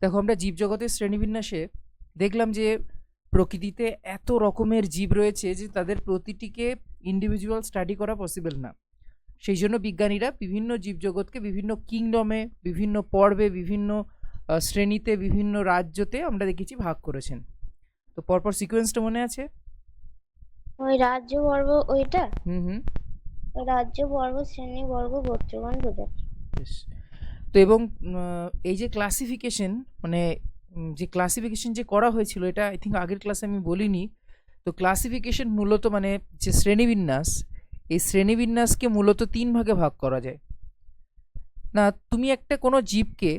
দেখো, আমরা জীবজগতের শ্রেণীবিন্যাসে দেখলাম যে প্রকৃতিতে এত রকমের জীব রয়েছে যে তাদের প্রতিটিকে ইন্ডিভিজুয়াল স্টাডি করা পসিবল না। সেই জন্য বিজ্ঞানীরা বিভিন্ন জীবজগৎকে বিভিন্ন কিংডমে, বিভিন্ন পর্বে, বিভিন্ন শ্রেণীতে, বিভিন্ন রাজ্যতে আমরা দেখেছি ভাগ করেছেন। তো পরপর সিকোয়েন্সটা মনে আছে? ওই রাজ্য বর্গ ওইটা, হুম। রাজ্য বর্গ শ্রেণী বর্গ গোত্রগণ প্রজাতি। বেশ। তো এবং এই যে ক্লাসিফিকেশন, মানে যে ক্লাসিফিকেশন যে করা হয়েছিল, এটা আই থিঙ্ক আগের ক্লাসে আমি বলিনি। তো ক্লাসিফিকেশন মূলত মানে যে শ্রেণীবিন্যাস, এই শ্রেণীবিন্যাসকে মূলত 3 ভাগে ভাগ করা যায়। না, তুমি একটা কোনো জীবকে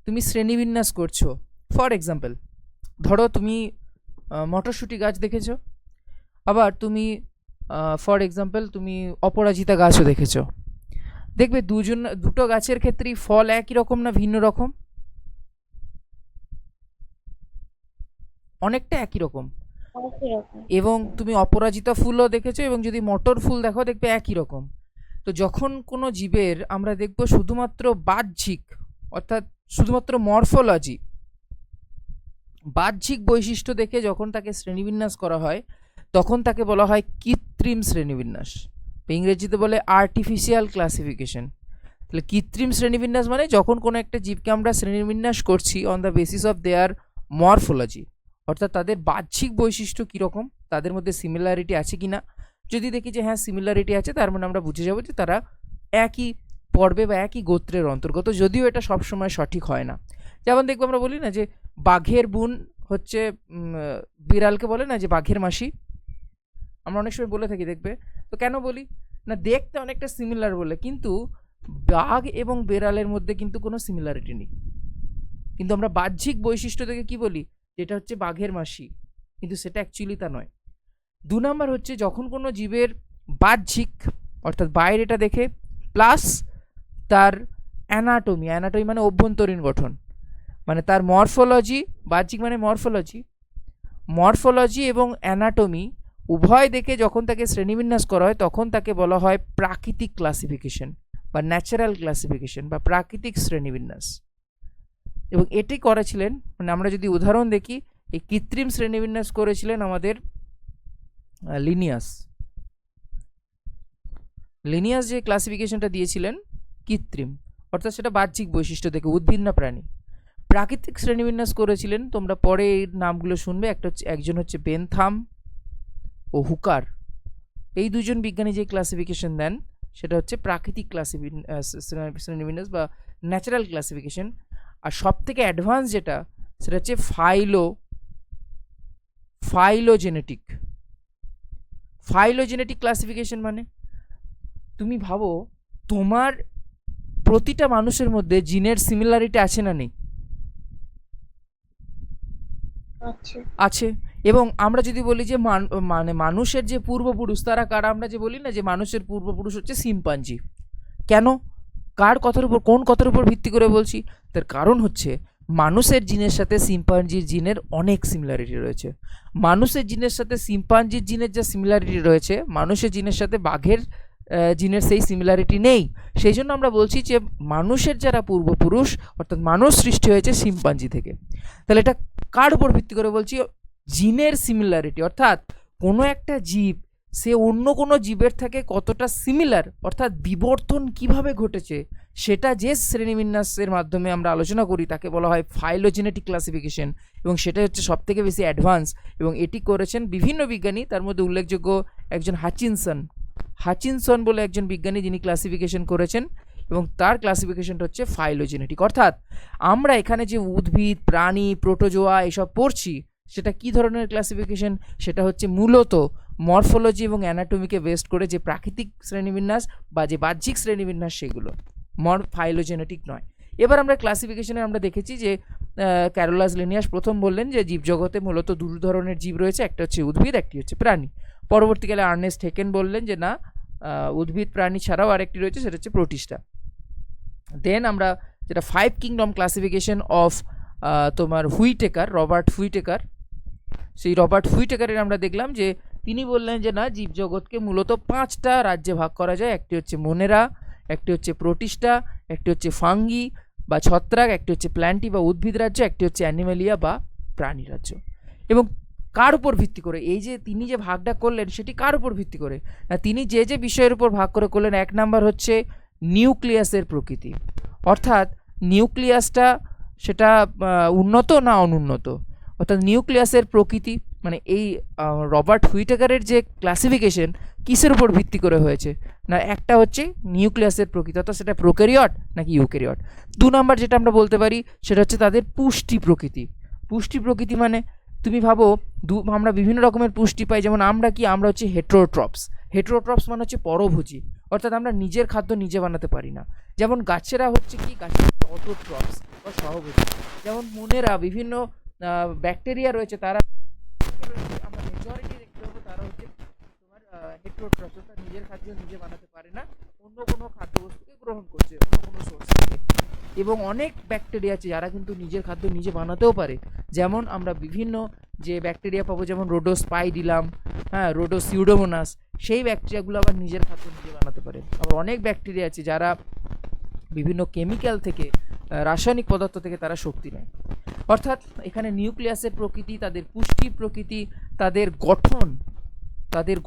তুমি শ্রেণীবিন্যাস করছো। ফর এক্সাম্পল, ধরো তুমি মটরশুঁটি গাছ দেখেছো, আবার তুমি ফর এক্সাম্পল তুমি অপরাজিতা গাছও দেখেছো। দেখবে দুটো গাছের ক্ষেত্রেই ফল একই রকম না ভিন্ন রকম? অনেকটা একই রকম। একই রকম। এবং তুমি অপরাজিতা ফুলও দেখেছো, এবং যদি মটর ফুল দেখো দেখবে একই রকম। তো যখন কোনো জীবের আমরা দেখব শুধুমাত্র বাহ্যিক, অর্থাৎ শুধুমাত্র মরফোলজি, বাহ্যিক বৈশিষ্ট্য দেখে যখন তাকে শ্রেণীবিন্যাস করা হয়, তখন তাকে বলা হয় কৃত্রিম শ্রেণীবিন্যাস। ইংরেজিতে বলে আর্টিফিশিয়াল ক্লাসিফিকেশন। তাহলে কৃত্রিম শ্রেণীবিন্যাস মানে যখন কোনো একটা জীবকে আমরা শ্রেণীবিন্যাস করছি on the basis of their morphology, অর্থাৎ তাদের বাহ্যিক বৈশিষ্ট্য কীরকম, তাদের মধ্যে সিমিলারিটি আছে কি না। যদি দেখি যে হ্যাঁ সিমিলারিটি আছে, তার মানে আমরা বুঝে যাব যে তারা একই পর্বে বা একই গোত্রের অন্তর্গত, যদিও এটা সবসময় সঠিক হয় না। যেমন দেখবো আমরা বলি না যে বাঘের বোন হচ্ছে বিড়ালকে বলে না যে বাঘের মাসি, আমরা অনেক সময় বলে থাকি দেখবে। তো কেন বলি না, দেখতে অনেকটা সিমিলার বলে, কিন্তু বাঘ এবং বেড়ালের মধ্যে কিন্তু কোনো সিমিলারিটি নেই, কিন্তু আমরা বাহ্যিক বৈশিষ্ট্য থেকে কি বলি, যেটা হচ্ছে বাঘের মাসি, কিন্তু সেটা অ্যাকচুয়ালি তা নয়। 2 নাম্বার হচ্ছে যখন কোনো জীবের বাহ্যিক অর্থাৎ বাইরেটা দেখে, প্লাস তার অ্যানাটমি, অ্যানাটমি মানে অভ্যন্তরীণ গঠন, মানে তার মরফোলজি, বাহ্যিক মানে মরফোলজি, মরফোলজি এবং অ্যানাটমি উভয় দেখে যখন তাকে শ্রেণীবিন্যাস করা হয়, তখন তাকে বলা হয় প্রাকৃতিক ক্লাসিফিকেশন বা ন্যাচারাল ক্লাসিফিকেশন বা প্রাকৃতিক শ্রেণীবিন্যাস। এবং এটি করেছিলেন, মানে আমরা যদি উদাহরণ দেখি, এই কৃত্রিম শ্রেণীবিন্যাস করেছিলেন আমাদের লিনিয়াস। লিনিয়াস যে ক্লাসিফিকেশনটা দিয়েছিলেন কৃত্রিম, অর্থাৎ সেটা বাহ্যিক বৈশিষ্ট্য দেখে, উদ্ভিদ না প্রাণী। প্রাকৃতিক শ্রেণীবিন্যাস করেছিলেন, তোমরা পরে এই নামগুলো শুনবে, একজন হচ্ছে বেনথাম ও হুকার। এই দুজন বিজ্ঞানী যে ক্লাসিফিকেশন দেন সেটা হচ্ছে প্রাকৃতিক শ্রেণীবিন্যাস বা ন্যাচারাল ক্লাসিফিকেশন। আর সব থেকে অ্যাডভান্স যেটা, সেটা হচ্ছে ফাইলোজেনেটিক ক্লাসিফিকেশন। মানে তুমি ভাবো, তোমার প্রতিটা মানুষের মধ্যে জিনের সিমিলারিটি আছে না নেই? আছে। এবং আমরা যদি বলি যে মানে মানুষের যে পূর্বপুরুষ তারা কারা, আমরা যে বলি না যে মানুষের পূর্বপুরুষ হচ্ছে শিম্পাঞ্জি। কেন, কার কথার উপর, কোন কথার উপর ভিত্তি করে বলছি? তার কারণ হচ্ছে মানুষের জিনের সাথে শিম্পাঞ্জির জিনের অনেক সিমিলারিটি রয়েছে। মানুষের জিনের সাথে শিম্পাঞ্জির জিনের যা সিমিলারিটি রয়েছে, মানুষের জিনের সাথে বাঘের জিনের সেই সিমিলারিটি নেই। সেই জন্য আমরা বলছি যে মানুষের যারা পূর্বপুরুষ, অর্থাৎ মানুষ সৃষ্টি হয়েছে শিম্পাঞ্জি থেকে। তাহলে এটা কার উপর ভিত্তি করে বলছি? জিনের সিমিলারিটি, অর্থাৎ কোনো একটা জীব সে অন্য কোনো জীবের থেকে কতটা সিমিলার, অর্থাৎ বিবর্তন কিভাবে ঘটেছে, সেটা যে শ্রেণীবিন্যাসের মাধ্যমে আমরা আলোচনা করি তাকে বলা হয় ফাইলোজেনেটিক ক্লাসিফিকেশন। এবং সেটা হচ্ছে সবথেকে বেশি অ্যাডভান্স, এবং এটি করেছেন বিভিন্ন বিজ্ঞানী। তার মধ্যে উল্লেখযোগ্য একজন হাচিনসন বলে একজন বিজ্ঞানী, যিনি ক্লাসিফিকেশন করেছেন, এবং তার ক্লাসিফিকেশনটা হচ্ছে ফাইলোজেনেটিক। অর্থাৎ আমরা এখানে যে উদ্ভিদ, প্রাণী, প্রোটোজোয়া এসব পড়ছি, সেটা কি ধরনের ক্লাসিফিকেশন? সেটা হচ্ছে মূলত মরফোলজি এবং অ্যানাটমিকে বেস্ট করে যে প্রাকৃতিক শ্রেণীবিন্যাস বা যে বাহ্যিক শ্রেণীবিন্যাস, সেগুলো ফাইলোজেনেটিক নয়। এবার আমরা ক্লাসিফিকেশনে আমরা দেখেছি যে ক্যারোলাস লিনিয়াস প্রথম বললেন যে জীবজগতে মূলত 2 ধরনের জীব রয়েছে, একটা হচ্ছে উদ্ভিদ, একটি হচ্ছে প্রাণী। পরবর্তীকালে আর্নেস্ট হেকেন বললেন যে না, উদ্ভিদ প্রাণী ছাড়াও আরেকটি রয়েছে, সেটা হচ্ছে প্রোটিস্টা। দেন আমরা যেটা 5 কিংডম ক্লাসিফিকেশন অফ তোমার রবার্ট হুইটেকার, সেই রবার্ট হুইটেকারের আমরা দেখলাম যে তিনি বললেন যে না, জীবজগৎকে মূলত 5টা রাজ্যে ভাগ করা যায়। একটি হচ্ছে মোনেরা, একটি হচ্ছে প্রোটিস্টা, একটি হচ্ছে ফাঙ্গি বা ছত্রাক, একটি হচ্ছে প্ল্যান্টি বা উদ্ভিদ রাজ্য, একটি হচ্ছে অ্যানিমেলিয়া বা প্রাণী রাজ্য। এবং কার উপর ভিত্তি করে এই যে তিনি যে ভাগটা করলেন সেটি কার উপর ভিত্তি করে? না, তিনি যে যে বিষয়ের উপর ভাগ করে করলেন, এক নাম্বার হচ্ছে নিউক্লিয়াসের প্রকৃতি, অর্থাৎ নিউক্লিয়াসটা সেটা উন্নত না অনুন্নত, অর্থাৎ নিউক্লিয়াসের প্রকৃতি মানে এই রবার্ট হুইটেকারের যে ক্লাসিফিকেশন কিসের উপর ভিত্তি করে হয়েছে? না, একটা হচ্ছে নিউক্লিয়াসের প্রকৃতি, অর্থাৎ সেটা প্রোক্যারিওট নাকি ইউক্যারিওট। 2 নাম্বার যেটা আমরা বলতে পারি সেটা হচ্ছে তাদের পুষ্টি প্রকৃতি। পুষ্টি প্রকৃতি মানে তুমি ভাবো আমরা বিভিন্ন রকমের পুষ্টি পাই, যেমন আমরা হচ্ছে হেটেরোট্রপস। হেটেরোট্রপস মানে হচ্ছে পরভোজী, অর্থাৎ আমরা নিজের খাদ্য নিজে বানাতে পারি না। যেমন গাছেরা হচ্ছে অটোট্রপস বা সহভোজী। যেমন মনেরা বিভিন্ন ব্যাকটেরিয়া রয়েছে, তারা আমরা মেজরিটি দেখতে পাবো তারা হচ্ছে তোমার হেটেরোট্রপস, অর্থাৎ নিজের খাদ্য নিজে বানাতে পারে না, অন্য কোনো খাদ্যবস্তুকে গ্রহণ করছে অন্য কোনো সোর্স থেকে। এবং অনেক ব্যাকটেরিয়া আছে যারা কিন্তু নিজের খাদ্য নিজে বানাতেও পারে। যেমন আমরা বিভিন্ন যে ব্যাকটেরিয়া পাবো, যেমন রোডোস্পাইরিলাম, রোডোসিউডোমোনাস, সেই ব্যাকটেরিয়াগুলো আবার নিজের খাদ্য নিজে বানাতে পারে। আবার অনেক ব্যাকটেরিয়া আছে যারা বিভিন্ন কেমিক্যাল থেকে, রাসায়নিক পদার্থ থেকে তারা শক্তি নেয়। অর্থাৎ এখানে নিউক্লিয়াসের প্রকৃতি, তাদের পুষ্টি প্রকৃতি, তাদের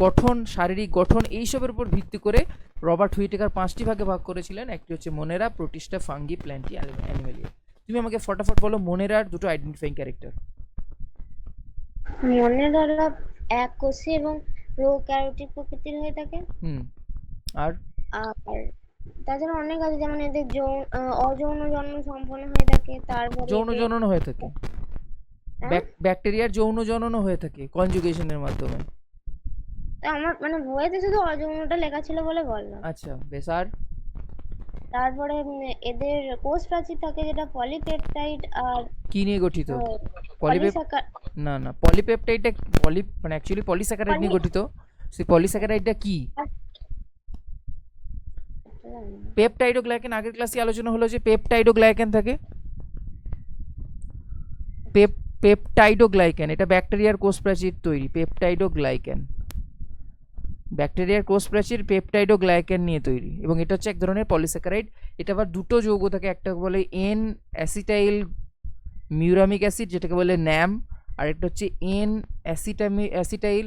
গঠন, শারীরিক গঠন, এইসবের উপর ভিত্তি করে রবার্ট হুইটেকার 5টি ভাগে ভাগ করেছিলেন। একটি হচ্ছে মোনেরা, প্রোটিস্টা, ফাঙ্গি, প্ল্যান্টি, অ্যানিমেলিয়া। তুমি আমাকে ফটাফট বলো মোনেরার দুটো আইডেন্টিফাইং ক্যারেক্টার। মনেরা এককোষী এবং প্রোক্যারিওটিক প্রকৃতির হয়ে থাকে। আর আর তাছাড়া অনেক আছে, যেমন এদের অযৌন জন্ম সম্পন্ন হয়ে থাকে। তারপরে যৌন জনন হয়ে থাকে, ব্যাকটেরিয়ার যৌন জননও হয়ে থাকে কনজুগেশনের মাধ্যমে। আমার মানে বইতে শুধু অযৌনটা লেখা ছিল বলে বললাম। আচ্ছা বেশ। আর তারপরে এদের কোষ প্রাচীর থাকে, যেটা পলিপেপটাইড আর কি নিয়ে গঠিত? না, পলিপেপটাইডটা মানে অ্যাকচুয়ালি পলিস্যাকারাইড নিয়ে গঠিত। সেই পলিস্যাকারাইডটা কি? পেপটাইডোগ্লাইকেন। আগের ক্লাসে আলোচনা হলো যে পেপটাইডোগ্লাইকেন থাকে। পেপটাইডোগ্লাইকেন এটা ব্যাকটেরিয়ার কোষ প্রাচীর তৈরি। পেপটাইডোগ্লাইকেন ব্যাকটেরিয়ার কোষ প্রাচীর পেপটাইডোগ্লাইকেন নিয়ে তৈরি, এবং এটা হচ্ছে এক ধরনের পলিস্যাকারাইড। এটা আবার দুটো যৌগ থাকে, একটা বলে এন অ্যাসিটাইল মিউরামিক অ্যাসিড যেটাকে বলে ন্যাম, আর একটা হচ্ছে এন অ্যাসিটাইল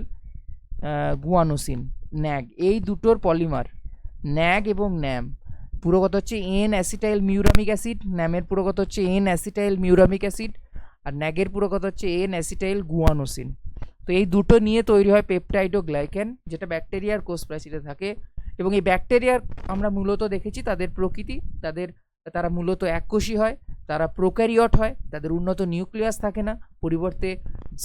গুয়ানোসিন ন্যাগ। এই দুটোর পলিমার ন্যাগ এবং ন্যাম। পুরো কথা হচ্ছে এন অ্যাসিটাইল মিউরামিক অ্যাসিড, ন্যামের পুরো কথা হচ্ছে এন অ্যাসিটাইল মিউরামিক অ্যাসিড, আর ন্যাগের পুরো কথা হচ্ছে এন অ্যাসিটাইল গুয়ানোসিন। তো এই দুটো নিয়ে তৈরি হয় পেপটাইডোগ্লাইকেন, যেটা ব্যাকটেরিয়ার কোষ প্রাচীরে থাকে। এবং এই ব্যাকটেরিয়ার আমরা মূলত দেখেছি তাদের প্রকৃতি, তারা মূলত এককোষী হয়, তারা প্রোক্যারিওট হয়, তাদের উন্নত নিউক্লিয়াস থাকে না, পরিবর্তে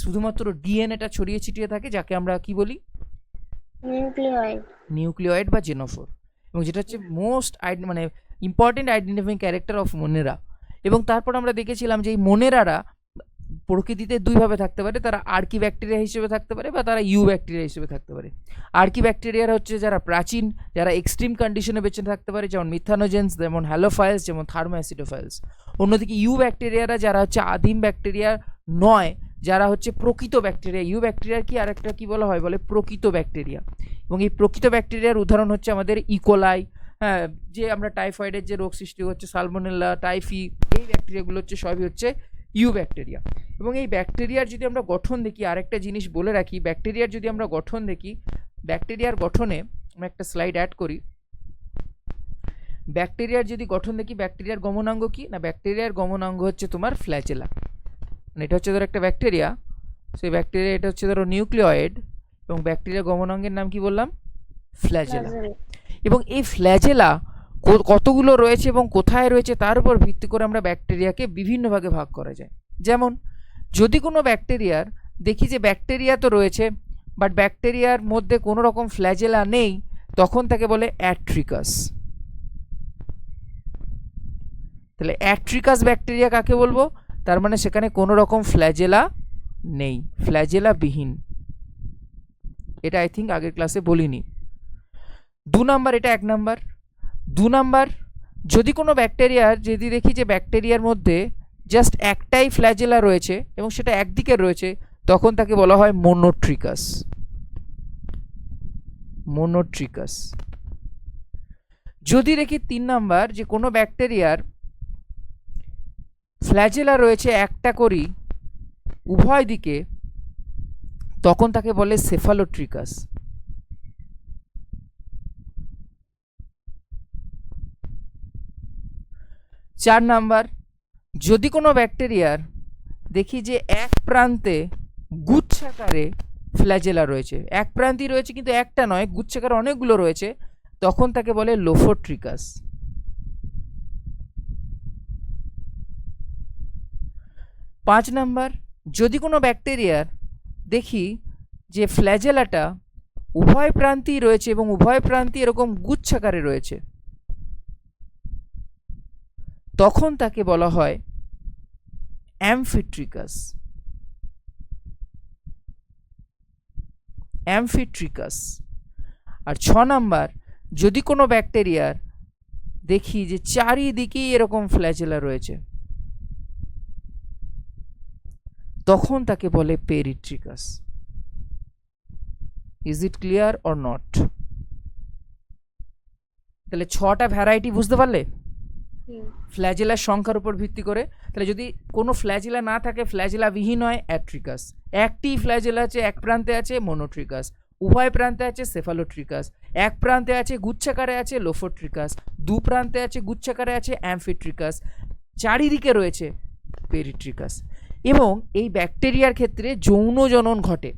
শুধুমাত্র ডিএনএটা ছড়িয়ে ছিটিয়ে থাকে, যাকে আমরা কি বলি? নিউক্লিয়েড বা জেনোফোর। এবং যেটা হচ্ছে মোস্ট মানে ইম্পর্টেন্ট আইডেন্টিফাইং ক্যারেক্টার অফ মোনেরা। এবং তারপর আমরা দেখেছিলাম যে এই মোনেরারা প্রকৃতিতে দুইভাবে থাকতে পারে, তারা আর্কি ব্যাকটেরিয়া হিসেবে থাকতে পারে বা তারা ইউ ব্যাকটেরিয়া হিসেবে থাকতে পারে। আর্কি ব্যাকটেরিয়ারা হচ্ছে যারা প্রাচীন, যারা এক্সট্রিম কন্ডিশনে বেঁচে থাকতে পারে, যেমন মিথানোজেন্স, যেমন হ্যালোফাইলস, যেমন থার্মোঅ্যাসিডোফাইলস। অন্যদিকে ইউ ব্যাকটেরিয়ারা যারা হচ্ছে আদিম ব্যাকটেরিয়া নয়, যারা হচ্ছে প্রকৃত ব্যাকটেরিয়া। ইউ ব্যাকটেরিয়ার কি আরেকটা কি বলা হয়? বলে প্রকৃত ব্যাকটেরিয়া। এবং এই প্রকৃত ব্যাকটেরিয়ার উদাহরণ হচ্ছে আমাদের ইকোলাই, যে আমরা টাইফয়েডের যে রোগ সৃষ্টি হচ্ছে সালমোনেলা, টাইফি, এই ব্যাকটেরিয়াগুলো হচ্ছে সবই হচ্ছে ইউ ব্যাকটেরিয়া। এবং এই ব্যাকটেরিয়ার যদি আমরা গঠন দেখি, আরেকটা জিনিস বলে রাখি, ব্যাকটেরিয়ার যদি আমরা গঠন দেখি, ব্যাকটেরিয়ার গঠনে আমরা একটা স্লাইড অ্যাড করি। ব্যাকটেরিয়ার যদি গঠন দেখি, ব্যাকটেরিয়ার গমনাঙ্গ কি না? ব্যাকটেরিয়ার গমনাঙ্গ হচ্ছে তোমার ফ্ল্যাজেলা। মানে এটা হচ্ছে ধরো একটা ব্যাকটেরিয়া, সেই ব্যাকটেরিয়া এটা হচ্ছে ধরো নিউক্লিয়েড, এবং ব্যাকটেরিয়ার গমনাঙ্গের নাম কি বললাম? ফ্ল্যাজেলা। এবং এই ফ্ল্যাজেলা কতগুলো রয়েছে এবং কোথায় রয়েছে তার উপর ভিত্তি করে আমরা ব্যাকটেরিয়াকে বিভিন্ন ভাগে ভাগ করা যায়। যেমন যদি কোনো ব্যাকটেরিয়ার দেখি যে ব্যাকটেরিয়া তো রয়েছে বাট ব্যাকটেরিয়ার মধ্যে কোনো রকম ফ্ল্যাজেলা নেই, তখন তাকে বলে অ্যাট্রিকাস। তাহলে অ্যাট্রিকাস ব্যাকটেরিয়া কাকে বলবো? তার মানে সেখানে কোনো রকম ফ্ল্যাজেলা নেই, ফ্ল্যাজেলা বিহীন। এটা আই থিঙ্ক আগের ক্লাসে বলিনি। 2 নাম্বার, এটা 1 নাম্বার। 2 নাম্বার, যদি কোনো ব্যাকটেরিয়ার যদি দেখি যে ব্যাকটেরিয়ার মধ্যে জাস্ট একটাই ফ্ল্যাজেলা রয়েছে এবং সেটা একদিকে রয়েছে, তখন তাকে বলা হয় মোনোট্রিকাস। যদি দেখি 3 নাম্বার, যে কোনো ব্যাকটেরিয়ার ফ্ল্যাজেলা রয়েছে একটা করেই উভয় দিকে, তখন তাকে বলে সেফালোট্রিকাস। 4 নাম্বার, যদি কোনো ব্যাকটেরিয়ার দেখি যে এক প্রান্তে গুচ্ছাকারে ফ্ল্যাজেলা রয়েছে, এক প্রান্তেই রয়েছে কিন্তু একটা নয়, গুচ্ছাকারে অনেকগুলো রয়েছে, তখন তাকে বলে লোফোট্রিকাস। 5 নাম্বার, যদি কোনো ব্যাকটেরিয়ার দেখি যে ফ্ল্যাজেলাটা উভয় প্রান্তেই রয়েছে এবং উভয় প্রান্তে এরকম গুচ্ছাকারে রয়েছে, তখন তাকে বলা হয় অ্যামফিট্রিকাস। অ্যামফিট্রিকাস। আর 6 নাম্বার, যদি কোনো ব্যাকটেরিয়ার দেখি যে চারিদিকেই এরকম ফ্ল্যাজেলা রয়েছে, তখন তাকে বলে peritrichous. Is it clear or not? তাহলে 6টা ভ্যারাইটি বুঝতে পারলে ফ্ল্যাজেলার সংখ্যার উপর ভিত্তি করে। তাহলে যদি কোনো ফ্ল্যাজেলা না থাকে, ফ্ল্যাজেলা বিহীন হয়, অ্যাট্রিকাস। একটি ফ্ল্যাজেলা আছে, এক প্রান্তে আছে, মোনোট্রিকাস। উভয় প্রান্তে আছে, সেফালোট্রিকাস। এক প্রান্তে আছে, গুচ্ছাকারে আছে, লোফোট্রিকাস। দু প্রান্তে আছে, গুচ্ছাকারে আছে, অ্যামফিট্রিকাস। চারিদিকে রয়েছে পেরিট্রিকাস। এবং এই ব্যাকটেরিয়ার ক্ষেত্রে যৌন জনন ঘটে,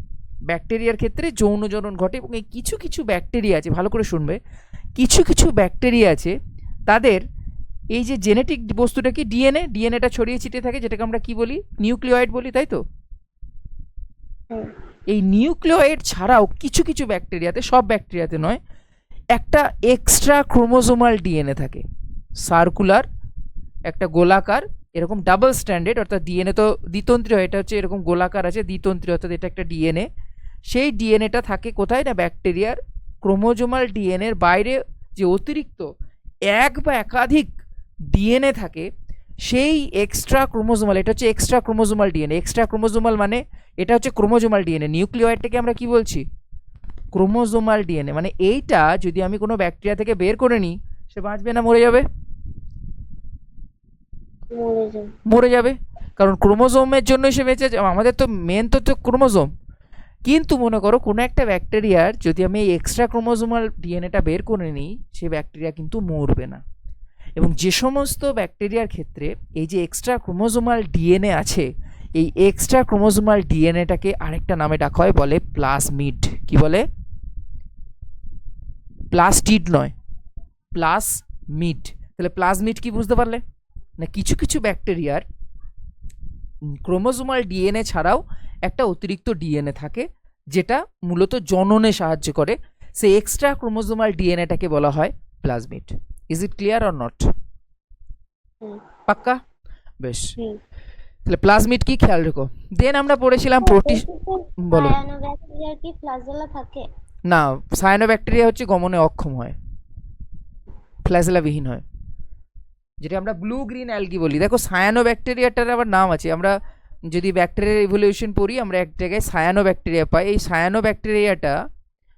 ব্যাকটেরিয়ার ক্ষেত্রে যৌন জনন ঘটে। এবং এই কিছু কিছু ব্যাকটেরিয়া আছে, ভালো করে শুনবে, কিছু কিছু ব্যাকটেরিয়া আছে তাদের এই যে জেনেটিক বস্তুটা কি ডিএনএ, ডিএনএটা ছড়িয়ে ছিটিয়ে থাকে, যেটাকে আমরা কি বলি, নিউক্লিয়েড বলি, তাই তো? এই নিউক্লিয়েড ছাড়াও কিছু কিছু ব্যাকটেরিয়াতে, সব ব্যাকটেরিয়াতে নয়, একটা এক্সট্রা ক্রোমোজোমাল ডিএনএ থাকে, সার্কুলার, একটা গোলাকার, এরকম ডাবল স্ট্যান্ডার্ড, অর্থাৎ ডিএনএ তো দ্বিতন্ত্রী হয়, এটা হচ্ছে এরকম গোলাকার আছে, দ্বিতন্ত্রী, অর্থাৎ এটা একটা ডিএনএ। সেই ডিএনএটা থাকে কোথায় না, ব্যাকটেরিয়ার ক্রোমোজোমাল ডিএনএর বাইরে যে অতিরিক্ত এক বা একাধিক ডিএনএ থাকে, সেই এক্সট্রা ক্রোমোজোমাল, এটা হচ্ছে extra chromosomal DNA. Extra chromosomal মানে এটা হচ্ছে ক্রোমোজোমাল ডিএনএ। নিউক্লিয়েডটাকে আমরা কি বলছি, ক্রোমোজোমাল ডিএনএ। মানে এইটা যদি আমি কোনো ব্যাকটেরিয়া থেকে বের করে নিই, সে বাঁচবে না মরে যাবে? মরে যাবে, কারণ ক্রোমোজোমের জন্যই সে বেঁচে যাবে। আমাদের তো মেন তো ক্রোমোজোম। কিন্তু মনে করো কোনো একটা ব্যাকটেরিয়ার যদি আমি এই এক্সট্রা ক্রোমোজোমাল ডিএনএটা বের করে নিই, সে ব্যাকটেরিয়া কিন্তু মরবে না। এবং যে সমস্ত ব্যাকটেরিয়ার ক্ষেত্রে এই যে এক্সট্রা ক্রোমোজোমাল ডিএনএ আছে, এই এক্সট্রা ক্রোমোজোমাল ডিএনএটাকে আরেকটা নামে ডাকা হয়, বলে প্লাজমিড। কি বলে? প্লাস্টিড নয়, প্লাজমিড। তাহলে প্লাজমিড কি বুঝতে পারলে না? কিছু কিছু ব্যাকটেরিয়ার ক্রোমোজোমাল ডিএনএ ছাড়াও একটা অতিরিক্ত ডিএনএ থাকে, যেটা মূলত জননে সাহায্য করে। সেই এক্সট্রা ক্রোমোজোমাল ডিএনএটাকে বলা হয় plasmid. Is it clear or not? পাক্কা? বেশ, তাহলে প্লাজমিড কি খেয়াল রেখো। দেন আমরা পড়েছিলাম প্রোটিন। বলো। সায়ানোব্যাকটেরিয়ার কি ফ্ল্যাজেলা থাকে? না, সায়ানোব্যাকটেরিয়া হচ্ছে গমনে অক্ষম হয়, ফ্ল্যাজেলা বিহীন হয়, যেটা আমরা ব্লু গ্রিন অ্যালগি বলি। দেখো সায়ানোব্যাকটেরিয়াটার আবার নাম আছে। আমরা যদি ব্যাকটেরিয়ার ইভলিউশন পড়ি, আমরা এক জায়গায় সায়ানোব্যাকটেরিয়া পাই। এই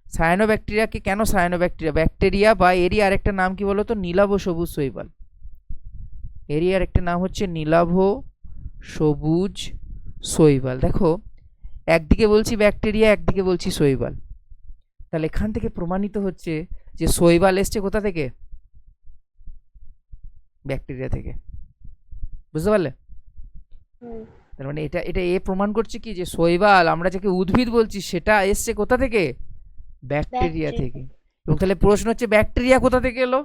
সায়ানোব্যাকটেরিয়াকে কেন ব্যাকটেরিয়া বা এরই আরেকটা নাম কি বলো তো, নীলাভ সবুজ শৈবাল। এরই আরেকটা নাম হচ্ছে নীলাভ সবুজ শৈবাল। দেখো একদিকে বলছি ব্যাকটেরিয়া, একদিকে বলছি শৈবাল। তাহলে এখান থেকে প্রমাণিত হচ্ছে যে শৈবাল এসছে কোথা থেকে? ব্যাকটেরিয়া থেকে। বুঝতে পারলে? তার মানে এটা এটা এ প্রমাণ করছে কি, যে শৈবাল আমরা যাকে উদ্ভিদ বলছি সেটা এসছে কোথা থেকে? ব্যাকটেরিয়া থেকে। এবং তাহলে প্রশ্ন হচ্ছে ব্যাকটেরিয়া কোথা থেকে এলো?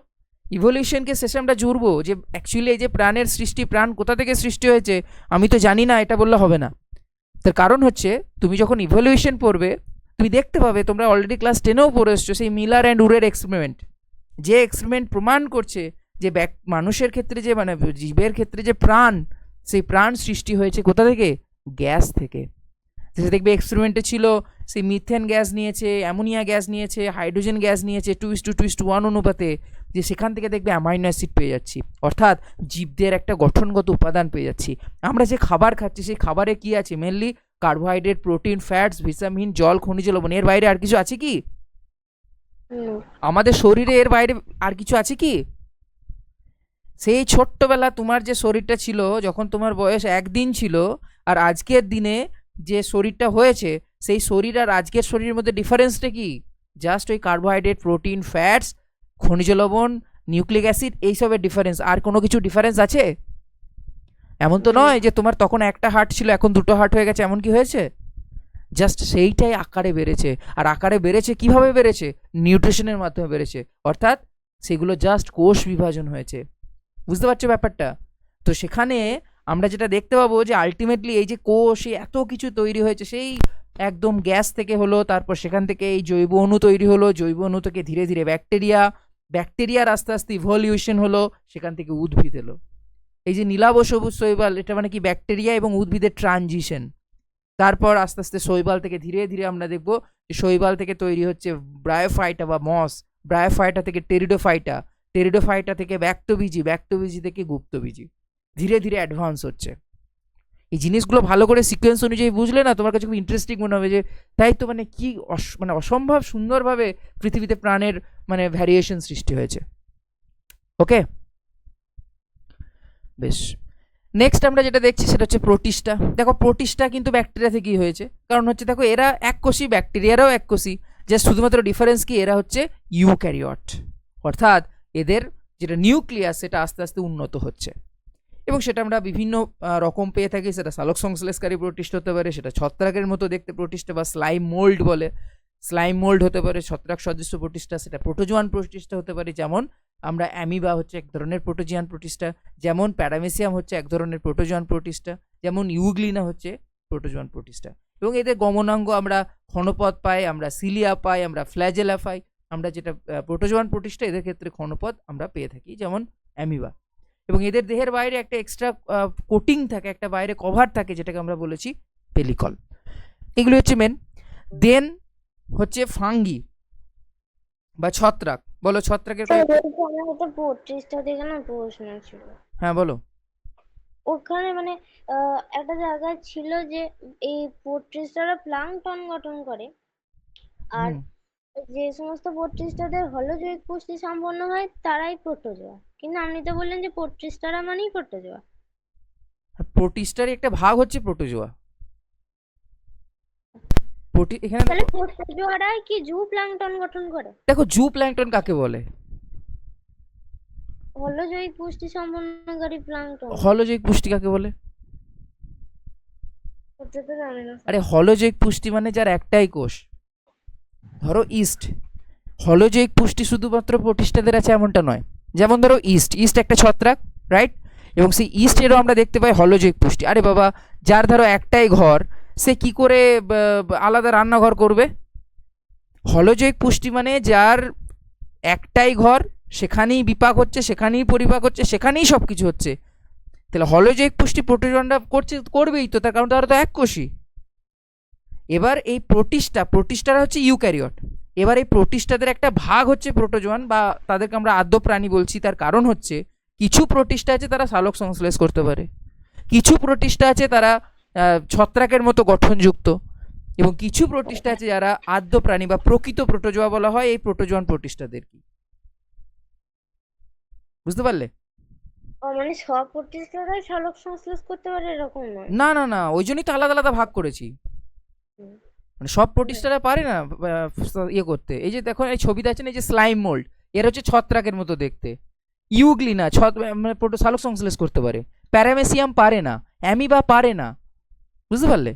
ইভলিউশনকে শেষে আমরা জুড়বো যে অ্যাকচুয়ালি এই যে প্রাণের সৃষ্টি, প্রাণ কোথা থেকে সৃষ্টি হয়েছে আমি তো জানি না, এটা বললে হবে না। তার কারণ হচ্ছে তুমি যখন ইভলিউশন পড়বে, তুমি দেখতে পাবে, তোমরা অলরেডি ক্লাস 10এও পড়ে এসছো, সেই মিলার অ্যান্ড উরের এক্সপেরিমেন্ট, যে এক্সপেরিমেন্ট প্রমাণ করছে যে মানুষের ক্ষেত্রে যে মানে জীবের ক্ষেত্রে যে প্রাণ, সেই প্রাণ সৃষ্টি হয়েছে কোথা থেকে? গ্যাস থেকে। সে দেখবে এক্সপেরিমেন্টে ছিল, সেই মিথেন গ্যাস নিয়েছে, অ্যামোনিয়া গ্যাস নিয়েছে, হাইড্রোজেন গ্যাস নিয়েছে 2:1 অনুপাতে, যে সেখান থেকে দেখবে অ্যামাইনো অ্যাসিড পেয়ে যাচ্ছি, অর্থাৎ জীবদের একটা গঠনগত উপাদান পেয়ে যাচ্ছি। আমরা যে খাবার খাচ্ছি সেই খাবারে কি আছে? Mainly carbohydrate, protein, fats, vitamin, জল, খনিজ লবণ। এর বাইরে আর কিছু আছে কি আমাদের শরীরে? এর বাইরে আর কিছু আছে কি? সেই ছোট্টবেলা তোমার যে শরীরটা ছিল, যখন তোমার বয়স 1 দিন ছিল, আর আজকের দিনে যে শরীরটা হয়েছে, সেই শরীর আর আজকের শরীরের মধ্যে ডিফারেন্সটা কি? জাস্ট ওই কার্বোহাইড্রেট, প্রোটিন, ফ্যাটস, খনিজ লবণ, নিউক্লিক অ্যাসিড, এইসবের ডিফারেন্স। আর কোনো কিছু ডিফারেন্স আছে? এমন তো নয় যে তোমার তখন একটা হার্ট ছিল, এখন দুটো হার্ট হয়ে গেছে, এমন কি হয়েছে? জাস্ট সেইটাই আকারে বেড়েছে। আর আকারে বেড়েছে কিভাবে বেড়েছে? নিউট্রিশনের মাধ্যমে বেড়েছে, অর্থাৎ সেগুলো জাস্ট কোষ বিভাজন হয়েছে। বুঝতে পারছো ব্যাপারটা? তো সেখানে আমরা যেটা দেখতে পাবো যে আলটিমেটলি এই যে কোষ, এই এত কিছু তৈরি হয়েছে, সেই একদম গ্যাস থেকে হলো, তারপর সেখান থেকে এই জৈব অণু তৈরি হলো, জৈব অণু থেকে ধীরে ধীরে ব্যাকটেরিয়া, ব্যাকটেরিয়ার আস্তে আস্তে ইভলিউশন হলো, সেখান থেকে উদ্ভিদ এলো। এই যে নীলাভ সবুজ শৈবাল, এটা মানে কি? ব্যাকটেরিয়া এবং উদ্ভিদের ট্রানজিশন। তারপর আস্তে আস্তে শৈবাল থেকে ধীরে ধীরে আমরা দেখব যে শৈবাল থেকে তৈরি হচ্ছে ব্রায়োফাইটা বা মস, ব্রায়োফাইটা থেকে টেরিডোফাইটা, টেরিডোফাইটা থেকে ব্যাক্টোবিজি, ব্যাক্টোবিজি থেকে গুপ্তবিজি, ধীরে ধীরে অ্যাডভান্স হচ্ছে। এই জিনিসগুলো ভালো করে সিকোয়েন্স অনুযায়ী বুঝলে না, তোমার কাছে খুব ইন্টারেস্টিং মনে হবে যে তাই তো, মানে কি মানে অসম্ভব সুন্দরভাবে পৃথিবীতে প্রাণের মানে ভ্যারিয়েশন সৃষ্টি হয়েছে। ওকে, বেশ। নেক্সট আমরা যেটা দেখছি সেটা হচ্ছে প্রোটিস্টা। দেখো, প্রোটিস্টা কিন্তু ব্যাকটেরিয়া থেকেই হয়েছে, কারণ হচ্ছে দেখো এরা এককোষী, ব্যাকটেরিয়ারাও এককোষী, জাস্ট শুধুমাত্র ডিফারেন্স কি, এরা হচ্ছে ইউক্যারিওট, অর্থাৎ এদের যেটা নিউক্লিয়াস সেটা আস্তে আস্তে উন্নত হচ্ছে, এবং সেটা আমরা বিভিন্ন রকম পেয়ে থাকি। সেটা সালোক সংশ্লেষকারী প্রোটিস্ট হতে পারে, সেটা ছত্রাকের মতো দেখতে প্রোটিস্টা বা স্লাইম মোল্ড বলে, স্লাইম মোল্ড হতে পারে, ছত্রাক সদৃশ্য প্রোটিস্টা, সেটা প্রোটোজোয়ান প্রোটিস্টা হতে পারে, যেমন আমরা অ্যামিবা হচ্ছে এক ধরনের প্রোটোজিয়ান প্রোটিস্টা, যেমন প্যারামেসিয়াম হচ্ছে এক ধরনের প্রোটোজোয়ান প্রোটিস্টা, যেমন ইউগ্লিনা হচ্ছে প্রোটোজোয়ান প্রোটিস্টা। এবং এদের গমনাঙ্গ আমরা ক্ষণপদ পাই, আমরা সিলিয়া পাই, আমরা ফ্ল্যাজেলা পাই। আমরা যেটা প্রোটোজোয়ান প্রোটিস্টা, এদের ক্ষেত্রে ক্ষণপদ আমরা পেয়ে থাকি, যেমন অ্যামিবা। এবং এদের দেহের বাইরে একটা এক্সট্রা কোটিং থাকে, একটা বাইরে কভার থাকে, যেটাকে আমরা বলেছি পেলিকল। এগুলি হচ্ছে মেন। দেন হচ্ছে ফাঙ্গি বা ছত্রাক। বলো ছত্রাকের স্যার বলছি আমার একটা 35টা দিকে না প্রশ্ন ছিল। হ্যাঁ বলো। ওখানে মানে একটা জায়গায় ছিল যে এই 35টারা প্লাঙ্কটন গঠন করে, আর হুম, যে সমস্ত 35টাদের হলোজৈবিক পুষ্টি সম্পন্ন হয় তারাই প্রোটোজোয়া, কিন্তু আপনি তো বললেন যে 35টারা মানেই প্রোটোজোয়া। প্রোটিস্টারই একটা ভাগ হচ্ছে প্রোটোজোয়া। এখানে তাহলে দেখো, প্রোটোজোয়ারাই কি জু প্লাঙ্কটন গঠন করে? দেখো জু প্ল্যাঙ্কটন কাকে বলে? হলোজৈবিক পুষ্টি সম্পন্নকারী প্লাঙ্কটন। হলোজৈবিক পুষ্টি কাকে বলে? ওটা তো জানি না। আরে হলোজৈবিক পুষ্টি মানে যার একটাই কোষ, ধরো ইস্ট। হলোজৈবিক পুষ্টি শুধুমাত্র প্রোটিস্টাদের আছে এমনটা নয়। যেমন ধরো ইস্ট, ইস্ট একটা ছত্রাক, রাইট? এবং সেই ইস্টেরও আমরা দেখতে পাই হলোজৈবিক পুষ্টি। আরে বাবা, যার ধরো একটাই ঘর, সে কি করে আলাদা রান্নাঘর করবে? হলোজৈবিক পুষ্টি মানে যার একটাই ঘর, সেখানেই বিপাক হচ্ছে, সেখানেই পরিপাক হচ্ছে, সেখানেই সব কিছু হচ্ছে। তাহলে হলোজৈবিক পুষ্টি প্রোটোজোয়ানরা করবেই তো, তার কারণ তারা তো এককোষী। এবার এই প্রোটিস্টারা হচ্ছে ইউক্যারিওট। এবার এই প্রোটিস্টাদের একটা ভাগ হচ্ছে প্রোটোজোয়ান, বা তাদেরকে আমরা আদ্য প্রাণী বলছি। তার কারণ হচ্ছে কিছু প্রোটিস্টা আছে তারা সালোক সংশ্লেষ করতে পারে, কিছু প্রোটিস্টা আছে তারা ছত্রাকের মতো গঠনযুক্ত, এবং কিছু প্রোটিস্টা আছে যারা আদ্য প্রাণী বা প্রকৃত প্রোটোজোয়া বলা হয় এই প্রোটোজোয়ান প্রোটিস্টাদের। কি বুঝতে পারলে? ও মানে সব 35টারাই সালোক সংশ্লেষ করতে পারে এরকম নয়। না না না, ওই জন্যই তো আলাদা আলাদা ভাগ করেছি। হুম। মানে সব প্রোটিস্টারা পারে না ইয়ে করতে। এই যে দেখো এই ছবিতে আছে না, এই যে স্লাইম মোল্ড, এর হচ্ছে ছত্রাকের মতো দেখতে। ইউগ্লিনা মানে সালোক সংশ্লেষ করতে পারে, প্যারামেসিয়াম পারে না, অ্যামিবা পারে না। বুঝতে পারলে?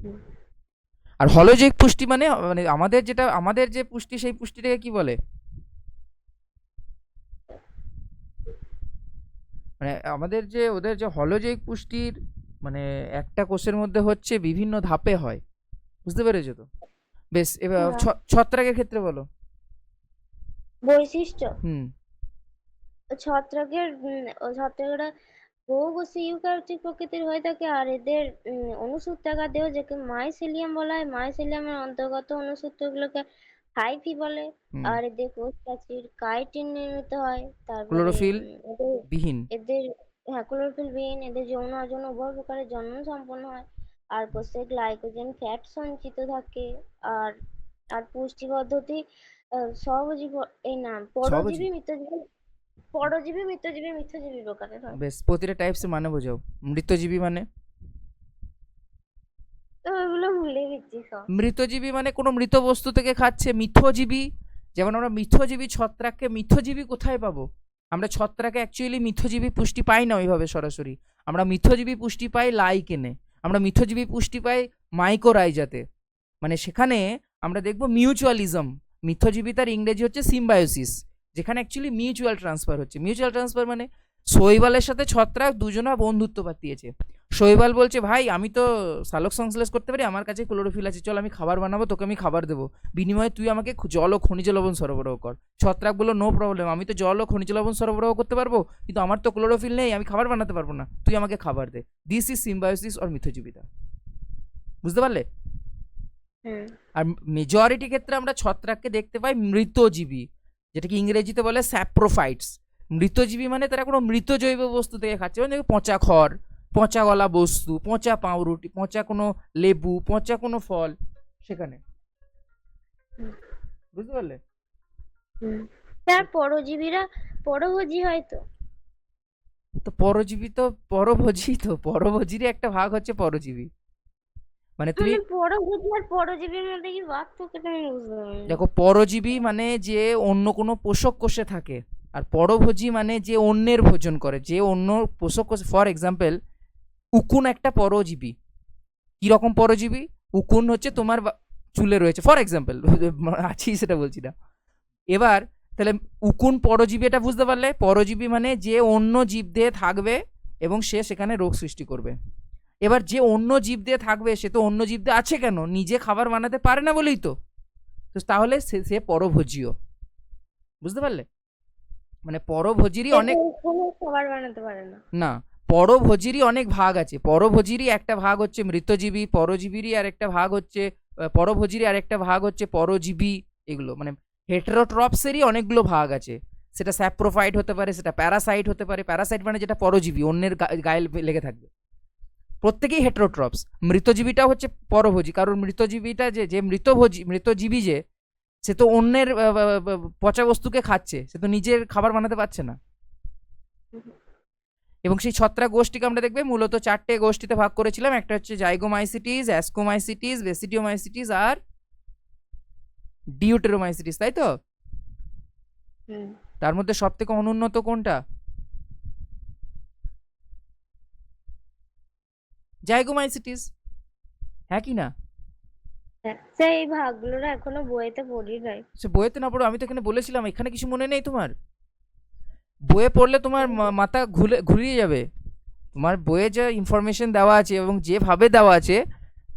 হুম। আর হলোজৈবিক পুষ্টি মানে মানে আমাদের যে পুষ্টি, সেই পুষ্টিটাকে কি বলে? মানে আমাদের যে ওদের যে হলোজৈবিক পুষ্টির মানে একটা কোষের মধ্যে হচ্ছে বিভিন্ন ধাপে হয়। বুঝতে পেরেছো তো? বেশ, এবার হ্যাঁ। ছত্রাকের ক্ষেত্রে বলো। বৈশিষ্ট্য হুম, ছত্রাকের ছত্রাকরা বহুকোষী ইউক্যারিওটিক প্রকৃতির হয়ে থাকে, আর এদের অনুসূত্রাকার দেহ, যাকে মাইসেলিয়াম বলা হয়, মাইসেলিয়ামের অন্তর্গত অনুসূত্রগুলোকে হাইফি বলে। হুম। আর এদের কোষ প্রাচীর কাইটিন নির্মিত হয়। তারপরে ক্লোরোফিল এদের বিহীন। এদের হ্যাঁ, ক্লোরোফিল বিহীন। এদের যৌন অযৌন উভয় প্রকারের জন্ম সম্পন্ন হয়। আর কোষে গ্লাইকোজেন ফ্যাট সঞ্চিত থাকে। আর আর পুষ্টি পদ্ধতি সহজীব এই না সহজই। পরজীবী মৃতজীবী পরজীবী, মৃতজীবী, মিথ্যাজীবী প্রকারের হয়। বেশ, প্রতিটা টাইপসের মানে বোঝাও। মৃতজীবী মানে, তো ওগুলো ভুলে গেছি সব। মৃতজীবী মানে কোনো মৃত বস্তু থেকে খাচ্ছে। মিথজীবী, যেমন আমরা মিথজীবী ছত্রাককে মিথজীবী কোথায় পাবো? আমরা ছত্রাকে অ্যাকচুয়ালি মিথজীবী পুষ্টি পাই না ওইভাবে সরাসরি। আমরা মিথজীবী পুষ্টি পাই লাইকেনে, আমরা মিথজীবী পুষ্টি পাই মাইকোরাইজাতে। মানে সেখানে আমরা দেখব মিউচুয়ালিজম। মিথজীবিতার ইংরেজি হচ্ছে সিম্বায়োসিস, যেখানে অ্যাকচুয়ালি মিউচুয়াল ট্রান্সফার হচ্ছে। মিউচুয়াল ট্রান্সফার মানে শৈবালের সাথে ছত্রাক দুজনা বন্ধুত্ব পাতিয়েছে। শৈবাল বলছে ভাই আমি তো সালোক সংশ্লেষ করতে পারি, আমার কাছে ক্লোরোফিল আছে, চল আমি খাবার বানাবো, তোকে আমি খাবার দেবো, বিনিময়ে তুই আমাকে জল ও খনিজ লবণ সরবরাহ কর। ছত্রাক বললো নো প্রবলেম, আমি তো জল ও খনিজ লবণ সরবরাহ করতে পারবো, কিন্তু আমার তো ক্লোরোফিল নেই, আমি খাবার বানাতে পারবো না, তুই আমাকে খাবার দে। দিস ইজ সিম্বায়োসিস অর মিথজীবিতা। বুঝতে পারলে? হুম। আর মেজরিটি ক্ষেত্রে আমরা ছত্রাককে দেখতে পাই মৃতজীবী, যেটাকে ইংরেজিতে বলে স্যাপ্রোফাইটস। মৃতজীবী মানে তারা কোনো মৃত জৈব বস্তু থেকে খাচ্ছে, মানে পচা খড়, পচা গলা বস্তু, পচা পাউরুটি, পচা কোনো লেবু, পচা কোনো ফল, সেখানে। বুঝতে পারলে? তার পরজীবীরা পরভোজী হয় তো। তো পরজীবী তো পরভোজী, তো পরভোজীরই একটা ভাগ হচ্ছে পরজীবী। মানে তুমি মানে পরভোজী আর পরজীবীর মধ্যে কি পার্থক্যটা আমি বুঝতে পারি না। দেখো, পরজীবী মানে যে অন্য কোনো পোষক কোষে থাকে, আর পরভোজী মানে যে অন্যের ভোজন করে, যে অন্য পোষক কোষে। ফর এক্সাম্পল, উকুন একটা পরজীবী। কিরকম পরজীবী? উকুন হচ্ছে তোমার চুলে রয়েছে, ফর এক্সাম্পল, আছি সেটা বলছি না। এবার তাহলে উকুন পরজীবী, এটা বুঝতে পারলে? পরজীবী মানে যে অন্য জীব দিয়ে থাকবে এবং সে সেখানে রোগ সৃষ্টি করবে। এবার যে অন্য জীব দিয়ে থাকবে, সে তো অন্য জীব দিয়ে আছে কেন? নিজে খাবার বানাতে পারে না বলেই তো। তো তাহলে সে পরভোজীয়। বুঝতে পারলে? মানে পরভোজীরই অনেক, কোনো খাবার বানাতে পারে না। না, পরভোজীরই অনেক ভাগ আছে। পরভোজীরই একটা ভাগ হচ্ছে মৃতজীবী, পরজীবীরই আর একটা ভাগ হচ্ছে পরভোজীরই আর একটা ভাগ হচ্ছে পরজীবী। এগুলো মানে হেটেরোট্রপসেরই অনেকগুলো ভাগ আছে। সেটা স্যাপ্রোফাইট হতে পারে, সেটা প্যারাসাইট হতে পারে। প্যারাসাইট মানে যেটা পরজীবী, অন্যের গায়ে লেগে থাকবে। প্রত্যেকেই হেটেরোট্রপস। মৃতজীবীটা হচ্ছে পরভোজী, কারণ মৃতজীবীটা যে মৃতজীবী যে, সে তো অন্যের পচা বস্তুকে খাচ্ছে, সে তো নিজের খাবার বানাতে পারছে না। এবং সেই ছত্রাক গোষ্ঠীকে আমরা দেখবে মূলত 4টে গোষ্ঠীতে ভাগ করেছিলাম। একটা হচ্ছে জাইগোমাইসিটিস, অ্যাস্কোমাইসিটিস, বেসিডিওমাইসিটিস আর ডিউটেরোমাইসিটিস, তাই তো? তার মধ্যে সব থেকে অনুন্নত কোনটা? জাইগোমাইসিটিস, হ্যাঁ কি না? সেই ভাগগুলো এখনো বইতে পড়ি নাই। সে বইয়েতে না পড়ো, আমি তো এখানে বলেছিলাম। এখানে কিছু মনে নেই তোমার? বইয়ে পড়লে তোমার মাথা ঘুরিয়ে যাবে। তোমার বইয়ে যা ইনফরমেশন দেওয়া আছে এবং যেভাবে দেওয়া আছে,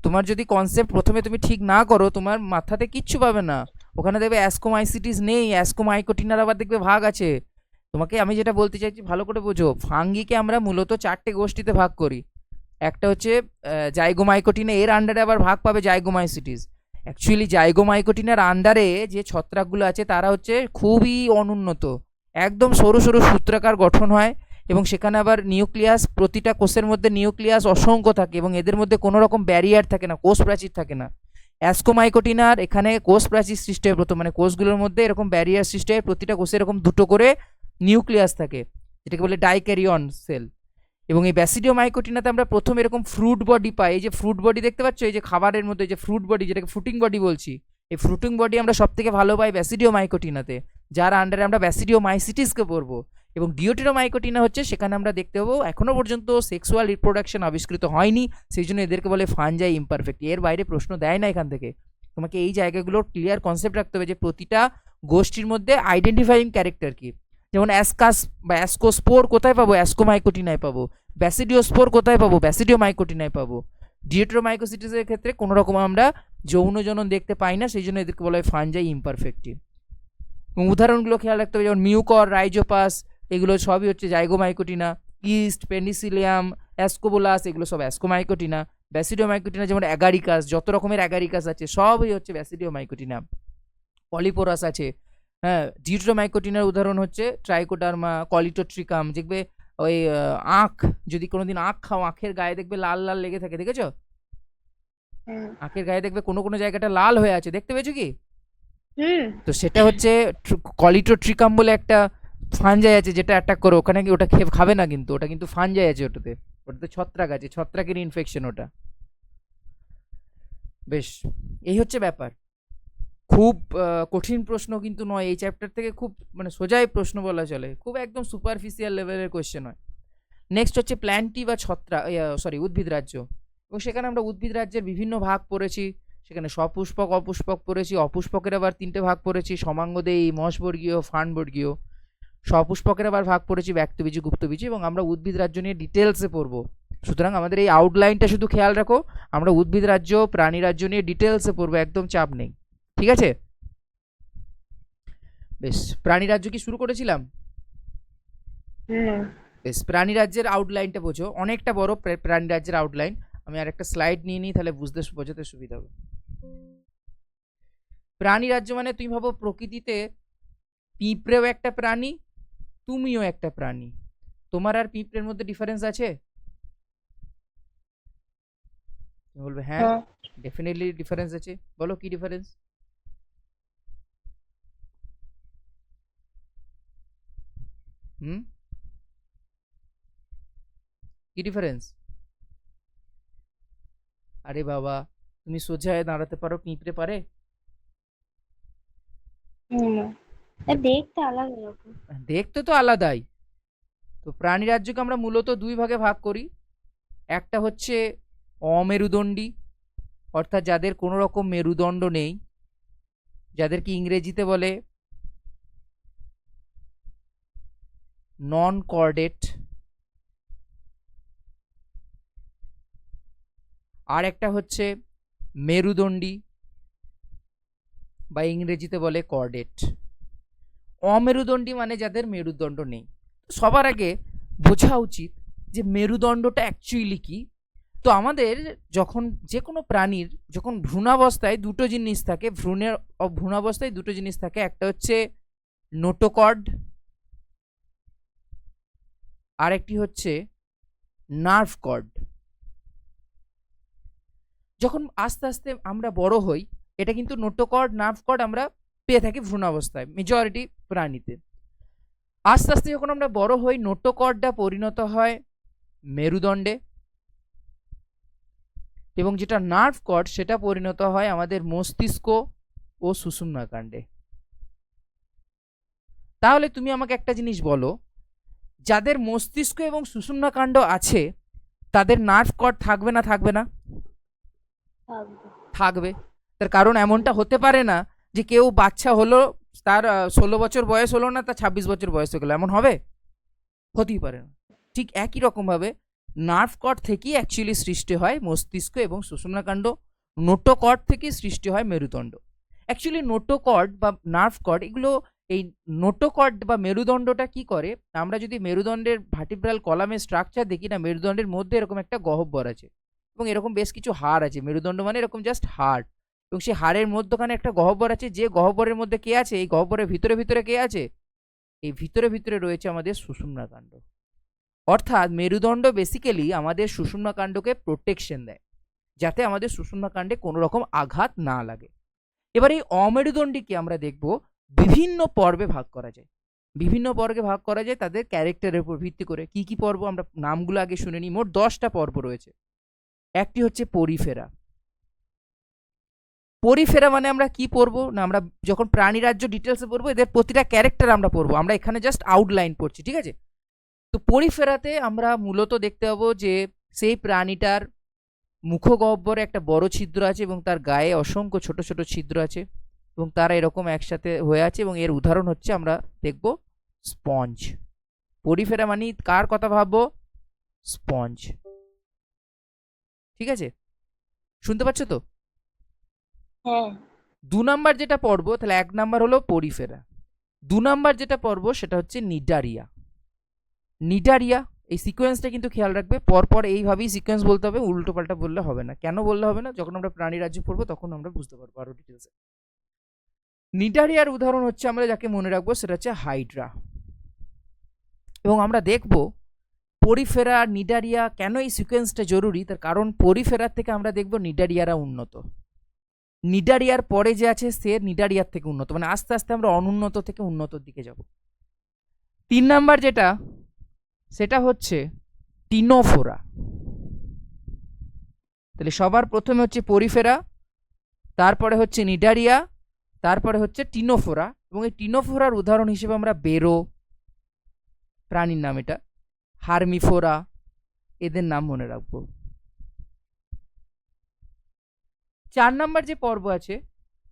তোমার যদি কনসেপ্ট প্রথমে তুমি ঠিক না করো, তোমার মাথাতে কিচ্ছু পাবে না। ওখানে দেখবে অ্যাস্কোমাইসিটিস নেই, অ্যাস্কোমাইকোটিনার আবার দেখবে ভাগ আছে। তোমাকে আমি যেটা বলতে চাইছি ভালো করে বোঝো। ফাঙ্গিকে আমরা মূলত 4টে গোষ্ঠীতে ভাগ করি। একটা হচ্ছে জাইগোমাইকোটিনা, এর আন্ডারে আবার ভাগ পাবে জাইগোমাইসিটিস। অ্যাকচুয়ালি জাইগোমাইকোটিনার আন্ডারে যে ছত্রাকগুলো আছে তারা হচ্ছে খুবই অনুন্নত, একদম সরু সরু সূত্রাকার গঠন হয়, এবং সেখানে আবার নিউক্লিয়াস, প্রতিটা কোষের মধ্যে নিউক্লিয়াস অসংখ্য থাকে, এবং এদের মধ্যে কোনো রকম ব্যারিয়ার থাকে না, কোষ প্রাচীর থাকে না। অ্যাস্কোমাইকোটিনার এখানে কোষ প্রাচীর সৃষ্টি হয় প্রথম, মানে কোষগুলোর মধ্যে এরকম ব্যারিয়ার সৃষ্টি হয়, প্রতিটা কোষে এরকম দুটো করে নিউক্লিয়াস থাকে, যেটাকে বলে ডাইক্যারিয়ন সেল। এবং এই ব্যাসিডিওমাইকোটিনাতে আমরা প্রথম এরকম ফ্রুট বডি পাই। এই যে ফ্রুট বডি দেখতে পাচ্ছ, এই যে খাবারের মধ্যে যে ফ্রুট বডি, যেটাকে ফ্রুটিং বডি বলছি, এই ফ্রুটিং বডি আমরা সব থেকে ভালো পাই ব্যাসিডিওমাইকোটিনাতে, যার আন্ডারে আমরা ব্যাসিডিওমাইসিটিসকে পড়বো। এবং ডিওটেরোমাইকোটিনা হচ্ছে, সেখানে আমরা দেখতে পাবো এখনো পর্যন্ত সেক্সুয়াল রিপ্রোডাকশন আবিষ্কৃত হয়নি, সেই জন্য এদেরকে বলে ফানজাই ইমপারফেক্ট। এর বাইরে প্রশ্ন দেয় না এখান থেকে। তোমাকে এই জায়গাগুলোর ক্লিয়ার কনসেপ্ট রাখতে হবে যে প্রতিটা গোষ্ঠীর মধ্যে আইডেন্টিফাইং ক্যারেক্টার কি। যেমন অ্যাসকাস বা অ্যাসকোস্পোর কোথায় পাবো? অ্যাসকোমাইকোটিনায় পাবো। ব্যাসিডিওস্পোর কোথায় পাবো? ব্যাসিডিওমাইকোটিনায় পাবো। ডিওটেরোমাইকোসিটিসের ক্ষেত্রে কোনো রকম আমরা যৌন জনন দেখতে পাই না, সেই জন্য এদেরকে বলা হয় ফানজাই ইমপারফেক্টি। এবং উদাহরণগুলো খেয়াল রাখতে হবে, যেমন মিউকর, রাইজোপাস, এগুলো সবই হচ্ছে জাইগোমাইকোটিনা। ইস্ট, পেনিসিলিয়াম, অ্যাসকোবোলাস, এগুলো সব অ্যাসকোমাইকোটিনা। ব্যাসিডিওমাইকোটিনা যেমন অ্যাগারিকাস, যত রকমের অ্যাগারিকাস আছে সবই হচ্ছে ব্যাসিডিওমাইকোটিনা। পলিপোরাস আছে। হ্যাঁ, ডিউটেরোমাইকোটিনার উদাহরণ হচ্ছে ট্রাইকোডার্মা, কলিটোট্রিকাম। দেখবে ওই আখ, যদি কোনোদিন আখ খাও, আখের গায়ে দেখবে লাল লাল লেগে থাকে, দেখেছো? আখের গায়ে দেখবে কোনো কোনো জায়গাটা লাল হয়ে আছে, দেখতে পেয়েছো কি? তো সেটা হচ্ছে কলিটোট্রিকাম বলে একটা ফানজাই আছে যেটা অ্যাটাক করে, ওখানে কি ওটা খাবে না, কিন্তু ওটা কিন্তু ফানজাই আছে ওটাতে, ওটাতে ছত্রাক আছে, ছত্রাকের ইনফেকশন ওটা। বেশ, এই হচ্ছে ব্যাপার। খুব কঠিন প্রশ্ন কিন্তু নয় এই চ্যাপ্টার থেকে, খুব মানে সোজাই প্রশ্ন বলা চলে, খুব একদম সুপারফিশিয়াল লেভেলের কোয়েশ্চেন হয়। নেক্সট হচ্ছে প্ল্যান্টি বা উদ্ভিদ রাজ্য, এবং সেখানে আমরা উদ্ভিদ রাজ্যের বিভিন্ন ভাগ পড়েছি। সেখানে সপুষ্পক, অপুষ্পক পড়েছি, অপুষ্পকের আবার 3টে ভাগ পড়েছি, সমাঙ্গদেয়ী, মশবর্গীয়, ফানবর্গীয়। সপুষ্পকের আবার ভাগ পড়েছি ব্যক্তবীজি, গুপ্তবীজি, এবং আমরা উদ্ভিদ রাজ্য নিয়ে ডিটেলসে পড়বো। সুতরাং আমাদের এই আউটলাইনটা শুধু খেয়াল রাখো, আমরা উদ্ভিদ রাজ্য, প্রাণী রাজ্য নিয়ে ডিটেলসে পড়বো, একদম চাপ নেই, ঠিক আছে? বেশ, প্রাণী রাজ্য কি শুরু করেছিলাম? বেশ, প্রাণী রাজ্যের আউটলাইনটা বোঝো, অনেকটা বড় প্রাণী রাজ্যের আউটলাইন। আমি আর একটা স্লাইড নিয়ে নিই, তাহলে বোঝাতে সুবিধা হবে। প্রাণী রাজ্য মানে তুমি ভাবো প্রকৃতিতে পিঁপড়েও একটা প্রাণী, তুমিও একটা প্রাণী। তোমার আর পিঁপড়ের মধ্যে ডিফারেন্স আছে? তুমি বলবে হ্যাঁ, ডেফিনেটলি ডিফারেন্স আছে। বলো কি ডিফারেন্স? কি ডিফারেন্স? আরে বাবা, তুমি সোজা হয়ে দাঁড়াতে পারো, পিঁপড়ে পারে? দেখতে আলাদা রকম। দেখতে তো আলাদাই। তো প্রাণী রাজ্যকে আমরা মূলত দুই ভাগে ভাগ করি। একটা হচ্ছে অমেরুদণ্ডী, অর্থাৎ যাদের কোনো রকম মেরুদণ্ড নেই, যাদেরকে ইংরেজিতে বলে নন কর্ডেট। আর একটা হচ্ছে মেরুদণ্ডী, বা ইংরেজিতে বলে কর্ডেট। অমেরুদণ্ডী মানে যাদের মেরুদণ্ড নেই। সবার আগে বোঝা উচিত যে মেরুদণ্ডটা অ্যাকচুয়ালি কি। তো আমাদের যখন যে কোনো প্রাণীর যখন ভ্রূণাবস্থায় দুটো জিনিস থাকে, ভ্রূণাবস্থায় দুটো জিনিস থাকে, একটা হচ্ছে নোটোকর্ড, আর একটি হচ্ছে নার্ভ কর্ড। যখন আস্তে আস্তে আমরা বড় হই, এটা কিন্তু নোটোকর্ড, নার্ভ কর্ড আমরা পেয়ে থাকি ভ্রূণাবস্থায় মেজরিটি প্রাণীতে। আস্তে আস্তে যখন আমরা বড় হই, নোটোকর্ডটা পরিণত হয় মেরুদণ্ডে, এবং যেটা নার্ভ কর্ড সেটা পরিণত হয় আমাদের মস্তিষ্ক ও সুষুম্নাকাণ্ডে। তাহলে তুমি আমাকে একটা জিনিস বলো, যাদের মস্তিষ্ক এবং সুষুম্নাকাণ্ড আছে তাদের নার্ভ কর্ড থাকবে না থাকবে না? থাকবে। তার কারণ এমনটা হতে পারে না যে কেউ বাচ্চা হলো, তার 16 বছর বয়স হলো না, তার 26 বছর বয়স হয়ে গেল, এমন হবে? হতেই পারে না। ঠিক একই রকমভাবে নার্ভ কর্ড থেকেই অ্যাকচুয়ালি সৃষ্টি হয় মস্তিষ্ক এবং সুষুম্নাকাণ্ড, নোটোকর্ড থেকে সৃষ্টি হয় মেরুদণ্ড। অ্যাকচুয়ালি নোটোকর্ড বা নার্ভ কর্ড এগুলো, এই নোটোকর্ড বা মেরুদণ্ডটা কি করে, আমরা যদি মেরুদণ্ডের ভার্টিব্রাল কলামের স্ট্রাকচার দেখি না, মেরুদণ্ডের মধ্যে এরকম একটা গহ্বর আছে, এবং এরকম বেশ কিছু হাড় আছে। মেরুদণ্ড মানে এরকম জাস্ট হাড়, এবং সেই হাড়ের মধ্যখানে একটা গহ্বর আছে, যে গহ্বরের মধ্যে কে আছে, এই গহ্বরের ভিতরে ভিতরে কে আছে, এই ভিতরে ভিতরে রয়েছে আমাদের সুষুম্নাকাণ্ড। অর্থাৎ মেরুদণ্ড বেসিক্যালি আমাদের সুষুম্নাকাণ্ডকে প্রোটেকশন দেয়, যাতে আমাদের সুষুম্নাকাণ্ডে কোনো রকম আঘাত না লাগে। এবার এই অমেরুদণ্ডীকে আমরা দেখব বিভিন্ন পর্বে ভাগ করা যায়, বিভিন্ন পর্বে ভাগ করা যায় তাদের ক্যারেক্টারের উপর ভিত্তি করে। কি কি পর্ব আমরা নামগুলো আগে শুনে নিই। মোট 10টা পর্ব রয়েছে। একটি হচ্ছে পরিফেরা। পরিফেরা মানে আমরা কি পড়বো না, আমরা যখন প্রাণী রাজ্য ডিটেলসে পড়বো এদের প্রতিটা ক্যারেক্টার আমরা পড়বো, আমরা এখানে জাস্ট আউটলাইন পড়ছি, ঠিক আছে? তো পরিফেরাতে আমরা মূলত দেখতে পাবো যে সেই প্রাণীটার মুখগহ্বরে একটা বড় ছিদ্র আছে, এবং তার গায়ে অসংখ্য ছোট ছোট ছিদ্র আছে, এবং তারা এরকম একসাথে হয়ে আছে, এবং এর উদাহরণ হচ্ছে আমরা দেখব স্পঞ্জ। পরিফেরা মানে কার কথা ভাববো? স্পঞ্জ। ঠিক আছে, শুনতে পাচ্ছ তো? হ্যাঁ। 2 নাম্বার যেটা পড়বো, তাহলে 1 নাম্বার হলো পরিফেরা, 2 নাম্বার যেটা পড়বো সেটা হচ্ছে নিডারিয়া। নিডারিয়া, এই সিকোয়েন্সটা কিন্তু খেয়াল রাখবে, পরপর এইভাবেই সিকোয়েন্স বলতে হবে, উল্টো পাল্টা বললে হবে না। কেন বললে হবে না? যখন আমরা প্রাণী রাজ্য পড়বো তখন আমরা বুঝতে পারবো আরো ডিটেলসে। নিডারিয়ার উদাহরণ হচ্ছে আমরা যাকে মনে রাখবো সেটা হচ্ছে হাইড্রা। এবং আমরা দেখব পরিফেরা, নিডারিয়া, কেন এই সিকোয়েন্সটা জরুরি, তার কারণ পরিফেরার থেকে আমরা দেখব নিডারিয়ারা উন্নত, নিডারিয়ার পরে যে আছে সে নিডারিয়ার থেকে উন্নত, মানে আস্তে আস্তে আমরা অনুন্নত থেকে উন্নতর দিকে যাব। 3 নাম্বার যেটা সেটা হচ্ছে টিনোফোরা। তাহলে সবার প্রথমে হচ্ছে পরিফেরা, তারপরে হচ্ছে নিডারিয়া, তারপরে হচ্ছে টিনোফোরা। এবং এই টিনোফোরার উদাহরণ হিসেবে আমরা বেরো, প্রাণীর নাম এটা, হার্মিফোরা, এদের নাম মনে রাখবো। 4 নাম্বার যে পর্ব আছে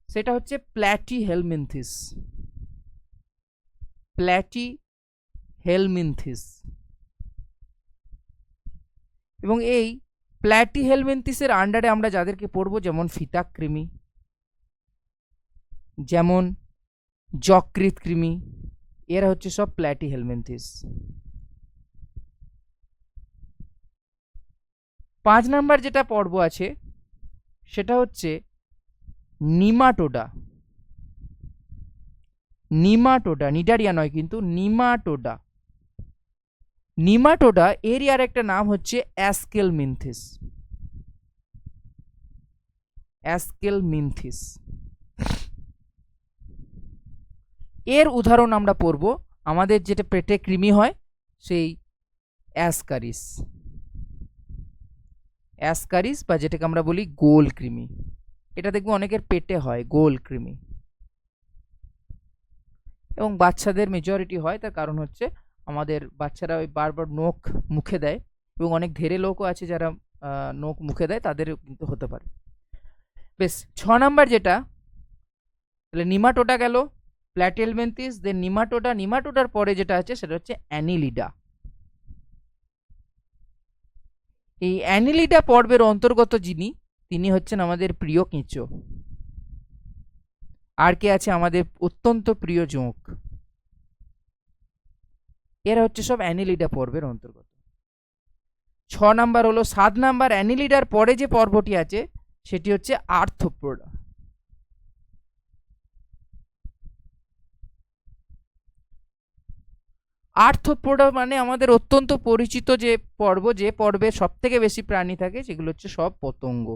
সেটা হচ্ছে প্ল্যাটিহেলমিনথিস। প্ল্যাটিহেলমিনথিস। এবং এই প্ল্যাটিহেলমিনথিসের আন্ডারে আমরা যাদেরকে পড়বো, যেমন ফিতাকৃমি, যেমন যকৃৎ কৃমি, এরা হচ্ছে সব প্ল্যাটিহেলমিনথিস। 5 নাম্বার যেটা পর্ব আছে সেটা হচ্ছে নিমাটোডা। নিমাটোডা, নিডারিয়া নয় কিন্তু, নিমাটোডা। নিমাটোডা এরই আর একটা নাম হচ্ছে অ্যাস্কেলমিনথিস। অ্যাস্কেলমিনথিস। এর উদাহরণ আমরা পড়ব আমাদের যেটা পেটে কৃমি হয় সেই অ্যাসকারিস। অ্যাসকারিস বা যেটাকে আমরা বলি গোল কৃমি, এটা দেখবো অনেকের পেটে হয়, গোল কৃমি। এবং বাচ্চাদের মেজরিটি হয়, তার কারণ হচ্ছে আমাদের বাচ্চারা ওই বারবার নখ মুখে দেয়, এবং অনেক ধেরে লোকও আছে যারা নখ মুখে দেয়, তাদেরও কিন্তু হতে পারে। বেশ, 6 নাম্বার যেটা, তাহলে নিমাটোডা গেল, প্ল্যাটিহেলমিনথিস, দেন নিমাটোডা। নিমাটোডার পরে যেটা আছে সেটা হচ্ছে অ্যানিলিডা। এই অ্যানিলিডা পর্বের অন্তর্গত যিনি, তিনি হচ্ছেন আমাদের প্রিয় কেঁচো। আর কে আছে আমাদের অত্যন্ত প্রিয় জোঁক। এরা হচ্ছে সব অ্যানিলিডা পর্বের অন্তর্গত। 6 নাম্বার হলো। 7 নাম্বার অ্যানিলিডার পরে যে পর্বটি আছে সেটি হচ্ছে আর্থ্রোপোডা। আর্থ্রোপোডা মানে আমাদের অত্যন্ত পরিচিত যে পর্ব, যে পর্বে সব থেকে বেশি প্রাণী থাকে, সেগুলো হচ্ছে সব পতঙ্গ।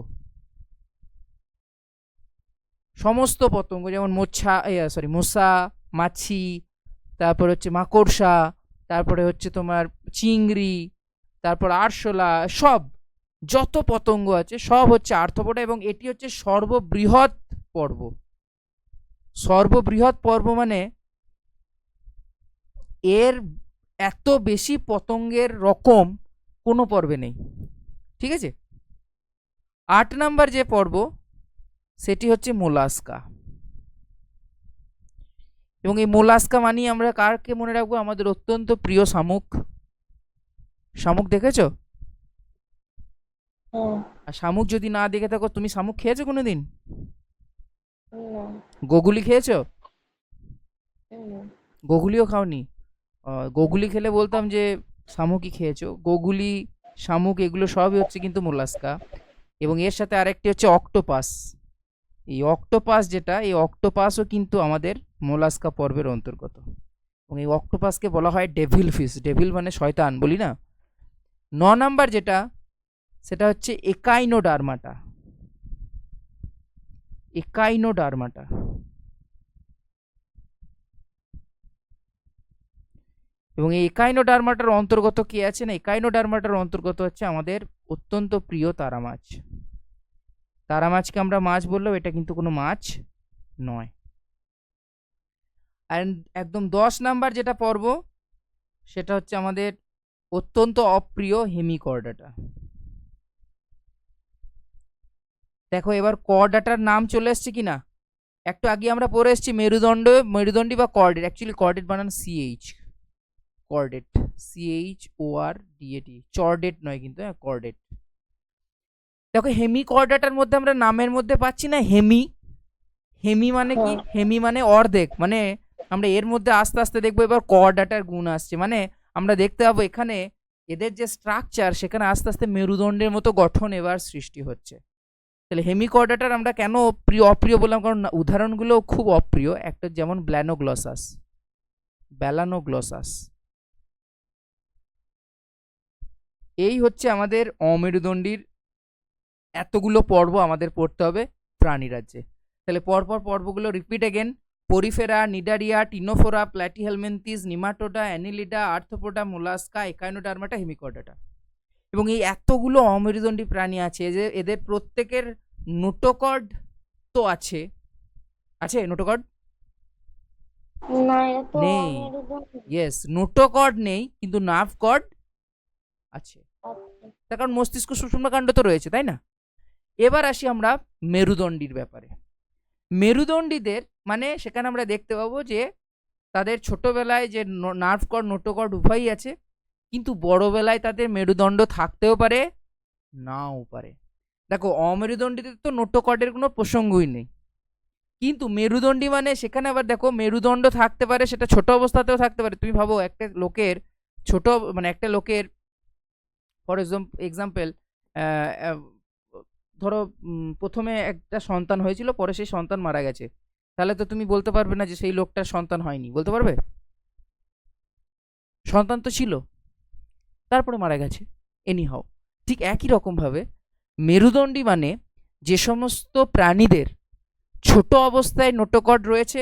সমস্ত পতঙ্গ, যেমন মশা, মাছি, তারপর হচ্ছে মাকড়সা, তারপরে হচ্ছে তোমার চিংড়ি, তারপর আরশোলা, সব যত পতঙ্গ আছে সব হচ্ছে আর্থ্রোপোডা। এবং এটি হচ্ছে সর্ববৃহৎ পর্ব। সর্ববৃহৎ পর্ব মানে এর এত বেশি পতঙ্গের রকম কোনো পর্বে নেই, ঠিক আছে। 8 নাম্বার যে পর্ব সেটি হচ্ছে মোলাস্কা। এবং এই মোলাস্কা মানি আমরা কারকে মনে রাখবো? আমাদের অত্যন্ত প্রিয় শামুক। শামুক দেখেছো? আর শামুক যদি না দেখে থাকো, তুমি শামুক খেয়েছো কোনোদিন? গোগুলি খেয়েছো? গোগুলিও খাওনি? গোগুলি খেলে বলতাম যে শামুকই খেয়েছো। গোগুলি, শামুক এগুলো সবই হচ্ছে কিন্তু মোলাস্কা। এবং এর সাথে আরেকটি হচ্ছে অক্টোপাস। এই অক্টোপাস যেটা, এই অক্টোপাসও কিন্তু আমাদের মোলাস্কা পর্বের অন্তর্গত। এবং এই অক্টোপাসকে বলা হয় ডেভিল ফিশ। ডেভিল মানে শয়তান, বলি না। 9 নাম্বার যেটা সেটা হচ্ছে একাইনোডার্মাটা। একাইনোডার্মাটা। এবং এই একাইনোডার্মাটার অন্তর্গত কি আছে না, একাইনোডার্মাটার অন্তর্গত হচ্ছে আমাদের অত্যন্ত প্রিয় তারা মাছ। তারা মাছকে আমরা মাছ বললেও এটা কিন্তু কোনো মাছ নয়। আর একদম 10 নাম্বার যেটা পর্ব সেটা হচ্ছে আমাদের অত্যন্ত অপ্রিয় হেমিকর্ডাটা। দেখো এবার কর্ডাটার নাম চলে এসছে কিনা। একটু আগে আমরা পড়ে এসেছি মেরুদণ্ডী বা কর্ডেট। অ্যাকচুয়ালি কর্ডেট বানান সিএইচ, কর্ডেট, CHORDAT, চর্ডেট নয় কিন্তু, হ্যাঁ কর্ডেট। দেখো হেমিকর্ডাটার মধ্যে আমরা নামের মধ্যে পাচ্ছি না হেমি। হেমি মানে কি? হেমি মানে অর্ধেক। মানে আমরা এর মধ্যে আস্তে আস্তে দেখবো এবার কর্ডাটার গুণ আসছে। মানে আমরা দেখতে পাবো এখানে এদের যে স্ট্রাকচার, সেখানে আস্তে আস্তে মেরুদণ্ডের মতো গঠন এবার সৃষ্টি হচ্ছে। তাহলে হেমিকর্ডাটার আমরা কেন অপ্রিয় বললাম? কারণ উদাহরণগুলো খুব অপ্রিয়। একটা যেমন ব্যালানোগ্লসাস। এই হচ্ছে আমাদের অমেরুদণ্ডীর এতগুলো পর্ব আমাদের পড়তে হবে প্রাণী রাজ্যে। তাহলে পরপর পর্বগুলো repeat again. Porifera, Cnidaria, Ctenophora, Platyhelminthes, Nematoda, Annelida, Arthropoda, Mollusca, Echinodermata, Hemichordata. এবং এই এতগুলো অমেরুদণ্ডী প্রাণী আছে যে এদের প্রত্যেকের নোটোকর্ড তো আছে। আছে নোটোকর্ড? না, এটা তো নেই। মেরুদণ্ড। ইয়েস, নোটোকর্ড নেই কিন্তু নার্ভ কর্ড আছে, আচ্ছা। তার কারণ মস্তিষ্ক সুষুম্নাকাণ্ড তো রয়েছে, তাই না? এবার আসি আমরা মেরুদণ্ডীর ব্যাপারে। মেরুদণ্ডীদের মানে সেখানে আমরা দেখতে পাবো যে তাদের ছোটবেলায় যে নার্ভ কর্ড নোটোকর্ড উভয়ই আছে, কিন্তু বড়বেলায় তাদের মেরুদণ্ড থাকতেও পারে, নাও পারে। দেখো অমেরুদণ্ডীদের তো নোটোকর্ডের কোনো প্রসঙ্গই নেই, কিন্তু মেরুদণ্ডী মানে সেখানে আবার দেখো মেরুদণ্ড থাকতে পারে, সেটা ছোট অবস্থাতেও থাকতে পারে। তুমি ভাবো একটা লোকের ছোট মানে একটা লোকের ফর এক্সাম্পল ধরো প্রথমে একটা সন্তান হয়েছিল, পরে সেই সন্তান মারা গেছে, তাহলে তো তুমি বলতে পারবে না যে সেই লোকটার সন্তান হয়নি, বলতে পারবে? সন্তান তো ছিল, তারপরে মারা গেছে, এনিহাও। ঠিক একই রকমভাবে মেরুদণ্ডী মানে যে সমস্ত প্রাণীদের ছোট অবস্থায় নোটোকর্ড রয়েছে,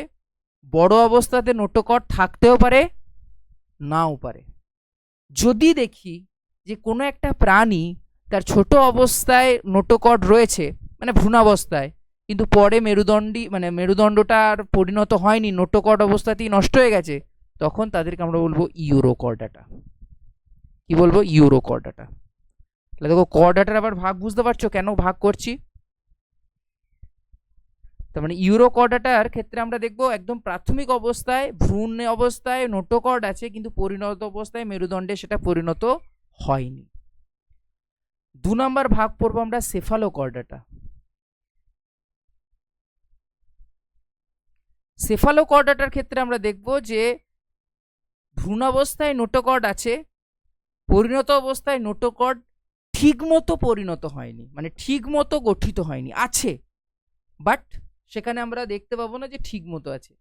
বড় অবস্থাতে নোটোকর্ড থাকতেও পারে, নাও পারে। যদি দেখি যে কোনো একটা প্রাণী তার ছোট অবস্থায় নোটোকর্ড রয়েছে মানে ভ্রূণাবস্থায়, কিন্তু পরে মেরুদণ্ডী মানে মেরুদণ্ডটার পরিণত হয়নি, নোটোকর্ড অবস্থাতেই নষ্ট হয়ে গেছে, তখন তাদেরকে আমরা বলবো ইউরোকর্ডাটা। কি বলবো? ইউরোকর্ডাটা। তাহলে দেখো কর্ডাটার আবার ভাগ বুঝতে পারছো কেন ভাগ করছি? তার মানে ইউরোকর্ডাটার ক্ষেত্রে আমরা দেখবো একদম প্রাথমিক অবস্থায় ভ্রূণ অবস্থায় নোটোকর্ড আছে, কিন্তু পরিণত অবস্থায় মেরুদণ্ডে সেটা পরিণত হয়নি। 2 নম্বর ভাগ পড়বো আমরা সেফালোকর্ডাটা। সেফালোকর্ডাটার ক্ষেত্রে আমরা দেখব যে ভ্রূণাবস্থায় নোটোকর্ড আছে, পরিণত অবস্থায় নোটোকর্ড ঠিকমতো পরিণত হয়নি, মানে ঠিকমতো গঠিত হয়নি, আছে বাট সেখানে আমরা দেখতে পাবো না যে ঠিকমতো আছে।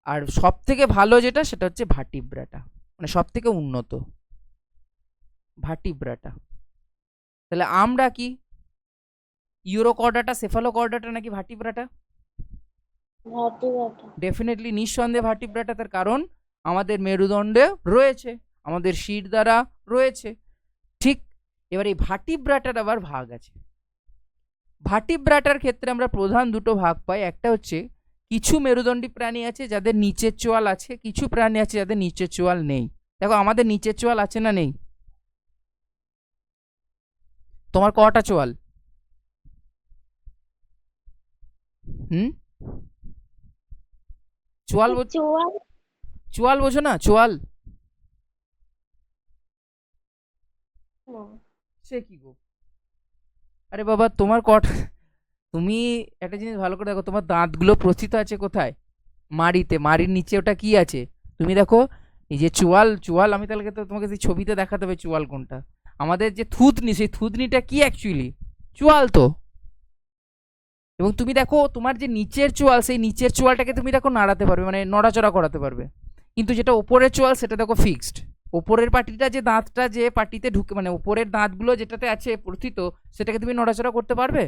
আর সব থেকে ভালো যেটা সেটা হচ্ছে ভার্টিব্রাটা, মানে সব থেকে উন্নত ভার্টিব্রাটা। তাহলে আমরা কি ইউরোকর্ডাটা, সেফালোকর্ডাটা নাকি ভার্টিব্রাটা? ভার্টিব্রাটা। ডেফিনেটলি, নিঃসন্দেহে ভার্টিব্রাটা। তার কারণ আমাদের মেরুদণ্ডে রয়েছে, আমাদের শির দ্বারা রয়েছে। ঠিক, এবার এই ভার্টিব্রাটার আবার ভাগ আছে। ভার্টিব্রাটার ক্ষেত্রে আমরা প্রধান দুটো ভাগ পাই। একটা হচ্ছে কিছু মেরুদণ্ডী প্রাণী আছে যাদের নিচের চোয়াল আছে, কিছু প্রাণী আছে যাদের নিচের চোয়াল নেই। দেখো আমাদের নিচের চোয়াল আছে না নেই? তোমার কটা চোয়াল? হুম, চোয়াল চোয়াল? চোয়াল বোঝো না? চোয়াল না। সে কি গো? আরে বাবা তোমার কটা, তুমি একটা জিনিস ভালো করে দেখো, তোমার দাঁতগুলো প্রস্থিত আছে কোথায়? মাড়িতে। মাড়ির নিচে ওটা কি আছে? তুমি দেখো এই যে চোয়াল, চোয়াল আমি তাহলে তো তোমাকে সেই ছবিতে দেখাতে হবে চোয়াল কোনটা। আমাদের যে থুতনি, সেই থুতনিটা কি অ্যাকচুয়ালি? চোয়াল তো। এবং তুমি দেখো তোমার যে নিচের চোয়াল, সেই নিচের চোয়ালটাকে তুমি দেখো নাড়াতে পারবে, মানে নড়াচড়া করাতে পারবে, কিন্তু যেটা ওপরের চোয়াল সেটা দেখো ফিক্সড। ওপরের পাটিটা যে দাঁতটা যে পাটিতে ঢুকে, মানে ওপরের দাঁতগুলো যেটাতে আছে প্রথিত, সেটাকে তুমি নড়াচড়া করতে পারবে?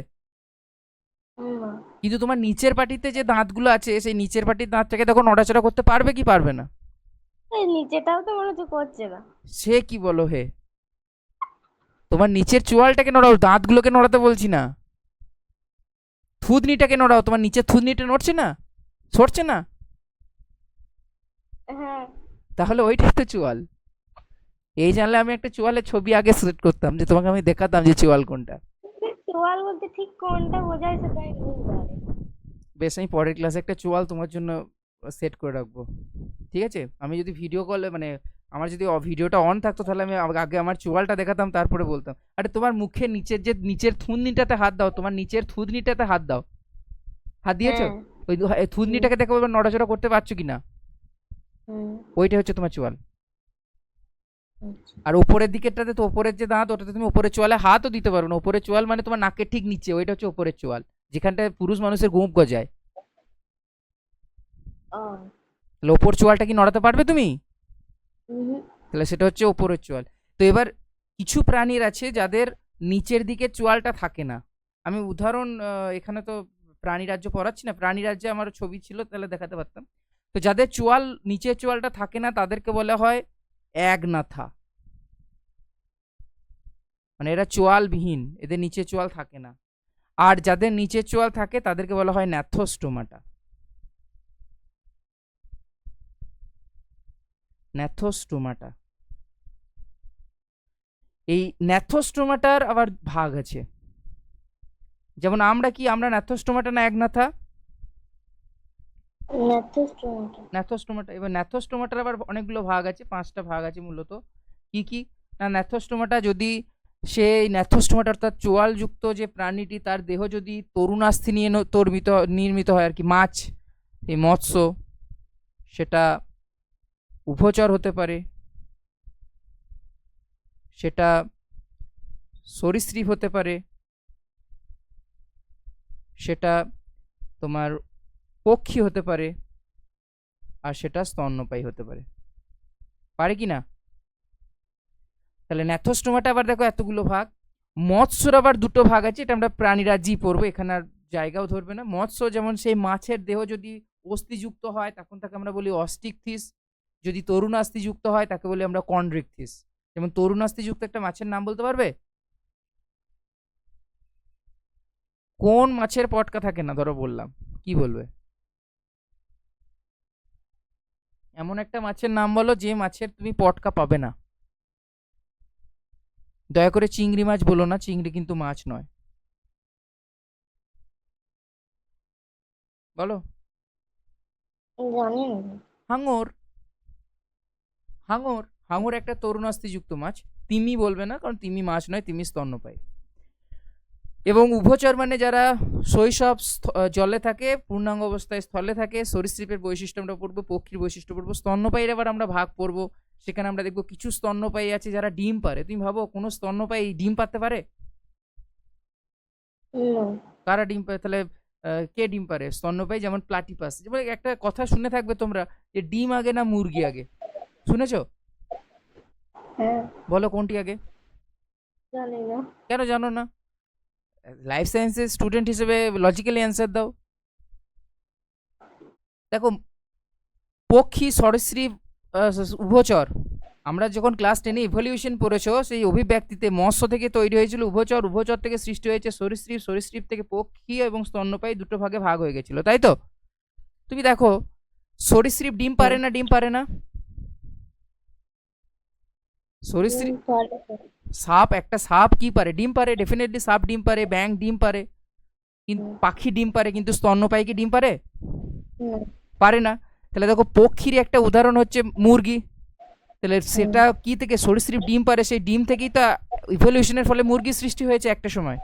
না। কিন্তু তোমার নিচের পাটিতে যে দাঁতগুলো আছে, সেই নিচের পাটির দাঁতটাকে দেখো নড়াচড়া করতে পারবে কি পারবে না? এই নিচেটাও তো মনে হচ্ছে করছে না। সে কি বলো হে? তোমার নিচের চোয়ালটাকে নড়াও, দাঁতগুলোকে নড়াতে বলছি না। থুতনিটাকে নড়াও, তোমার নিচের থুতনিটা নড়ছে না, সরছে না, হ্যাঁ। তাহলে ওইটাই তো চোয়াল। এই জানলে আমি একটা চোয়ালের ছবি আগে সিলেক্ট করতাম, যে তোমাকে আমি দেখাতাম যে চোয়াল কোনটা। চোয়াল বলতে ঠিক কোনটা বোঝায় সেটা আমি বুঝতে পারি। বেশ, আমি পরের ক্লাসে একটা চোয়াল তোমার জন্য সেট করে রাখবো, ঠিক আছে? আমি যদি ভিডিও কলে মানে আমার যদি ভিডিওটা অন থাকতো, তাহলে আমি আগে আমার চোয়ালটা দেখাতাম, তারপরে বলতাম। আরে তোমার মুখে নিচের যে নিচের থুতনিটাতে হাত দাও, তোমার নিচের থুতনিটাতে হাত দাও, হাত দিয়েছো? হ্যাঁ। ওই থুতনিটাকে দেখো এবার নড়াচড়া করতে পারছো কিনা, হুম। ওইটা হচ্ছে তোমার চোয়াল। আচ্ছা। আর উপরের দিকেরটাতে তো, উপরের যে দাঁত, ওটাতে তুমি উপরের চোয়ালে হাতও দিতে পারো না। উপরের চোয়াল মানে তোমার নাকের ঠিক নিচে, ওইটা হচ্ছে উপরের চোয়াল, যেখানটায় পুরুষ মানুষের গোঁফ গজায়। ও। তাহলে ওপর চোয়ালটা কি নড়াতে পারবে তুমি? হুম। তাহলে সেটা হচ্ছে ওপরের চোয়াল। তো এবার কিছু প্রাণীর আছে যাদের নিচের দিকে চোয়ালটা থাকে না। আমি উদাহরণ এখানে তো প্রাণী রাজ্য পড়াচ্ছি না, প্রাণী রাজ্যে আমার ছবি ছিল, তাহলে দেখাতে পারতাম। তো যাদের চোয়াল, নিচের চোয়ালটা থাকে না, তাদেরকে বলা হয় একনাথা, মানে এরা চোয়ালবিহীন, এদের নিচের চোয়াল থাকে না। আর যাদের নিচের চোয়াল থাকে তাদেরকে বলা হয় ন্যাথোস্টোমাটা। ন্যাথোস্টোমাটা, এই ন্যাথোস্টোমাটার আবার ভাগ আছে। যেমন আমরা কি, আমরা ন্যাথোস্টোমাটা না একনাথা? ন্যাথোস্টোমাটা। ন্যাথোস্টোমাটা, এবার ন্যাথোস্টোমাটার আবার অনেকগুলো ভাগ আছে, 5টা ভাগ আছে মূলত। কি কি না, ন্যাথোস্টোমাটা যদি সেই ন্যাথোস্টোমাটা অর্থাৎ চোয়ালযুক্ত যে প্রাণীটি, তার দেহ যদি তরুণাস্থি নিয়ে নির্মিত হয় আর কি, মাছ, এই মৎস্য, সেটা উভচর হতে পারে, সেটা সরীসৃপ হতে পারে, সেটা তোমার পক্ষী হতে পারে, আর সেটা স্তন্যপায়ী হতে পারে, পারে কি না? তাহলে ন্যাথোস্টোমাটা আবার দেখো এতগুলো ভাগ। মৎস্যর আবার 2টো ভাগ আছে, এটা আমরা প্রাণীরাজ্যই পড়বো, এখানে আর জায়গাও ধরবে না। মৎস্য যেমন সেই মাছের দেহ যদি অস্থিযুক্ত হয় তখন তাকে আমরা বলি অস্টিকথিস, যদি তরুণাস্থিযুক্ত হয় তাকে বলি আমরা কন্ড্রিকথিস। যেমন তরুণাস্থিযুক্ত একটা মাছের নাম বলতে পারবে? কোন মাছের পটকা থাকে না, ধরো বললাম, কি বলবে? এমন একটা মাছের নাম বলো যে মাছের তুমি পটকা পাবে না। দয়া করে চিংড়ি মাছ বলো না, চিংড়ি কিন্তু মাছ নয়। বলো। জানি না। হাঙর। হাঙর, হাঙর একটা তরুণাস্থিযুক্ত মাছ। তিমি বলবে না, কারণ তিমি মাছ নয়, তিমি স্তন্যপায়ী। এবং উভচর মানে যারা শৈশব জলে থাকে, পূর্ণাঙ্গ অবস্থায় স্থলে থাকে। সরীসৃপের বৈশিষ্ট্য আমরা পড়বো, পক্ষীর বৈশিষ্ট্য পড়বো, স্তন্যপায়ীর আবার আমরা ভাগ পড়বো। সেখানে আমরা দেখবো কিছু স্তন্যপায়ী আছে যারা ডিম পারে। তুমি ভাবো কোনো স্তন্যপায়ী ডিম পারতে পারে? না। কারা ডিম পারে তাহলে? কে ডিম পারে? স্তন্যপায়ী, যেমন প্লাটিপাস। যেমন একটা কথা শুনে থাকবে তোমরা, যে ডিম আগে না মুরগি আগে, শুনেছো? হ্যাঁ। বলো কোনটি আগে? জানি না। কেন জানো না? লাইফ সায়েন্সের স্টুডেন্ট হিসেবে লজিক্যালি অ্যান্সার দাও। দেখো, পক্ষী, সরীসৃপ, উভচর, আমরা যখন ক্লাস 10-এ ইভলিউশন পড়েছো, সেই অভিব্যক্তিতে মৎস্য থেকে তৈরি হয়েছিল উভচর, উভচর থেকে সৃষ্টি হয়েছে সরীসৃপ, সরীসৃপ থেকে পক্ষী এবং স্তন্যপায়ী 2টো ভাগে ভাগ হয়ে গেছিল, তাই তো? তুমি দেখো, সরীসৃপ ডিম পারে না ডিম পারে না? সরীসৃপ, সাপ, একটা সাপ কি পারে? ডিম পারে, ডেফিনেটলি সাপ ডিম পারে, ব্যাঙ ডিম পারে, কিন্তু পাখি ডিম পারে, কিন্তু স্তন্যপায়ী কি ডিম পারে? পারে না। তাহলে দেখো, পক্ষীর একটা উদাহরণ হচ্ছে মুরগি। তাহলে সেটা কি থেকে? সরীসৃপ ডিম পারে, সেই ডিম থেকেই তো ইভলিউশনের ফলে মুরগি সৃষ্টি হয়েছে একটা সময়।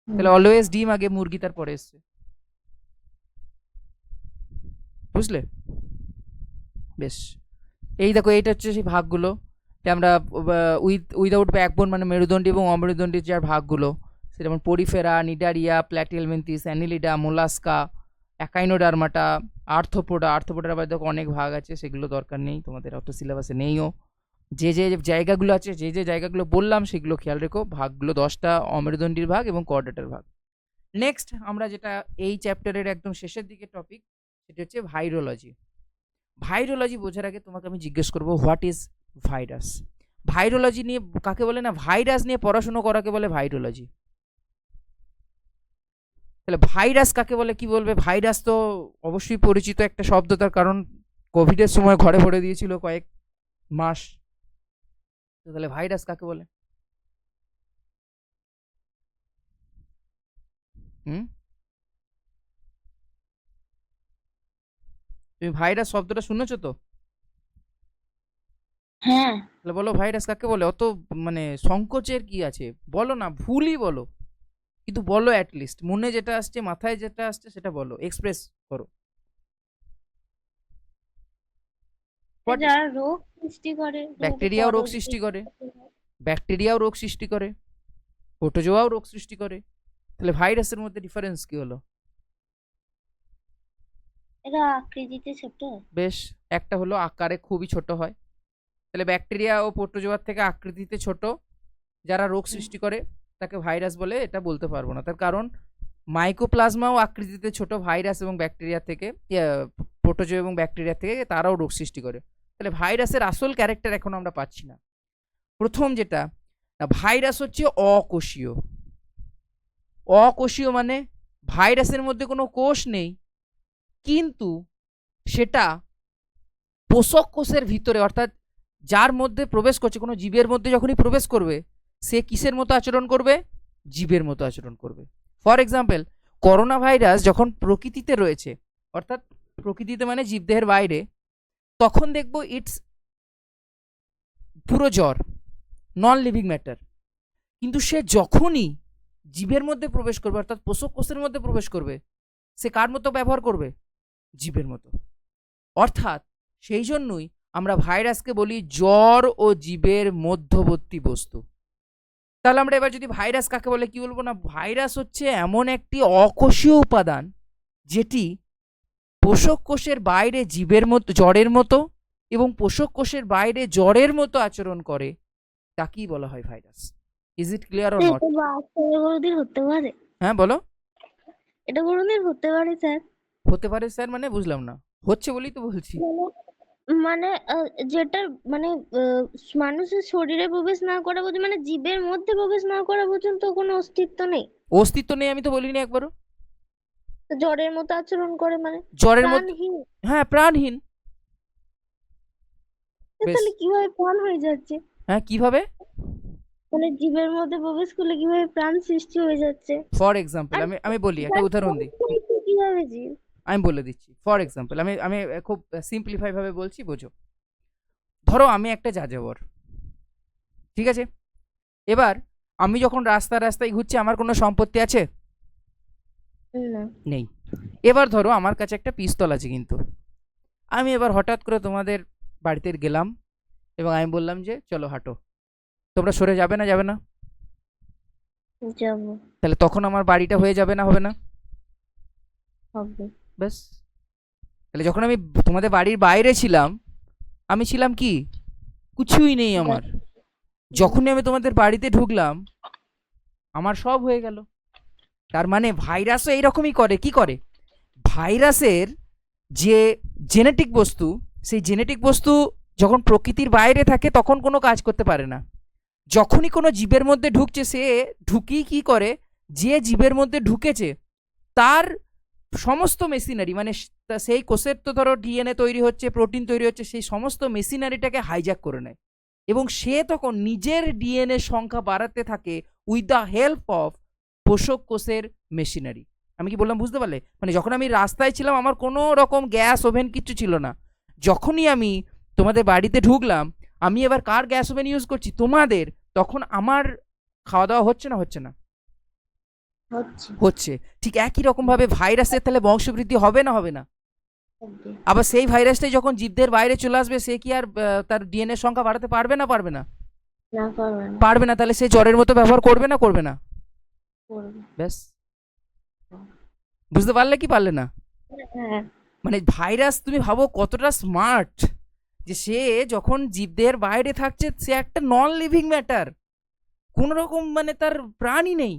তাহলে অলওয়েজ ডিম আগে, মুরগি তারপরে এসছে। বুঝলে? বেশ, এই দেখো, এইটা হচ্ছে সেই ভাগগুলো যে আমরা উইদাউট ব্যাকবোন মানে মেরুদণ্ডী এবং অমেরুদণ্ডী যার ভাগগুলো, সেটা যেমন Porifera, Cnidaria, Platyhelminthes, Annelida, Mollusca, Echinodermata, Arthropoda. আর্থ্রোপোডার আবার দেখো অনেক ভাগ আছে, সেগুলো দরকার নেই, তোমাদের অত সিলেবাসে নেইও। যে যে জায়গাগুলো আছে, যে যে জায়গাগুলো বললাম সেগুলো খেয়াল রেখো। ভাগগুলো 10টা, অমেরুদণ্ডীর ভাগ এবং কর্ডেটার ভাগ। নেক্সট আমরা যেটা এই চ্যাপ্টারের একদম শেষের দিকে টপিক, সেটা হচ্ছে ভাইরোলজি। ভাইরোলজি বোঝার আগে তোমাকে আমি জিজ্ঞেস করবো, হোয়াট ইজ ভাইরাস? ভাইরোলজি নিয়ে কাকে বলে না, ভাইরাস নিয়ে পড়াশোনা করাকে বলে ভাইরোলজি। তাহলে ভাইরাস কাকে বলে, কি বলবে? ভাইরাস তো অবশ্যই পরিচিত একটা শব্দ, তার কারণ কোভিডের সময় ঘরে ভরে দিয়েছিল কয়েক মাস। তাহলে ভাইরাস কাকে বলে? হুম, তুমি ভাইরাস শব্দটা শুনেছো তো? হ্যাঁ। তাহলে বলো ভাইরাস কাকে বলে। অত মানে সংকোচের কি আছে, বলো না, ভুলই বলো, কিন্তু বলো, অ্যাটলিস্ট মনে যেটা আসছে, মাথায় যেটা আসছে সেটা বলো, এক্সপ্রেস করো। যারা রোগ সৃষ্টি করে, ব্যাকটেরিয়াও রোগ সৃষ্টি করে, ব্যাকটেরিয়াও রোগ সৃষ্টি করে, প্রোটোজোয়াও রোগ সৃষ্টি করে। তাহলে ভাইরাসের মধ্যে ডিফারেন্স কি হলো? এরা আকৃতিতে ছোট। বেশ, একটা হলো আকারে খুবই ছোট হয়। তাহলে ব্যাকটেরিয়া ও প্রোটোজোয়ার থেকে আকৃতিতে ছোট যারা রোগ সৃষ্টি করে তাকে ভাইরাস বলে, এটা বলতে পারবো না, তার কারণ মাইকোপ্লাজমাও আকৃতিতে ছোট ভাইরাস এবং ব্যাকটেরিয়া থেকে, প্রোটোজোয়া এবং ব্যাকটেরিয়া থেকে তারাও রোগ সৃষ্টি করে। তাহলে ভাইরাসের আসল ক্যারেক্টার এখন আমরা পাচ্ছি না। প্রথম যেটা, ভাইরাস হচ্ছে অকোষীয়। অকোষীয় মানে ভাইরাসের মধ্যে কোনো কোষ নেই, কিন্তু সেটা পোষক কোষের ভিতরে, অর্থাৎ যার মধ্যে প্রবেশ করছে, কোনো জীবের মধ্যে যখনই প্রবেশ করবে, সে কিসের মতো আচরণ করবে? জীবের মতো আচরণ করবে। ফর এক্সাম্পল, করোনা ভাইরাস যখন প্রকৃতিতে রয়েছে, অর্থাৎ প্রকৃতিতে মানে জীবদেহের বাইরে, তখন দেখবো ইটস পুরো জ্বর, নন লিভিং ম্যাটার। কিন্তু সে যখনই জীবের মধ্যে প্রবেশ করবে, অর্থাৎ পোষক কোষের মধ্যে প্রবেশ করবে, সে কার মতো ব্যবহার করবে? জীবের মতো। অর্থাৎ সেই জন্যই আমরা ভাইরাসকে বলি জ্বর ও জীবের মধ্যবর্তী বস্তু। তাহলে আমরা এবার যদি ভাইরাস কাকে বলে কি বলবো না, ভাইরাস হচ্ছে এমন একটি অকোষীয় উপাদান যেটি পোষক কোষের বাইরে জীবের মতো, জ্বরের মতো, এবং পোষক কোষের বাইরে জ্বরের মতো আচরণ করে, তাকেই বলা হয় virus. Is it clear or not? এটা বাচ্চাদের কোনোদিন হতে পারে? হ্যাঁ বলো। এটা কোনোদিন হতে পারে স্যার? হতে পারে স্যার মানে বুঝলাম না। হচ্ছে বলেই তো বলছি। মানে যেটা মানে মানুষের শরীরে প্রবেশ না করা পর্যন্ত, মানে জীবের মধ্যে প্রবেশ না করা পর্যন্ত কোনো অস্তিত্ব নেই। অস্তিত্ব নেই আমি তো বলিনি একবারও। তো জ্বরের মতো আচরণ করে মানে জ্বরের মতো, প্রাণহীন। হ্যাঁ প্রাণহীন। বেশ, তাহলে কিভাবে প্রাণ হয়ে যাচ্ছে? হ্যাঁ কিভাবে? মানে জীবের মধ্যে প্রবেশ করলে কিভাবে প্রাণ সৃষ্টি হয়ে যাচ্ছে? ফর এক্সাম্পল আর আমি আমি বলি, একটা উদাহরণ দিই, কিভাবে জীব? আমি বলে দিচ্ছি। ফর এক্সাম্পল আমি আমি খুব সিম্পলিফাই ভাবে বলছি, বোঝো। ধরো আমি একটা যাযাবর, ঠিক আছে? এবার আমি যখন রাস্তায় ঘুরছি, আমার কোনো সম্পত্তি আছে? না। নেই। এবার ধরো আমার কাছে একটা পিস্তল আছে, কিন্তু আমি এবার হঠাৎ করে তোমাদের বাড়িতে গেলাম এবং আমি বললাম যে চলো হাঁটো, তোমরা সরে যাবে না? যাবে না? যাবো। তাহলে তখন আমার বাড়িটা হয়ে যাবে না, হবে না? হবে। ব্যাস। তাহলে যখন আমি তোমাদের বাড়ির বাইরে ছিলাম, আমি ছিলাম কি? কিছুই নেই আমার। যখনই আমি তোমাদের বাড়িতে ঢুকলাম, আমার সব হয়ে গেল। তার মানে ভাইরাসও এইরকমই করে। কি করে? ভাইরাসের যে জেনেটিক বস্তু, সেই জেনেটিক বস্তু যখন প্রকৃতির বাইরে থাকে তখন কোনো কাজ করতে পারে না। যখনই কোনো জীবের মধ্যে ঢুকছে, সে ঢুকিয়ে কি করে, যে জীবের মধ্যে ঢুকেছে তার সমস্ত মেশিনারি, মানে সেই কোষের তো ধরো ডিএনএ তৈরি হচ্ছে, প্রোটিন তৈরি হচ্ছে, সেই সমস্ত মেশিনারিটাকে হাইজ্যাক করে নেয়, এবং সে তখন নিজের ডিএনএ সংখ্যা বাড়াতে থাকে উইথ দ্য হেল্প অফ পোষক কোষের মেশিনারি। আমি কি বললাম বুঝতে পারলে? মানে যখন আমি রাস্তায় ছিলাম, আমার কোনো রকম গ্যাস ওভেন কিছু ছিল না। যখনই আমি তোমাদের বাড়িতে ঢুকলাম, আমি এবার কার গ্যাস ওভেন ইউজ করছি? তোমাদের। তখন আমার খাওয়া দাওয়া হচ্ছে না? হচ্ছে না? হচ্ছে। ঠিক একই রকম ভাবে ভাইরাসের তাহলে বংশবৃদ্ধি হবে না? হবে না? আবার সেই ভাইরাসটাই যখন জীবদের বাইরে চলে আসবে, সে কি আর তার ডিএনএ সংখ্যা বাড়াতে পারবে না? পারবে না? পারবে না। তাহলে সে জ্বরের মতো ব্যবহার করবে না? করবে না? ব্যাস। বুঝতে পারলে কি পারলে না? মানে ভাইরাস তুমি ভাবো কতটা স্মার্ট, যে সে যখন জীবদের বাইরে থাকছে, সে একটা নন লিভিং ম্যাটার, কোন রকম মানে তার প্রাণই নেই।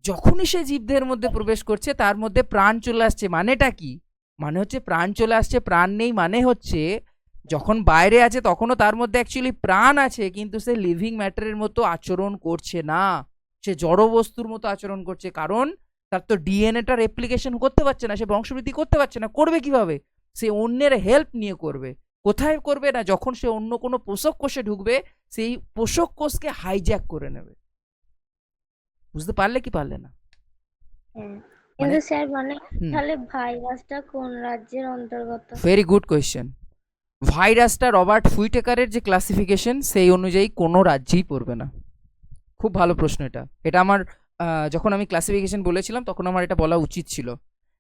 যখনই সে জীবদের মধ্যে প্রবেশ করছে, তার মধ্যে প্রাণ চলে আসছে। মানেটা কি? মানে হচ্ছে প্রাণ চলে আসছে, প্রাণ নেই মানে হচ্ছে যখন বাইরে আছে তখনও তার মধ্যে অ্যাকচুয়ালি প্রাণ আছে, কিন্তু সে লিভিং ম্যাটারের মতো আচরণ করছে না, সে জড় বস্তুর মতো আচরণ করছে। কারণ তার তো ডিএনএটা রেপ্লিকেশন করতে পারছে না, সে বংশবৃদ্ধি করতে পারছে না। করবে কিভাবে? সে অন্যের হেল্প নিয়ে করবে। কোথায় করবে না? যখন সে অন্য কোনো পোষক কোষে ঢুকবে, সেই পোষক কোষকে হাইজ্যাক করে নেবে। বুঝতে পারলে কি পারলে না? কিন্তু স্যার মানে তাহলে ভাইরাসটা কোন রাজ্যের অন্তর্গত? Very good question. ভাইরাসটা রবার্ট হুইটেকারের যে ক্লাসিফিকেশন, সেই অনুযায়ী কোনো রাজ্যেই পড়বে না। খুব ভালো প্রশ্ন এটা। এটা আমার যখন আমি ক্লাসিফিকেশন বলেছিলাম, তখন আমার এটা বলা উচিত ছিল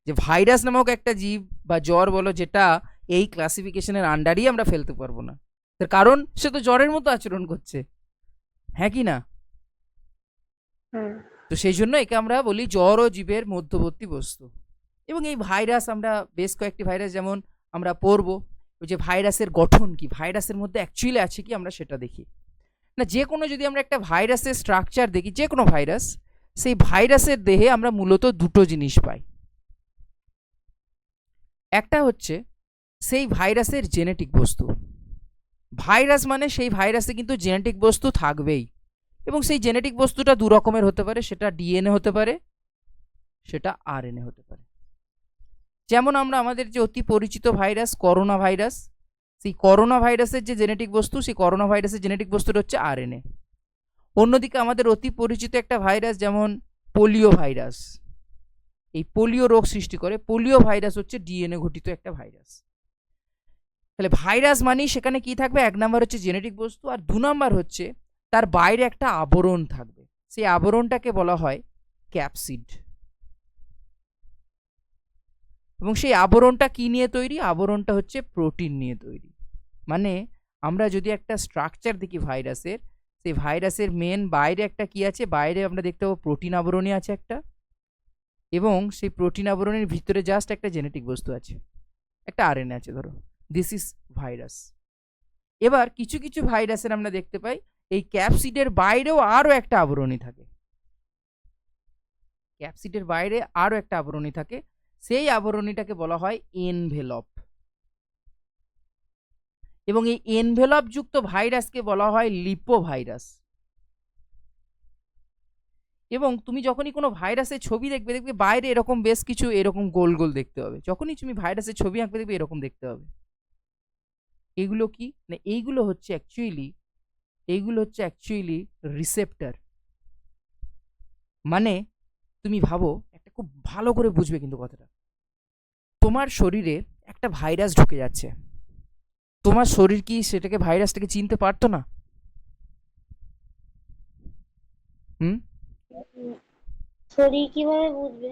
যে ভাইরাস নামক একটা জীব বা জ্বর বলো, যেটা এই ক্লাসিফিকেশনের আন্ডারই আমরা ফেলতে পারবো না। তার কারণ সে তো জ্বরের মতো আচরণ করছে, হ্যাঁ কি না? তো সেই জন্য একে আমরা বলি জ্বর ও জীবের মধ্যবর্তী বস্তু। এবং এই ভাইরাস, আমরা বেশ কয়েকটি ভাইরাস যেমন আমরা পড়বো, ওই যে ভাইরাসের গঠন কি, ভাইরাসের মধ্যে অ্যাকচুয়ালি আছে কি, আমরা সেটা দেখি না। যে কোনো যদি আমরা একটা ভাইরাসের স্ট্রাকচার দেখি, যে কোনো ভাইরাস, সেই ভাইরাসের দেহে আমরা মূলত দুটো জিনিস পাই। একটা হচ্ছে সেই ভাইরাসের জেনেটিক বস্তু। ভাইরাস মানে সেই ভাইরাসে কিন্তু জেনেটিক বস্তু থাকবেই, এবং সেই জেনেটিক বস্তুটা দু রকমের হতে পারে, সেটা ডিএনএ হতে পারে, সেটা আরএনএ হতে পারে। যেমন আমরা আমাদের যে অতি পরিচিত ভাইরাস করোনা ভাইরাস, সেই করোনা ভাইরাসের যে জেনেটিক বস্তু, সেই করোনা ভাইরাসের জেনেটিক বস্তুটা হচ্ছে আরএনএ। অন্যদিকে আমাদের অতি পরিচিত একটা ভাইরাস যেমন পোলিও ভাইরাস, এই পোলিও রোগ সৃষ্টি করে, পোলিও ভাইরাস হচ্ছে ডিএনএ ঘটিত একটা ভাইরাস। তাহলে ভাইরাস মানেই সেখানে কি থাকবে, এক নাম্বার হচ্ছে জেনেটিক বস্তু, আর দু নাম্বার হচ্ছে তার বাইরে একটা আবরণ থাকবে, সেই আবরণটাকে বলা হয় ক্যাপসিড। এবং সেই আবরণটা কি নিয়ে তৈরি, আবরণটা হচ্ছে প্রোটিন নিয়ে তৈরি। মানে আমরা যদি একটা স্ট্রাকচার দেখি ভাইরাসের, সেই ভাইরাসের মেন বাইরে একটা কি আছে, বাইরে আমরা দেখতে পাবো প্রোটিন আবরণী আছে একটা, এবং সেই প্রোটিন আবরণের ভিতরে জাস্ট একটা জেনেটিক বস্তু আছে, একটা আরএনএ আছে, ধরো দিস ইজ ভাইরাস। এবার কিছু কিছু ভাইরাসের আমরা দেখতে পাই এই ক্যাপসিডের বাইরেও আরও একটা আবরণী থাকে, ক্যাপসিডের বাইরে আরও একটা আবরণী থাকে, সেই আবরণীটাকে বলা হয় এনভেলপ। এবং এই এনভেলপ যুক্ত ভাইরাসকে বলা হয় লিপোভাইরাস। এবং তুমি যখনই কোনো ভাইরাসের ছবি দেখবে, দেখবে বাইরে এরকম বেশ কিছু এরকম গোল গোল দেখতে হবে, যখনই তুমি ভাইরাসের ছবি আঁকবে দেখবে এরকম দেখতে হবে। এগুলো কি না, এইগুলো হচ্ছে অ্যাকচুয়ালি রিসেপ্টর। মানে তুমি ভাবো, একটা খুব ভালো করে বুঝবে কিন্তু কথাটা, তোমার শরীরে একটা ভাইরাস ঢুকে যাচ্ছে, তোমার শরীর কি সেটাকে ভাইরাসটাকে চিনতে পারতো না? হুম, শরীর কিভাবে বুঝবে?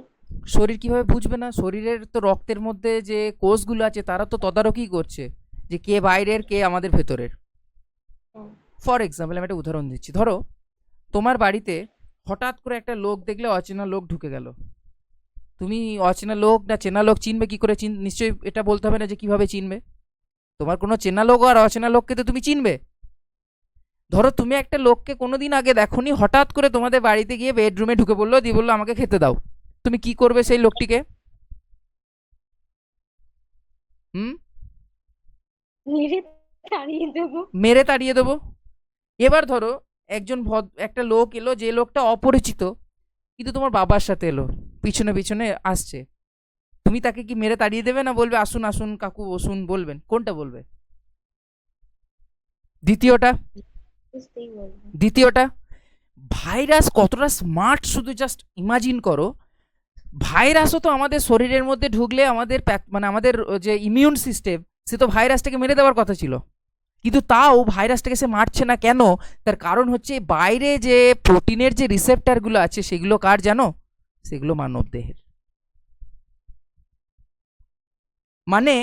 শরীর কিভাবে বুঝবে না? শরীরের তো রক্তের মধ্যে যে কোষগুলো আছে তারা তো তদারকি করছে যে কে বাইরের কে আমাদের ভেতরের। হ্যাঁ। ফর এক্সাম্পল আমি একটা উদাহরণ দিচ্ছি, ধরো তোমার বাড়িতে হঠাৎ করে একটা লোক দেখলে, অচেনা লোক ঢুকে গেল, তুমি অচেনা লোক না চেনা লোক চিনবে কি করে? নিশ্চয়ই এটা বলতে হবে না যে কিভাবে চিনবে। তোমার কোনো চেনা লোক আর অচেনা লোককে তো তুমি চিনবে। ধরো তুমি একটা লোককে কোনোদিন আগে দেখোনি, হঠাৎ করে তোমাদের বাড়িতে গিয়ে বেডরুমে ঢুকে পড়লো, দিয়ে বললো আমাকে খেতে দাও, তুমি কি করবে সেই লোকটিকে? হুম, মেরে তাড়িয়ে দেবো। মেরে তাড়িয়ে দেবো। এবার ধরো একটা লোক এলো, যে লোকটা অপরিচিত, কিন্তু তোমার বাবার সাথে এলো, পিছনে পিছনে আসছে, তুমি তাকে কি মেরে তাড়িয়ে দেবে, না বলবে আসুন আসুন কাকু বসুন, বলবেন কোনটা বলবে? দ্বিতীয়টা। বুঝতেই বলবো। দ্বিতীয়টা। ভাইরাস কতটা স্মার্ট শুধু জাস্ট ইমাজিন করো, ভাইরাসও তো আমাদের শরীরের মধ্যে ঢুকলে আমাদের মানে আমাদের যে ইমিউন সিস্টেম, সে তো ভাইরাসটাকে মেরে দেওয়ার কথা ছিল, কিন্তু তাও ভাইরাসটাকে সে মারছে না কেন? তার কারণ হচ্ছে বাইরে যে প্রোটিনের যে রিসেপ্টারগুলো আছে সেগুলো কার জানো? সেগুলো মানব দেহের। মানে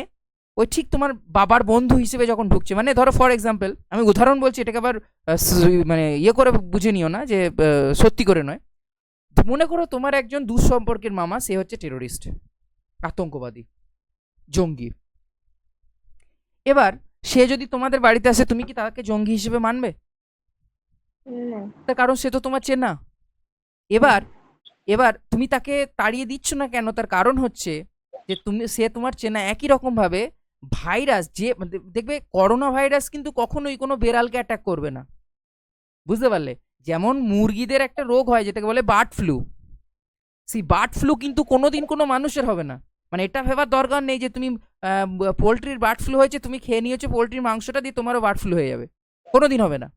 ওই ঠিক তোমার বাবার বন্ধু হিসেবে যখন ঢুকছে, মানে ধরো ফর এক্সাম্পল আমি উদাহরণ বলছি, এটাকে আবার মানে ইয়ে করে বুঝে নিও না যে সত্যি করে নয়। মনে করো তোমার একজন দুঃসম্পর্কের মামা, সে হচ্ছে টেরোরিস্ট, আতঙ্কবাদী, জঙ্গি। এবার সে যদি তোমাদের বাড়িতে আসে, তুমি কি তাকে জঙ্গি হিসেবে মানবে? না। তার কারণ সে তো তোমার চেনা। এবার এবার তুমি তাকে তাড়িয়ে দিচ্ছ না কেন? তার কারণ হচ্ছে যে সে তোমার চেনা। একই রকম ভাবে ভাইরাস যে দেখবে, করোনা ভাইরাস কিন্তু কখনোই কোনো বেড়ালকে অ্যাটাক করবে না, বুঝতে পারলে? যেমন মুরগিদের একটা রোগ হয় যেটাকে বলে বার্ড ফ্লু, সেই বার্ড ফ্লু কিন্তু কোনোদিন কোনো মানুষের হবে না। মানে এটা ভেবার দরকার নেই যে তুমি পোলট্রির বার্ড ফ্লু হয়েছে, তুমি খেয়ে নিয়েছো পোলট্রির মাংসটা, দিয়ে তোমারও বার্ড ফ্লু হয়ে যাবে, কোনোদিন হবে না।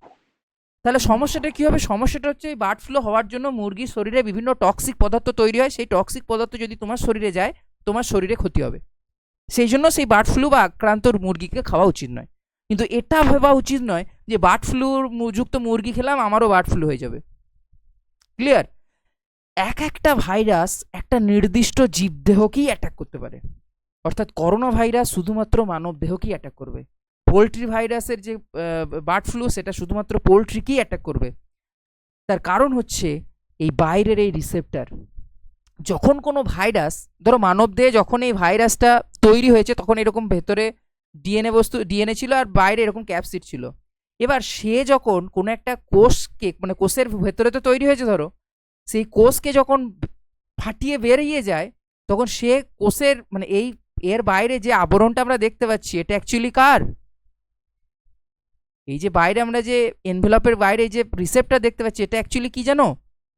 তাহলে সমস্যাটা কি হবে? সমস্যাটা হচ্ছে এই বার্ড ফ্লু হওয়ার জন্য মুরগির শরীরে বিভিন্ন টক্সিক পদার্থ তৈরি হয়, সেই টক্সিক পদার্থ যদি তোমার শরীরে যায়, তোমার শরীরে ক্ষতি হবে। সেই জন্য সেই বার্ড ফ্লু বা আক্রান্ত মুরগিকে খাওয়া উচিত নয়। কিন্তু এটা ভাবা উচিত নয় যে বার্ড ফ্লুর যুক্ত মুরগি খেলাম আমারও বার্ড ফ্লু হয়ে যাবে। ক্লিয়ার? একটা ভাইরাস একটা নির্দিষ্ট জীবদেহকেই অ্যাটাক করতে পারে, অর্থাৎ করোনা ভাইরাস শুধুমাত্র মানব দেহকেই অ্যাটাক করবে। পোলট্রি ভাইরাসের যে বার্ড ফ্লু, সেটা শুধুমাত্র পোলট্রিকেই অ্যাটাক করবে। তার কারণ হচ্ছে এই বাইরের এই রিসেপ্টার। যখন কোনো ভাইরাস, ধরো মানবদেহে যখন এই ভাইরাসটা তৈরি হয়েছে, তখন এরকম ভেতরে ডিএনএ ছিল, আর বাইরে এরকম ক্যাপসিড ছিল। এবার সে যখন কোনো একটা কোষকে, মানে কোষের ভেতরে তো তৈরি হয়েছে, ধরো সেই কোষকে যখন ফাটিয়ে বেরিয়ে যায় তখন সে কোষের মানে এর বাইরে যে আবরণটা আমরা দেখতে পাচ্ছি এটা অ্যাকচুয়ালি কার? এই যে বাইরে আমরা যে এনভেলপের বাইরে যে রিসেপ্টর দেখতে পাচ্ছি এটা অ্যাকচুয়ালি কি জানো?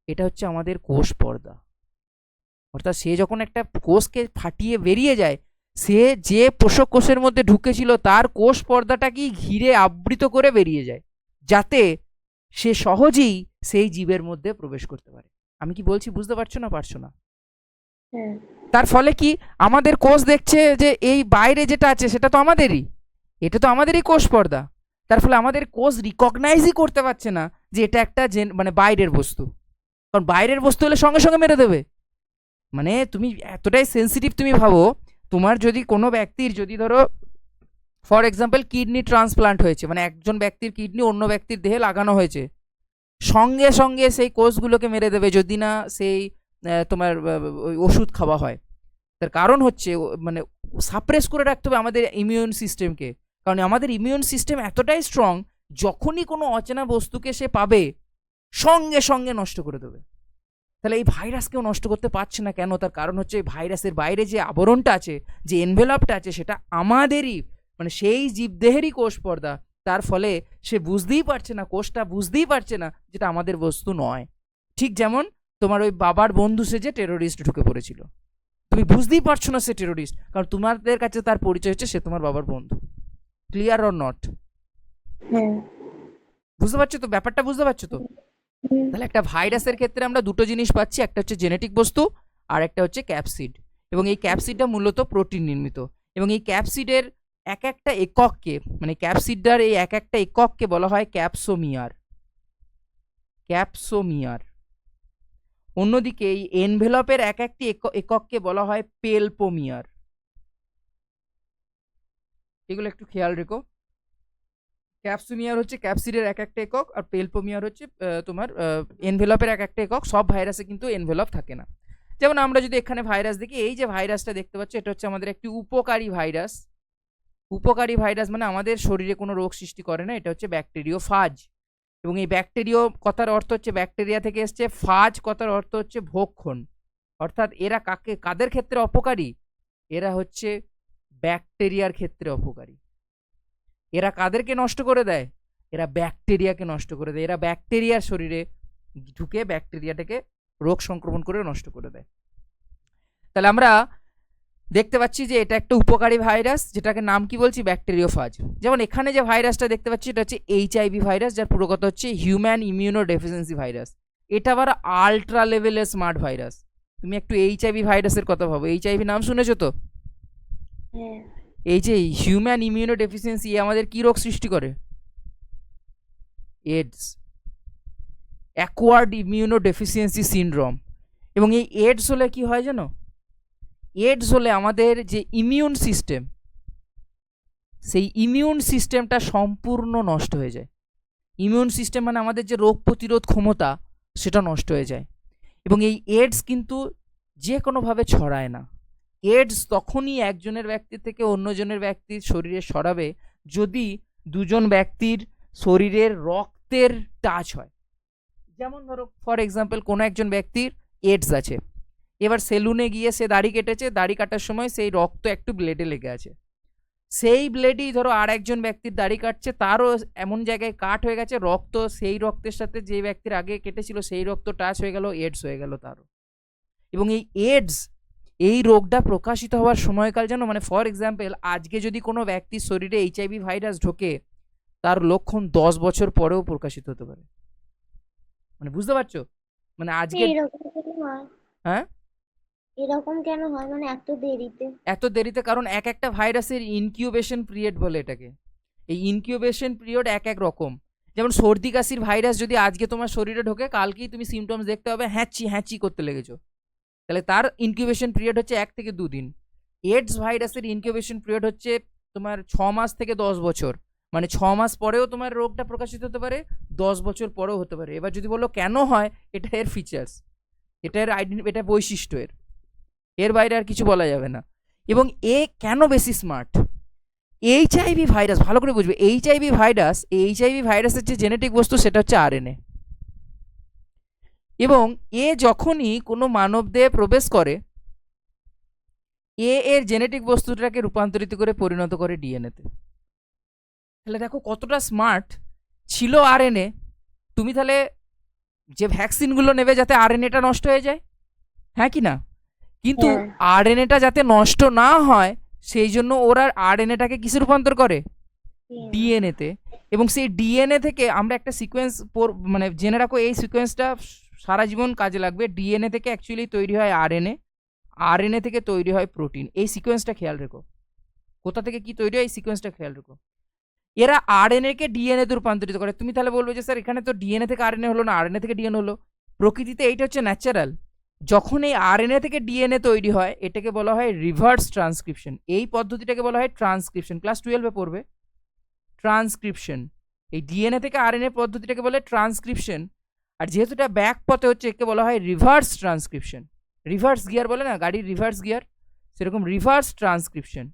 এটা হচ্ছে আমাদের কোষ পর্দা। অর্থাৎ সে যখন একটা কোষকে ফাটিয়ে বেরিয়ে যায়, সে যে পোষক কোষের মধ্যে ঢুকেছিল তার কোষ পর্দাটাকেই ঘিরে আবৃত করে বেরিয়ে যায়, যাতে সে সহজেই সেই জীবের মধ্যে প্রবেশ করতে পারে। আমি কি বলছি বুঝতে পারছো না পারছো না? হ্যাঁ তার ফলে কি আমাদের কোষ দেখছে যে এই বাইরে যেটা আছে সেটা তো আমাদেরই, এটা তো আমাদেরই কোষ পর্দা। তার ফলে আমাদের কোষ রিকগনাইজই করতে পারছে না যে এটা একটা মানে বাইরের বস্তু, কারণ বাইরের বস্তু হলে সঙ্গে সঙ্গে মেরে দেবে। মানে তুমি এতটাই সেন্সিটিভ, তুমি ভাবো তোমার যদি কোনো ব্যক্তির যদি ধরো ফর এক্সাম্পল কিডনি ট্রান্সপ্লান্ট হয়েছে, মানে একজন ব্যক্তির কিডনি অন্য ব্যক্তির দেহে লাগানো হয়েছে, সঙ্গে সঙ্গে সেই কোষগুলোকে মেরে দেবে যদি না সেই তোমার ওই ওষুধ খাওয়া হয়। তার কারণ হচ্ছে মানে সাপ্রেস করে রাখতে হবে আমাদের ইমিউন সিস্টেমকে, কারণ আমাদের ইমিউন সিস্টেম এতটাই স্ট্রং, যখনই কোনো অচেনা বস্তুকে সে পাবে সঙ্গে সঙ্গে নষ্ট করে দেবে। তাহলে এই ভাইরাসকেও নষ্ট করতে পারছে না কেন? তার কারণ হচ্ছে এই ভাইরাসের বাইরে যে আবরণটা আছে, যে এনভেলপটা আছে, সেটা আমাদেরই মানে সেই জীবদেহেরই কোষ পর্দা। তার ফলে সে বুঝতেই পারছে না, কোষটা বুঝতেই পারছে না যেটা আমাদের বস্তু নয়। ঠিক যেমন তোমার ওই বাবার বন্ধু সে যে টেরোরিস্ট ঢুকে পড়েছিল, তুমি বুঝতেই পারছো না সে টেরোরিস্ট, কারণ তোমাদের কাছে তার পরিচয় হচ্ছে সে তোমার বাবার বন্ধু। Clear or not? হ্যাঁ বুঝতে পারছো তো ব্যাপারটা? বুঝতে পারছো তো? হুম, তাহলে একটা ভাইরাসের ক্ষেত্রে আমরা দুটো জিনিস পাচ্ছি, একটা হচ্ছে জেনেটিক বস্তু আর একটা হচ্ছে ক্যাপসিড। এবং এই ক্যাপসিডটা মূলত প্রোটিন নির্মিত, এবং এই ক্যাপসিডের এক একটা একককে মানে ক্যাপসিডার এই এক একটা একককে বলা হয় ক্যাপসোমিয়ার। ক্যাপসোমিয়ার। অন্যদিকে এই এনভেলপের এক একটি একককে বলা হয় পেলপোমিয়ার। এগুলো একটু খেয়াল রেখো। ক্যাপসোমিয়ার হচ্ছে ক্যাপসিডের এক একটা একক, আর পেলপোমিয়ার হচ্ছে তোমার এনভেলপের এক একটা একক। সব ভাইরাসে কিন্তু এনভেলপ থাকে না। যেমন আমরা যদি এখানে ভাইরাস দেখি, এই যে ভাইরাসটা দেখতে পাচ্ছ এটা হচ্ছে আমাদের একটি উপকারী ভাইরাস। উপকারী ভাইরাস মানে আমাদের শরীরে কোনো রোগ সৃষ্টি করে না, এটা হচ্ছে ব্যাকটেরিওফাজ। এবং এই ব্যাকটেরিয় কথার অর্থ হচ্ছে ব্যাকটেরিয়া থেকে এসছে, ফাজ কথার অর্থ হচ্ছে ভক্ষণ। অর্থাৎ এরা কাদের ক্ষেত্রে অপকারী? এরা হচ্ছে ব্যাকটেরিয়ার ক্ষেত্রে অপকারী। এরা কাদেরকে নষ্ট করে দেয়? এরা ব্যাকটেরিয়াকে নষ্ট করে দেয়। এরা ব্যাকটেরিয়ার শরীরে ঢুকে ব্যাকটেরিয়াটাকে রোগ সংক্রমণ করে নষ্ট করে দেয়। তাহলে আমরা দেখতে পাচ্ছি যে এটা একটা উপকারী ভাইরাস, যেটাকে নাম কি বলছি? ব্যাকটেরিওফাজ। যেমন এখানে যে ভাইরাসটা দেখতে পাচ্ছি এটা হচ্ছে এইচআইভি ভাইরাস, যার পুরো কথা হচ্ছে হিউম্যান ইমিউনো ডেফিসিয়েন্সি ভাইরাস। এটা আবার আলট্রা লেভেলের স্মার্ট ভাইরাস। তুমি একটু এইচআইভি ভাইরাসের কথা ভাবো, এইচআইভি নাম শুনেছো তো? হ্যাঁ এই যে হিউম্যান ইমিউনো ডেফিসিয়েন্সি আমাদের কি রোগ সৃষ্টি করে? AIDS, acquired immuno deficiency syndrome. এবং এই এডস হলে কি হয় জানো? এডস হলে আমাদের যে ইমিউন সিস্টেম, সেই ইমিউন সিস্টেমটা সম্পূর্ণ নষ্ট হয়ে যায়। ইমিউন সিস্টেম মানে আমাদের যে রোগ প্রতিরোধ ক্ষমতা, সেটা নষ্ট হয়ে যায়। এবং এই এডস কিন্তু যে কোনোভাবে ছড়ায় না। এডস তখনই একজনের ব্যক্তি থেকে অন্যজনের ব্যক্তির শরীরে ছড়াবে যদি দুজন ব্যক্তির শরীরের রক্তের টাচ হয়। যেমন ধরো ফর এক্সাম্পল কোনো একজন ব্যক্তির এডস আছে, এবার সেলুনে গিয়ে সে দাড়ি কেটেছে, দাড়ি কাটার সময় সেই রক্ত একটু ব্লেডে লেগে আছে, সেই ব্লেডই ধরো আর একজন ব্যক্তির দাড়ি কাটছে, তারও এমন জায়গায় কাট হয়ে গেছে, রক্ত সেই রক্তের সাথে যে ব্যক্তির আগে কেটেছিল সেই রক্ত টাচ হয়ে গেল, এডস হয়ে গেল তারও। এবং এই এডস এই রোগটা প্রকাশিত হওয়ার সময়কাল যেন মানে ফর এক্সাম্পল আজকে যদি কোনো ব্যক্তির শরীরে এইচআইভি ভাইরাস ঢোকে, তার লক্ষণ 10 বছর পরেও প্রকাশিত হতে পারে। মানে বুঝতে পারছো? মানে আজকে এরকম কেন হয়? হ্যাঁ এরকম কেন হয় মানে এত দেরিতে? এত দেরিতে কারণ এক একটা ভাইরাসের ইনকিউবেশন পিরিয়ড বলে এটাকে। এই ইনকিউবেশন পিরিয়ড এক এক রকম। যেমন সর্দি কাশির ভাইরাস যদি আজকে তোমার শরীরে ঢোকে, কালকেই তুমি সিমটমস দেখতে হবে হ্যাঁচি হ্যাঁচি করতে লেগেছো, তাহলে তার ইনকিউবেশন পিরিয়ড হচ্ছে 1 থেকে 2 দিন। এডস ভাইরাসের ইনকিউবেশন পিরিয়ড হচ্ছে তোমার 6 মাস থেকে 10 বছর, মানে 6 মাস পরেও তোমার রোগটা প্রকাশিত হতে পারে, 10 বছর পরেও হতে পারে। এবার যদি বলো কেন হয়, এটা এর ফিচার্স, এটা এর এটা বৈশিষ্ট্য, এর বাইরে আর কিছু বলা যাবে না। এবং এ কেন বেশি স্মার্ট? এইচআইভি ভাইরাস ভালো করে বুঝবে, এইচআইভি ভাইরাসের যে জেনেটিক বস্তু সেটা হচ্ছে আরএনএ। এবং এ যখনই কোনো মানবদেহে প্রবেশ করে, এর জেনেটিক বস্তুটাকে রূপান্তরিত করে পরিণত করে ডিএনএতে। তাহলে দেখো কতটা স্মার্ট ছিল আরএনএ। তুমি তাহলে যে ভ্যাকসিনগুলো নেবে যাতে আরএনএটা নষ্ট হয়ে যায়, হ্যাঁ কি না? কিন্তু হ্যাঁ। আরএনএটা যাতে নষ্ট না হয় সেই জন্য ওরা আরএনএটাকে কিসে রূপান্তর করে? ডিএনএতে। এবং সেই ডিএনএ থেকে আমরা একটা সিকোয়েন্স মানে জেনে রাখো, এই সিকোয়েন্সটা সারা জীবন কাজে লাগবে। ডিএনএ থেকে অ্যাকচুয়ালি তৈরি হয় আরএনএ, আরএনএ থেকে তৈরি হয় প্রোটিন। এই সিকোয়েন্সটা খেয়াল রেখো, কোথা থেকে কি তৈরি হয় এই সিকোয়েন্সটা খেয়াল রেখো। এরা আরএনএ কে ডিএনএ তে রূপান্তরিত করে। তুমি তাহলে বলবে যে স্যার এখানে তো ডিএনএ থেকে আরএনএ হলো না, আরএনএ থেকে ডিএনএ হলো। প্রকৃতিতে এইটা হচ্ছে ন্যাচারাল। যখন এই আরএনএ থেকে ডিএনএ তৈরি হয় এটাকে বলা হয় রিভার্স ট্রান্সক্রিপশন। এই পদ্ধতিটাকে বলা হয় ট্রান্সক্রিপশন, ক্লাস 12-এ পড়বে ট্রান্সক্রিপশন। এই ডিএনএ থেকে আরএনএ পদ্ধতিটাকে বলে ট্রান্সক্রিপশন। আর যেহেতু এটা ব্যাক পথে হচ্ছে একে বলা হয় রিভার্স ট্রান্সক্রিপশন। রিভার্স গিয়ার বলে না গাড়ির রিভার্স গিয়ার, সেরকম রিভার্স ট্রান্সক্রিপশন।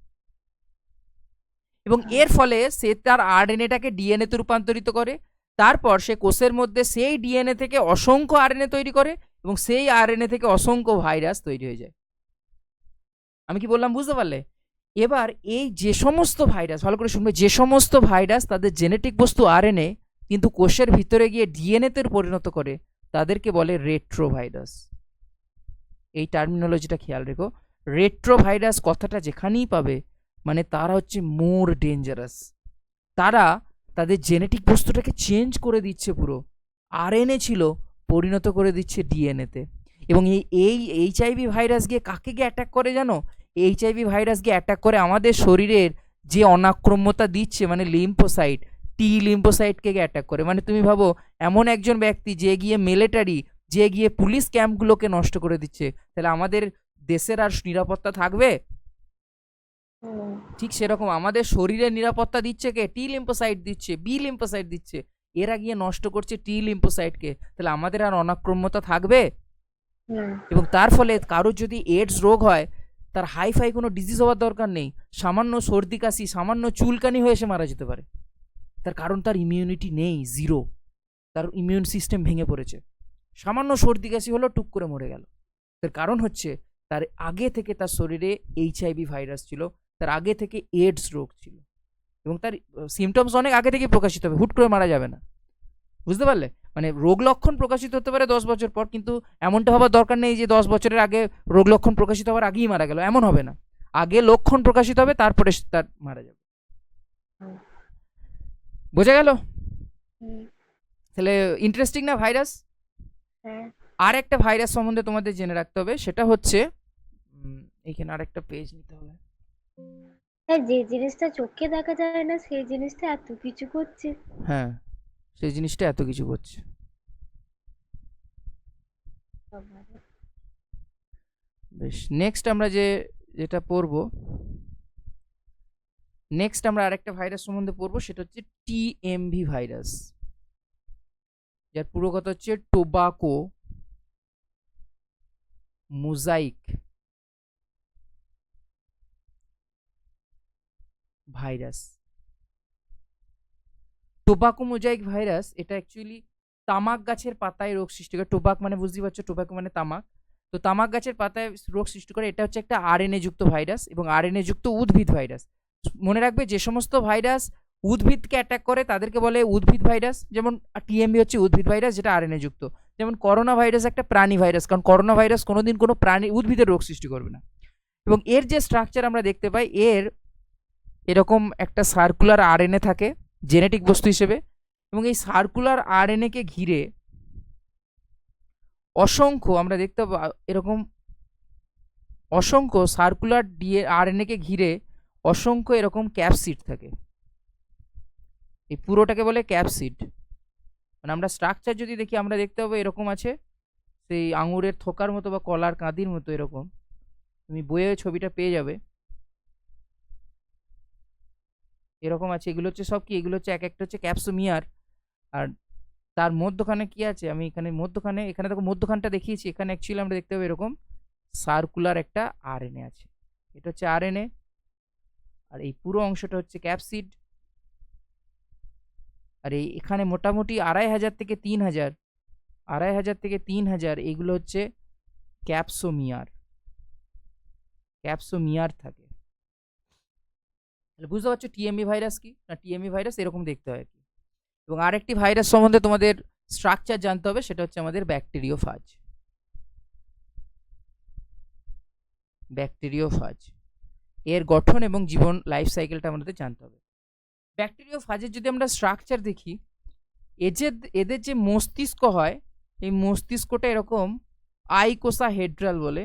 এবং এর ফলে সে তার আরএনএটাকে ডিএনএতে রূপান্তরিত করে। তারপর সে কোষের মধ্যে সেই ডিএনএ থেকে অসংখ্য আরএনএ তৈরি করে এবং সেই আরএনএ থেকে অসংখ্য ভাইরাস তৈরি হয়ে যায়। আমি কি বললাম বুঝতে পারলে? এবার এই যে সমস্ত ভাইরাস, ভালো করে শুনবে, যে সমস্ত ভাইরাস তাদের জেনেটিক বস্তু আরএনএ কিন্তু কোষের ভিতরে গিয়ে ডিএনএতে পরিণত করে তাদেরকে বলে রেট্রোভাইরাস। এই টার্মিনোলজিটা খেয়াল রেখো। রেট্রোভাইরাস কথাটা যেখানেই পাবে মানে তারা হচ্ছে মোর ডেঞ্জারাস। তারা তাদের জেনেটিক বস্তুটাকে চেঞ্জ করে দিচ্ছে, পুরো আরএনএ ছিল পরিণত করে দিচ্ছে ডিএনএতে। এবং এই এইচআইভি ভাইরাস গিয়ে কাকে গিয়ে অ্যাটাক করে জানো? এইচআইভি ভাইরাস গিয়ে অ্যাটাক করে আমাদের শরীরের যে অনাক্রম্যতা দিচ্ছে মানে লিম্ফোসাইট, টি লিম্ফোসাইটকে গিয়ে অ্যাটাক করে। মানে তুমি ভাবো এমন একজন ব্যক্তি যে গিয়ে মিলিটারি, যে গিয়ে পুলিশ ক্যাম্পগুলোকে নষ্ট করে দিচ্ছে, তাহলে আমাদের দেশের আর নিরাপত্তা থাকবে? ঠিক সেরকম আমাদের শরীরের নিরাপত্তা দিচ্ছে কে? টি লিম্ফোসাইট দিচ্ছে, বি লিম্ফোসাইট দিচ্ছে। এরা গিয়ে নষ্ট করছে টি লিম্ফোসাইটকে, তাহলে আমাদের আর অনাক্রম্যতা থাকবে? এবং তার ফলে কারোর যদি এইডস রোগ হয় তার হাইফাই কোনো ডিজিজ হওয়ার দরকার নেই, সামান্য সর্দি কাশি, সামান্য চুলকানি হয়ে সে মারা যেতে পারে। তার কারণ তার ইমিউনিটি নেই, জিরো। তার ইমিউন সিস্টেম ভেঙে পড়েছে, সামান্য সর্দি কাশি হলো টুক করে মরে গেল। তার কারণ হচ্ছে তার আগে থেকে তার শরীরে এইচআইভি ভাইরাস ছিল, তার আগে থেকে এইডস রোগ ছিল এবং তার সিমটমস অনেক আগে থেকে প্রকাশিত হবে, হুট করে মারা যাবে না। বুঝতে পারলে? মানে রোগ লক্ষণ প্রকাশিত হতে পারে 10 বছর পর, কিন্তু এমনটা হওয়ার দরকার নেই যে 10 বছরের আগে রোগ লক্ষণ প্রকাশিত হওয়ার আগেই মারা গেল, এমন হবে না। আগে লক্ষণ প্রকাশিত হবে তারপরে তার মারা যাবে। বোঝা গেল? তাহলে ইন্টারেস্টিং না ভাইরাস? আর একটা ভাইরাস সম্বন্ধে তোমাদের জেনে রাখতে হবে, সেটা হচ্ছে এইখানে আর একটা পেজ নিতে হবে। যে জিনিসটা চোখে দেখা যায় না সেই জিনিসটা এত কিছু করছে। হ্যাঁ, সেই জিনিসটা এত কিছু করছে। বেশ, নেক্সট আমরা যেটা পড়বো, নেক্সট আমরা আরেকটা ভাইরাস সম্বন্ধে পড়বো, সেটা হচ্ছে টিএমভি ভাইরাস, যার পুরো কথা হচ্ছে tobacco mosaic virus. Tobacco mosaic virus এটা অ্যাকচুয়ালি তামাক গাছের পাতায় রোগ সৃষ্টি করে। টোবাক মানে বুঝতেই পারছো, টোবাকো মানে তামাক। তো তামাক গাছের পাতায় রোগ সৃষ্টি করে। এটা হচ্ছে একটা আরএনএ যুক্ত ভাইরাস এবং আরএনএ যুক্ত উদ্ভিদ ভাইরাস। মনে রাখবে যে সমস্ত ভাইরাস উদ্ভিদকে অ্যাটাক করে তাদেরকে বলে উদ্ভিদ ভাইরাস। যেমন টিএমভি হচ্ছে উদ্ভিদ ভাইরাস যেটা আরএনএ যুক্ত। যেমন করোনা ভাইরাস একটা প্রাণী ভাইরাস, কারণ করোনা ভাইরাস কোনোদিন কোনো প্রাণী উদ্ভিদের রোগ সৃষ্টি করবে না। এবং এর যে স্ট্রাকচার আমরা দেখতে পাই, এরকম একটা সার্কুলার আরএনএ থাকে জেনেটিক বস্তু হিসেবে, এবং এই সার্কুলার আরএনএ কে ঘিরে অসংখ্য আমরা দেখতে পাবো এরকম অসংখ্য সার্কুলার আরএনএ কে ঘিরে অসংখ্য এরকম ক্যাপসিড থাকে। এই পুরোটাকে বলে ক্যাপসিড। মানে আমরা স্ট্রাকচার যদি দেখি আমরা দেখতে পাবো এরকম আছে, সেই আঙুরের থোকার মতো বা কলার কাঁদির মতো এরকম। তুমি বইয়ে ছবিটা পেয়ে যাবে, এরকম আছে। এগুলো হচ্ছে সব কি, এগুলো হচ্ছে এক একটা হচ্ছে ক্যাপসোমিয়ার। আর তার মধ্যখানে কি আছে, আমি এখানে মধ্যখানে, এখানে দেখো মধ্যখানটা দেখিয়েছি, এখানে অ্যাকচুয়ালি আমরা দেখতে পাবো এরকম সার্কুলার একটা আরএনএ আছে। এটা হচ্ছে আরএনএ, আর এই পুরো অংশটা হচ্ছে ক্যাপসিড। আর এই এখানে মোটামুটি 2500 থেকে 3000 2500 থেকে 3000 এগুলো হচ্ছে ক্যাপসোমিয়ার থাকে। তাহলে বুঝতে পারছো টিএমই ভাইরাস কি না, টিএমই ভাইরাস এরকম দেখতে হয় আর কি। এবং আরেকটি ভাইরাস সম্বন্ধে তোমাদের স্ট্রাকচার জানতে হবে, সেটা হচ্ছে আমাদের ব্যাকটেরিওফাজ। এর গঠন এবং জীবন লাইফ সাইকেলটা আমাদের জানতে হবে। ব্যাকটেরিওফাজের যদি আমরা স্ট্রাকচার দেখি, এদের যে মস্তিষ্ক হয়, এই মস্তিষ্কটা এরকম আইকোসাহেড্রাল বলে,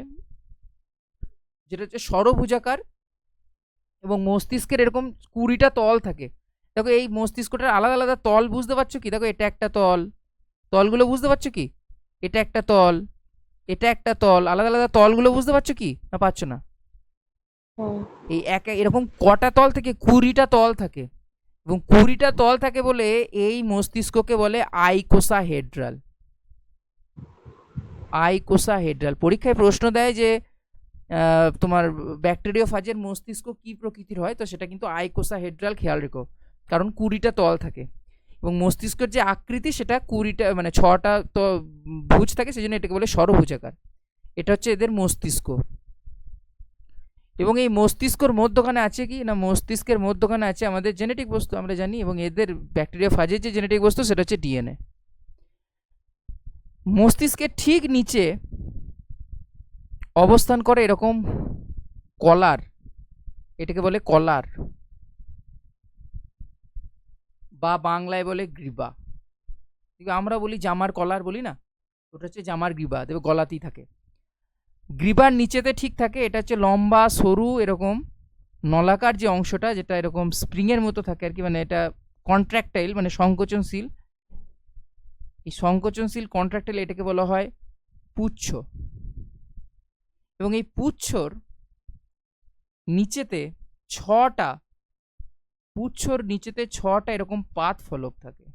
যেটা হচ্ছে ষড়ভুজাকার, এবং মস্তিষ্কের এরকম 20টা তল থাকে। দেখো এই মস্তিষ্কটার আলাদা আলাদা তল বুঝতে পারছো কি? দেখো এটা একটা তল, তলগুলো বুঝতে পারছো কি? এটা একটা তল, এটা একটা তল, আলাদা আলাদা তলগুলো বুঝতে পারছো কি না পারছো না? এই এরকম কটা তল থেকে 20টা তল থাকে, এবং 20টা তল থাকে বলে এই মস্তিষ্ককে বলে আইকোসাহেড্রাল। পরীক্ষায় প্রশ্ন দেয় যে তোমার ব্যাকটেরিওফাজের মস্তিষ্ক কি প্রকৃতির হয়, তো সেটা কিন্তু আইকোসাহেড্রাল, খেয়াল রেখো, কারণ 20টা তল থাকে এবং মস্তিষ্কের যে আকৃতি সেটা 20টা মানে 6টা তো ভুজ থাকে, সেই জন্য এটাকে বলে ষড়ভুজাকার। এটা হচ্ছে এদের মস্তিষ্ক। এবং এই মস্তিষ্কর মধ্যখানে আছে কি না, মস্তিষ্কের মধ্যখানে আছে আমাদের জেনেটিক বস্তু, আমরা জানি, এবং এদের ব্যাকটেরিওফাজের যে জেনেটিক বস্তু সেটা হচ্ছে ডিএনএ। মস্তিষ্কের ঠিক নিচে অবস্থান করে এরকম কলার, এটাকে বলে কলার, বা বাংলায় বলে গ্রীবা। আমরা বলি জামার কলার বলি না, ওটা হচ্ছে জামার গ্রীবা, দেখবে গলাতেই থাকে। গ্রীবার নিচেতে ঠিক থাকে, এটা হচ্ছে লম্বা সরু এরকম নলাকার যে অংশটা, যেটা এরকম স্প্রিংয়ের মতো থাকে আর কি, মানে এটা কন্ট্রাক্টাইল মানে সংকোচনশীল। এই সংকোচনশীল কন্ট্রাক্টাইল এটাকে বলা হয় পুচ্ছ। এবং এই পুচ্ছর নিচেতে ছটা এরকম পাত ফলক থাকে,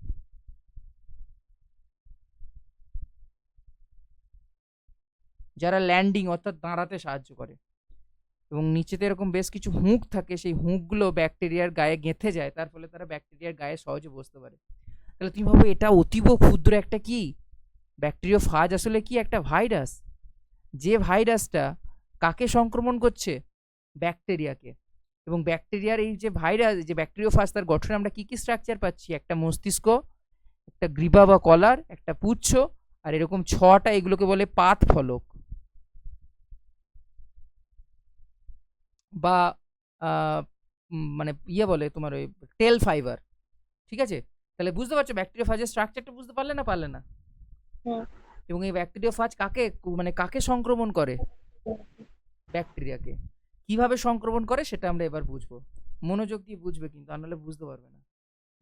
যারা ল্যান্ডিং অর্থাৎ দাঁড়াতে সাহায্য করে। এবং নিচেতে এরকম বেশ কিছু হুঁক থাকে, সেই হুঁকগুলো ব্যাকটেরিয়ার গায়ে গেঁথে যায়, তার ফলে তারা ব্যাকটেরিয়ার গায়ে সহজে বসতে পারে। তাহলে তুমি ভাবো এটা অতীব ক্ষুদ্র একটা কি ব্যাকটেরিওফাজ, আসলে কি একটা ভাইরাস, যে ভাইরাসটা কাকে সংক্রমণ করছে? ব্যাকটেরিয়াকে। এবং ব্যাকটেরিয়ার এই যে ভাইরাস, যে ব্যাকটেরিওফাজ, তার গঠনে আমরা কি কি স্ট্রাকচার পাচ্ছি? একটা মস্তিষ্ক, একটা গ্রীবা বা কলার, একটা পুচ্ছ, আর এরকম 6টা, এগুলোকে বলে পাত ফলক বা মানে বলে তোমার ওই টেল ফাইবার। ঠিক আছে, তাহলে বুঝতে পারছো ব্যাকটেরিওফাজের স্ট্রাকচারটা বুঝতে পারলে না পারলে না? এবং এই ব্যাকটেরিওফাজ কাকে সংক্রমণ করে? ব্যাকটেরিয়াকে। কিভাবে সংক্রমণ করে সেটা আমরা এবার বুঝবো, মনোযোগ দিয়ে বুঝবে কিন্তু, আর নাহলে বুঝতে পারবে না।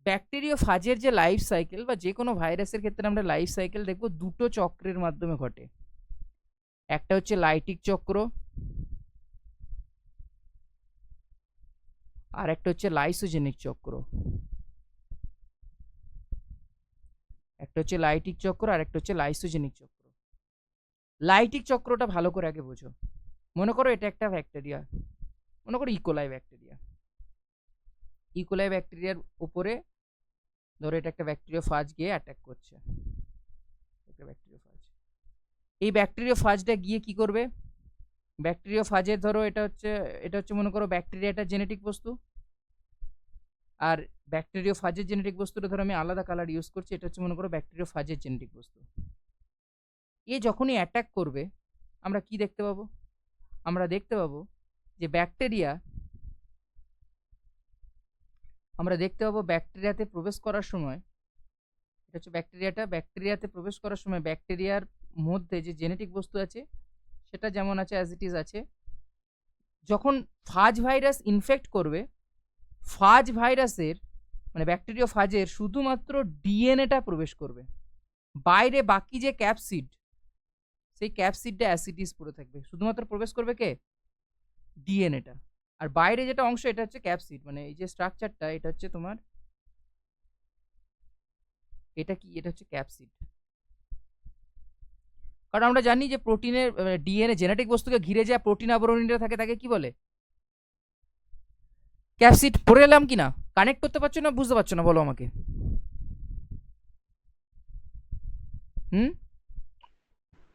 ব্যাকটেরিওফাজের যে লাইফ সাইকেল, বা যে কোনো ভাইরাসের ক্ষেত্রে আমরা লাইফ সাইকেল দেখবো দুটো চক্রের মাধ্যমে ঘটে। একটা হচ্ছে লাইটিক চক্র, আর একটা হচ্ছে লাইসোজেনিক চক্র। একটা হচ্ছে লাইটিক চক্র আর একটা হচ্ছে লাইসোজেনিক চক্র। লাইটিক চক্রটা ভালো করে আগে বোঝো। মনে করো এটা একটা ব্যাকটেরিয়া, মনে করো ইকোলাই ব্যাকটেরিয়ার উপরে ধরো এটা একটা ব্যাকটেরিওফাজ গিয়ে অ্যাটাক করছে, একটা ব্যাকটেরিওফাজ। এই ব্যাকটেরিওফাজটা গিয়ে কি করবে? ব্যাকটেরিওফাজের ধরো এটা হচ্ছে মনে করো ব্যাকটেরিয়াটা জেনেটিক বস্তু, আর ব্যাকটেরিওফাজের জেনেটিক বস্তুটা ধরো আমি আলাদা কালার ইউজ করছি, এটা হচ্ছে মনে করো ব্যাকটেরিওফাজের জেনেটিক বস্তু। এ যখনই অ্যাটাক করবে আমরা কি দেখতে পাবো? আমরা দেখতে পাবো যে ব্যাকটেরিয়াতে প্রবেশ করার সময়, এটা হচ্ছে ব্যাকটেরিয়াতে প্রবেশ করার সময় ব্যাকটেরিয়ার মধ্যে যে জেনেটিক বস্তু আছে সেটা যেমন আছে অ্যাজ ইট ইজ আছে। যখন ফাজ ভাইরাস ইনফেক্ট করবে, ফাজ ভাইরাসের মানে ব্যাকটেরিওফাজের শুধুমাত্র ডিএনএটা প্রবেশ করবে, বাইরে বাকি যে ক্যাপসিড, সেই ক্যাপসিডটা অ্যাসিডিস পড়ে থাকবে, শুধুমাত্র প্রবেশ করবে কে? ডিএনএটা। আর বাইরে যেটা অংশ এটা হচ্ছে ক্যাপসিড, মানে এই যে স্ট্রাকচারটা এটা হচ্ছে তোমার, এটা কি? এটা হচ্ছে ক্যাপসিড। কারণ আমরা জানি যে প্রোটিনের ডিএনএ জেনেটিক বস্তুকে ঘিরে যা প্রোটিন আবরণীরা থাকে তাকে কি বলে? ক্যাপসিড। পড়ে এলাম কি না? কানেক্ট করতে পারছো না? বুঝতে পারছো না? বলো আমাকে।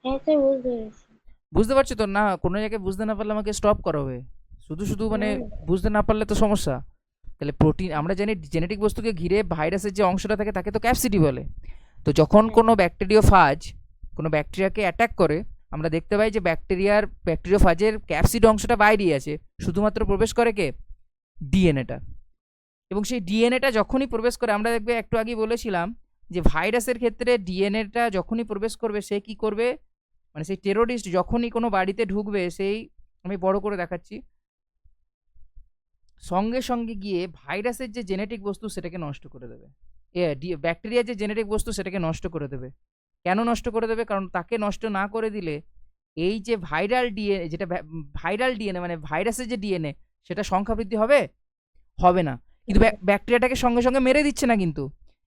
হ্যাঁ স্যার, বুঝতে পেরেছি। বুঝতে পারছো তো? না কোনো জায়গায় বুঝতে না পারলে আমাকে স্টপ করাবে। শুধু শুধু মানে হুম। বুঝতে না পারলে তো সমস্যা। তাহলে প্রোটিন আমরা জানি জেনেটিক বস্তুকে ঘিরে ভাইরাসের যে অংশটা থাকে তাকে তো ক্যাপসিডি বলে। তো যখন হ্যাঁ। কোনো ব্যাকটেরিওফাজ কোনো ব্যাকটেরিয়াকে অ্যাটাক করে আমরা দেখতে পাই যে ব্যাকটেরিওফাজের ক্যাপসিড অংশটা বাইরেই আছে, শুধুমাত্র প্রবেশ করে কে? ডিএনএটা। এবং সেই ডিএনএটা যখনই প্রবেশ করে আমরা দেখবে একটু আগে বলেছিলাম যে ভাইরাসের ক্ষেত্রে ডিএনএটা যখনই প্রবেশ করবে সে কি করবে, মানে সেই টেরোরিস্ট যখনই কোনো বাড়িতে ঢুকবে সেই, আমি বড় করে দেখাচ্ছি, সঙ্গে সঙ্গে গিয়ে ভাইরাসের যে জেনেটিক বস্তু সেটাকে নষ্ট করে দেবে। ব্যাকটেরিয়ার যে জেনেটিক বস্তু সেটাকে নষ্ট করে দেবে। কেন নষ্ট করে দেবে? কারণ তাকে নষ্ট না করে দিলে এই যে ভাইরাল ডিএনএ মানে ভাইরাসের যে ডিএনএ সেটা সংখ্যা বৃদ্ধি হবে? হবে না। কিন্তু ব্যাকটেরিয়াটাকে সঙ্গে সঙ্গে মেরে দিচ্ছে না, কিন্তু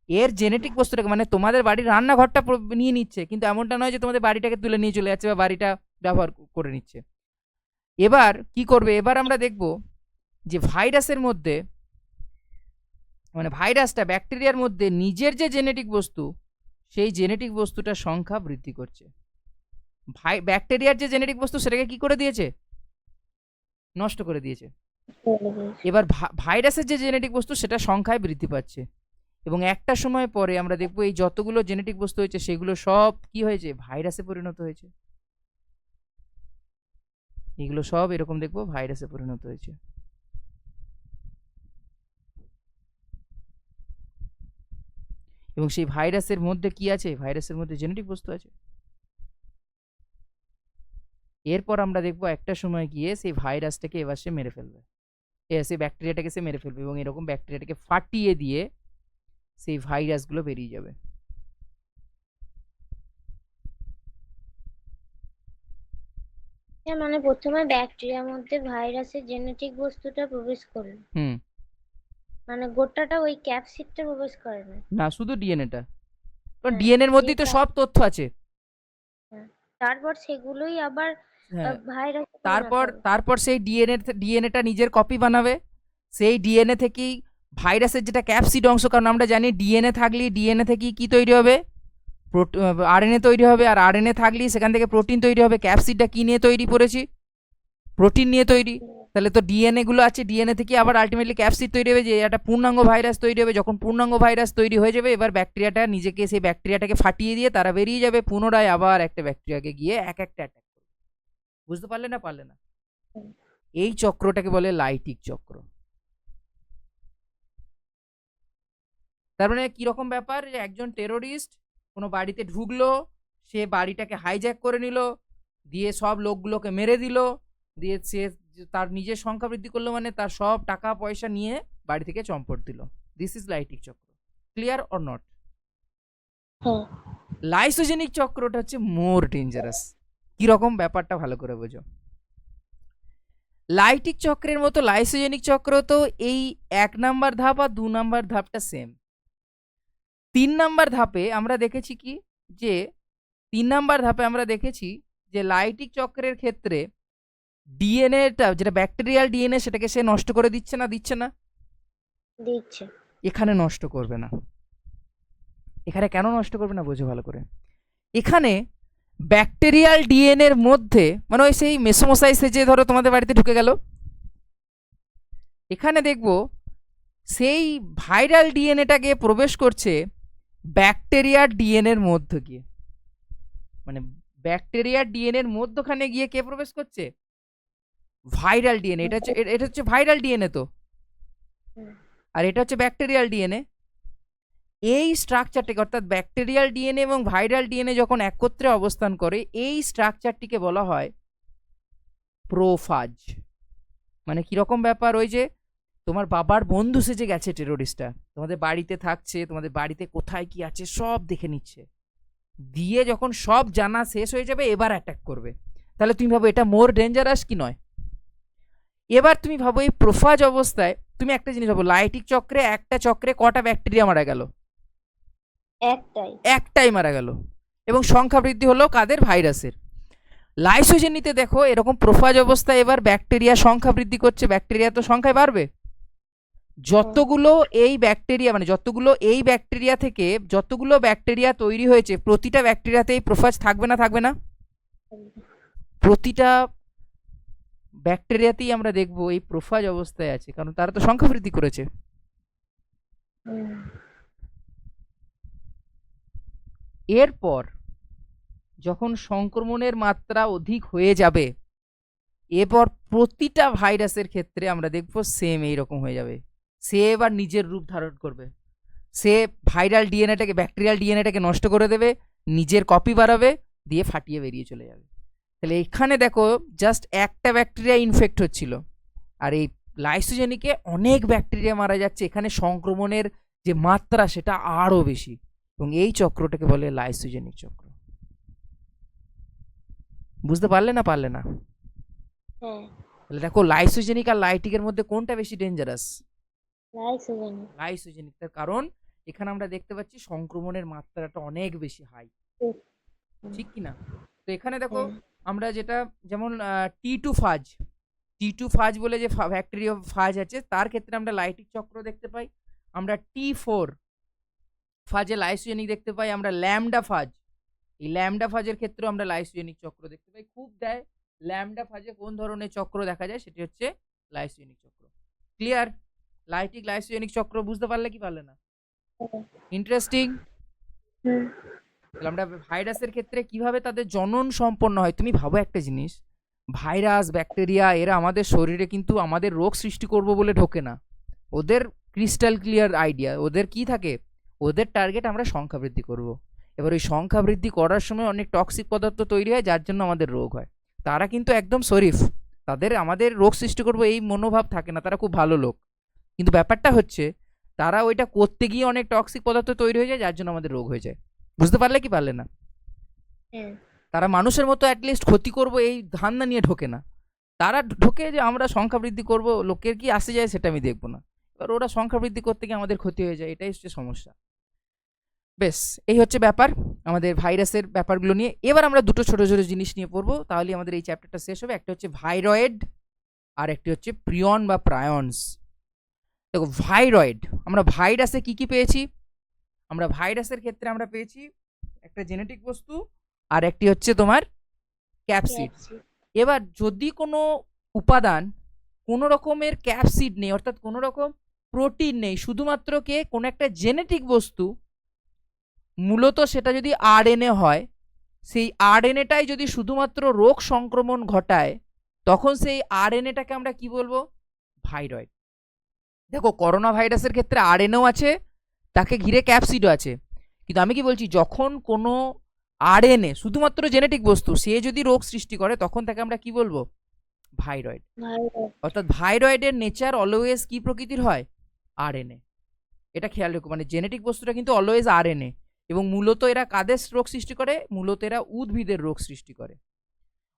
এর জেনেটিক বস্তুটাকে মানে তোমাদের বাড়ির রান্নাঘরটা নিয়ে নিচ্ছে, কিন্তু এমনটা নয় যে তোমাদের বাড়িটাকে তুলে নিয়ে চলে যাচ্ছে বা বাড়িটা ব্যবহার করে নিচ্ছে। এবার কি করবে? এবার আমরা দেখব যে ভাইরাসের মধ্যে মানে ভাইরাসটা ব্যাকটেরিয়ার মধ্যে নিজের যে জেনেটিক বস্তু সেই জেনেটিক বস্তুটার সংখ্যা বৃদ্ধি করছে। ব্যাকটেরিয়ার যে জেনেটিক বস্তু সেটাকে কি করে দিয়েছে? নষ্ট করে দিয়েছে। বুঝতে পেরেছি। এবার ভাইরাসের যে জেনেটিক বস্তু সেটা সংখ্যায় বৃদ্ধি পাচ্ছে এবং একটা সময় পরে আমরা দেখবো এই যতগুলো জেনেটিক বস্তু হয়েছে সেগুলো সব কি হয়েছে? ভাইরাসে পরিণত হয়েছে। এগুলো সব এরকম দেখবো ভাইরাসে পরিণত হয়েছে। এবং সেই ভাইরাসের মধ্যে কি আছে? ভাইরাসের মধ্যে জেনেটিক বস্তু আছে। এরপর আমরা দেখবো একটা সময় গিয়ে সেই ভাইরাসটাকে এবার সে মেরে ফেলবে, সেই ব্যাকটেরিয়াটাকে সে মেরে ফেলবে এবং এরকম ব্যাকটেরিয়াটাকে ফাটিয়ে দিয়ে সেই ভাইরাসগুলো বেরিয়ে যাবে। হ্যাঁ, মানে প্রথমে ব্যাকটেরিয়ার মধ্যে ভাইরাসের জেনেটিক বস্তুটা প্রবেশ করে, হুম। মানে গোটাটা ওই ক্যাপসিডটা প্রবেশ করে না। না, শুধু ডিএনএটা। কারণ হ্যাঁ, ডিএনএর দিয়ে মধ্যেই তো সব তথ্য আছে। হ্যাঁ, তারপর সেগুলোই আবার হ্যাঁ। ভাইরাসে পরিণত তারপর হবে। তারপর সেই ডিএনএটা নিজের কপি বানাবে। সেই ডিএনএ থেকেই ভাইরাসের যেটা ক্যাপসিড অংশ, কারণ আমরা জানি ডিএনএ থাকলেই ডিএনএ থেকেই কি তৈরি হবে? আরএনএ তৈরি হবে, আর আরএনএ থাকলেই সেখান থেকে প্রোটিন তৈরি হবে। ক্যাপসিডটা কি নিয়ে তৈরি করেছি? প্রোটিন নিয়ে তৈরি। তাহলে তো ডিএনএ গুলো আছে, ডিএনএ থেকে আবার আলটিমেটলি ক্যাপসিড তৈরি হবে, যে একটা পূর্ণাঙ্গ ভাইরাস তৈরি হবে। যখন পূর্ণাঙ্গ ভাইরাস তৈরি হয়ে যাবে এবার ব্যাকটেরিয়াটা নিজেকে সেই ব্যাকটেরিয়াটাকে ফাটিয়ে দিয়ে তারা বেরিয়ে যাবে, পুনরায় আবার একটা ব্যাকটেরিয়াকে গিয়ে এক একটা অ্যাটাক করবে। বুঝতে পারলে না পারলে না? হুম। এই চক্রটাকে বলে লাইটিক চক্র। তার মানে কিরকম ব্যাপার? যে একজন টেরোরিস্ট কোনো বাড়িতে ঢুকলো, সে বাড়িটাকে হাইজ্যাক করে নিল, দিয়ে সব লোকগুলোকে মেরে দিল, দিয়ে সে তার নিজের সংখ্যা বৃদ্ধি করলো, মানে তার সব টাকা পয়সা নিয়ে বাড়ি থেকে চম্পট দিল। দিস ইজ লাইটিক চক্র। Clear or not? হ্যাঁ। লাইসোজেনিক চক্রটা হচ্ছে মোর ডেঞ্জারাস। কিরকম ব্যাপারটা ভালো করে বোঝো। লাইটিক চক্রের মতো লাইসোজেনিক চক্র তো এই 1 নাম্বার ধাপ আর 2 নাম্বার ধাপটা সেম। 3 নাম্বার ধাপে আমরা দেখেছি কি, যে 3 নাম্বার ধাপে আমরা দেখেছি যে লাইটিক চক্রের ক্ষেত্রে ডিএনএটা যেটা ব্যাকটেরিয়াল ডিএনএ সেটাকে সে নষ্ট করে দিচ্ছে না? দিচ্ছে না? দিচ্ছে। এখানে নষ্ট করবে না। এখানে কেন নষ্ট করবে না বোঝো ভালো করে। এখানে ব্যাকটেরিয়াল ডিএনএর মধ্যে মানে ওই সেই মেসোমশাই যে ধরো তোমাদের বাড়িতে ঢুকে গেল, এখানে দেখব সেই ভাইরাল ডিএনএটাকে প্রবেশ করছে ব্যাকটেরিয়ার ডিএনএর মধ্যে গিয়ে। মানে ব্যাকটেরিয়ার ডিএনএর মধ্যখানে গিয়ে কে প্রবেশ করছে? Viral DNA. এটা হচ্ছে ভাইরাল ডিএনএ তো, হুম। আর এটা হচ্ছে ব্যাকটেরিয়াল ডিএনএ। এই স্ট্রাকচারটিকে অর্থাৎ ব্যাকটেরিয়াল ডিএনএ এবং ভাইরাল ডিএনএ যখন একত্রে অবস্থান করে এই স্ট্রাকচারটিকে বলা হয় প্রোফাজ। মানে কিরকম ব্যাপার? ওই যে তোমার বাবার বন্ধু সেজে গেছে টেরোরিস্টটা, তোমাদের বাড়িতে থাকছে, তোমাদের বাড়িতে কোথায় কি আছে সব দেখে নিচ্ছে, দিয়ে যখন সব জানা শেষ হয়ে যাবে এবার অ্যাটাক করবে। তাহলে তুমি ভাবো এটা মোর ডেঞ্জারাস কি নয়? এবার তুমি ভাবো এই প্রোফাজ অবস্থায় তুমি একটা জিনিস ভাবো, লাইটিক চক্রে একটা চক্রে কটা ব্যাকটেরিয়া মারা গেল? একটাই মারা গেল, এবং সংখ্যা বৃদ্ধি হলো কাদের? ভাইরাসের। লাইসোজেনিতে দেখো এরকম প্রোফাজ অবস্থায় এবার ব্যাকটেরিয়া সংখ্যা বৃদ্ধি করছে, ব্যাকটেরিয়া তো সংখ্যায় বাড়বে। যতগুলো এই ব্যাকটেরিয়া মানে যতগুলো এই ব্যাকটেরিয়া থেকে যতগুলো ব্যাকটেরিয়া তৈরি হয়েছে প্রতিটা ব্যাকটেরিয়াতেই প্রোফাজ থাকবে না? থাকবে না? প্রতিটা ব্যাকটেরিয়াতেই আমরা দেখবো এই প্রোফাজ অবস্থায় আছে, কারণ তারা তো সংখ্যা বৃদ্ধি করেছে। এরপর যখন সংক্রমণের মাত্রা অধিক হয়ে যাবে, এরপর প্রতিটা ভাইরাসের ক্ষেত্রে আমরা দেখবো সেম এইরকম হয়ে যাবে। সে এবার নিজের রূপ ধারণ করবে, সে ভাইরাল ডিএনএটাকে, ব্যাকটেরিয়াল ডিএনএটাকে নষ্ট করে দেবে, নিজের কপি বাড়াবে, দিয়ে ফাটিয়ে বেরিয়ে চলে যাবে। তাহলে এখানে দেখো জাস্ট একটা ব্যাকটেরিয়া ইনফেক্ট হচ্ছিল, আর এই লাইসোজেনিকে অনেক ব্যাকটেরিয়া মারা যাচ্ছে। এখানে সংক্রমণের যে মাত্রা সেটা আরও বেশি, এবং এই চক্রটাকে বলে লাইসোজেনিক চক্র। বুঝতে পারলে না পারলে না? তাহলে দেখো লাইসোজেনিক আর লাইটিকের মধ্যে কোনটা বেশি ডেঞ্জারাস? লাইসোজেনিক। তার কারণ এখানে আমরা দেখতে পাচ্ছি সংক্রমণের মাত্রাটা অনেক বেশি হাই, ঠিক কি না? তো এখানে দেখো আমরা যেটা, যেমন T2 ফাজ, T2 ফাজ বলে যে ব্যাকটেরিয়া ফাজ আছে, তার ক্ষেত্রে আমরা লাইটিক চক্র দেখতে পাই। আমরা T4 ফাজে লাইসোজেনিক দেখতে পাই। আমরা ল্যামডা ফাজ, এই ল্যামডা ফাজের ক্ষেত্রেও আমরা লাইসোজেনিক চক্র দেখতে পাই। খুব দেয় ল্যামডা ফাজে কোন ধরনের চক্র দেখা যায়, সেটি হচ্ছে লাইসোজেনিক চক্র। ক্লিয়ার? লাইটিক লাইসোজেনিক চক্র বুঝতে পারলে কি পারলে না? ইন্টারেস্টিং। তাহলে আমরা ভাইরাসের ক্ষেত্রে কিভাবে তাদের জনন সম্পন্ন হয়, তুমি ভাবো একটা জিনিস, ভাইরাস ব্যাকটেরিয়া এরা আমাদের শরীরে কিন্তু আমাদের রোগ সৃষ্টি করব বলে ঢোকে না। ওদের ক্রিস্টাল ক্লিয়ার আইডিয়া, ওদের কি থাকে, ওদের টার্গেট আমরা সংখ্যা বৃদ্ধি করব। এবার ওই সংখ্যা বৃদ্ধি করার সময় অনেক টক্সিক পদার্থ তৈরি হয়, যার জন্য আমাদের রোগ হয়। তারা কিন্তু একদম শরীফ, তাদের আমাদের রোগ সৃষ্টি করব এই মনোভাব থাকে না, তারা খুব ভালো লোক। কিন্তু ব্যাপারটা হচ্ছে তারা ওইটা করতে গিয়ে অনেক টক্সিক পদার্থ তৈরি হয়ে যায়, যার জন্য আমাদের রোগ হয়ে যায়। বুঝতে পারলে কি পারলে না? তারা মানুষের মতো অ্যাটলিস্ট ক্ষতি করব এই ধান্দা নিয়ে ঢোকে না। তারা ঢোকে যে আমরা সংখ্যা বৃদ্ধি করব, লোকের কি আসে যায় সেটা আমি দেখবো না। এবার ওরা সংখ্যা বৃদ্ধি করতে গিয়ে আমাদের ক্ষতি হয়ে যায়, এটাই হচ্ছে সমস্যা। বেশ, এই হচ্ছে ব্যাপার আমাদের ভাইরাসের ব্যাপারগুলো নিয়ে। এবার আমরা দুটো ছোট ছোট জিনিস নিয়ে পড়বো, তাহলে আমাদের এই চ্যাপ্টারটা শেষ হবে। একটা হচ্ছে ভাইরয়েড, আর একটি হচ্ছে প্রিয়ন বা প্রায়ন্স। দেখো ভাইরয়েড, আমরা ভাইরাসে কি কি পেয়েছি? আমরা ভাইরাসের ক্ষেত্রে আমরা পেয়েছি একটা জেনেটিক বস্তু, আর একটি হচ্ছে তোমার ক্যাপসিড। এবার যদি কোনো উপাদান কোনো রকমের ক্যাপসিড নেই, অর্থাৎ কোনো রকম প্রোটিন নেই, শুধুমাত্র কে কোনো একটা জেনেটিক বস্তু, মূলত সেটা যদি আরএনএ হয়, সেই আরএনএটাই যদি শুধুমাত্র রোগ সংক্রমণ ঘটায়, তখন সেই আরএনএটাকে আমরা কি বলবো? ভাইরয়েড। দেখো করোনা ভাইরাসের ক্ষেত্রে আরএনএও আছে, তাকে ঘিরে ক্যাপসিডও আছে, কিন্তু আমি কি বলছি, যখন কোনো আরএনএ শুধুমাত্র জেনেটিক বস্তু সে যদি রোগ সৃষ্টি করে, তখন তাকে আমরা কি বলবো? ভাইরয়েড। অর্থাৎ ভাইরয়েডের নেচার অলওয়েজ কি প্রকৃতির হয়? আরএনএ। এটা খেয়াল রেখো, মানে জেনেটিক বস্তুটা কিন্তু অলওয়েজ আরএনএ, এবং মূলত এরা কাদের রোগ সৃষ্টি করে? মূলত এরা উদ্ভিদের রোগ সৃষ্টি করে।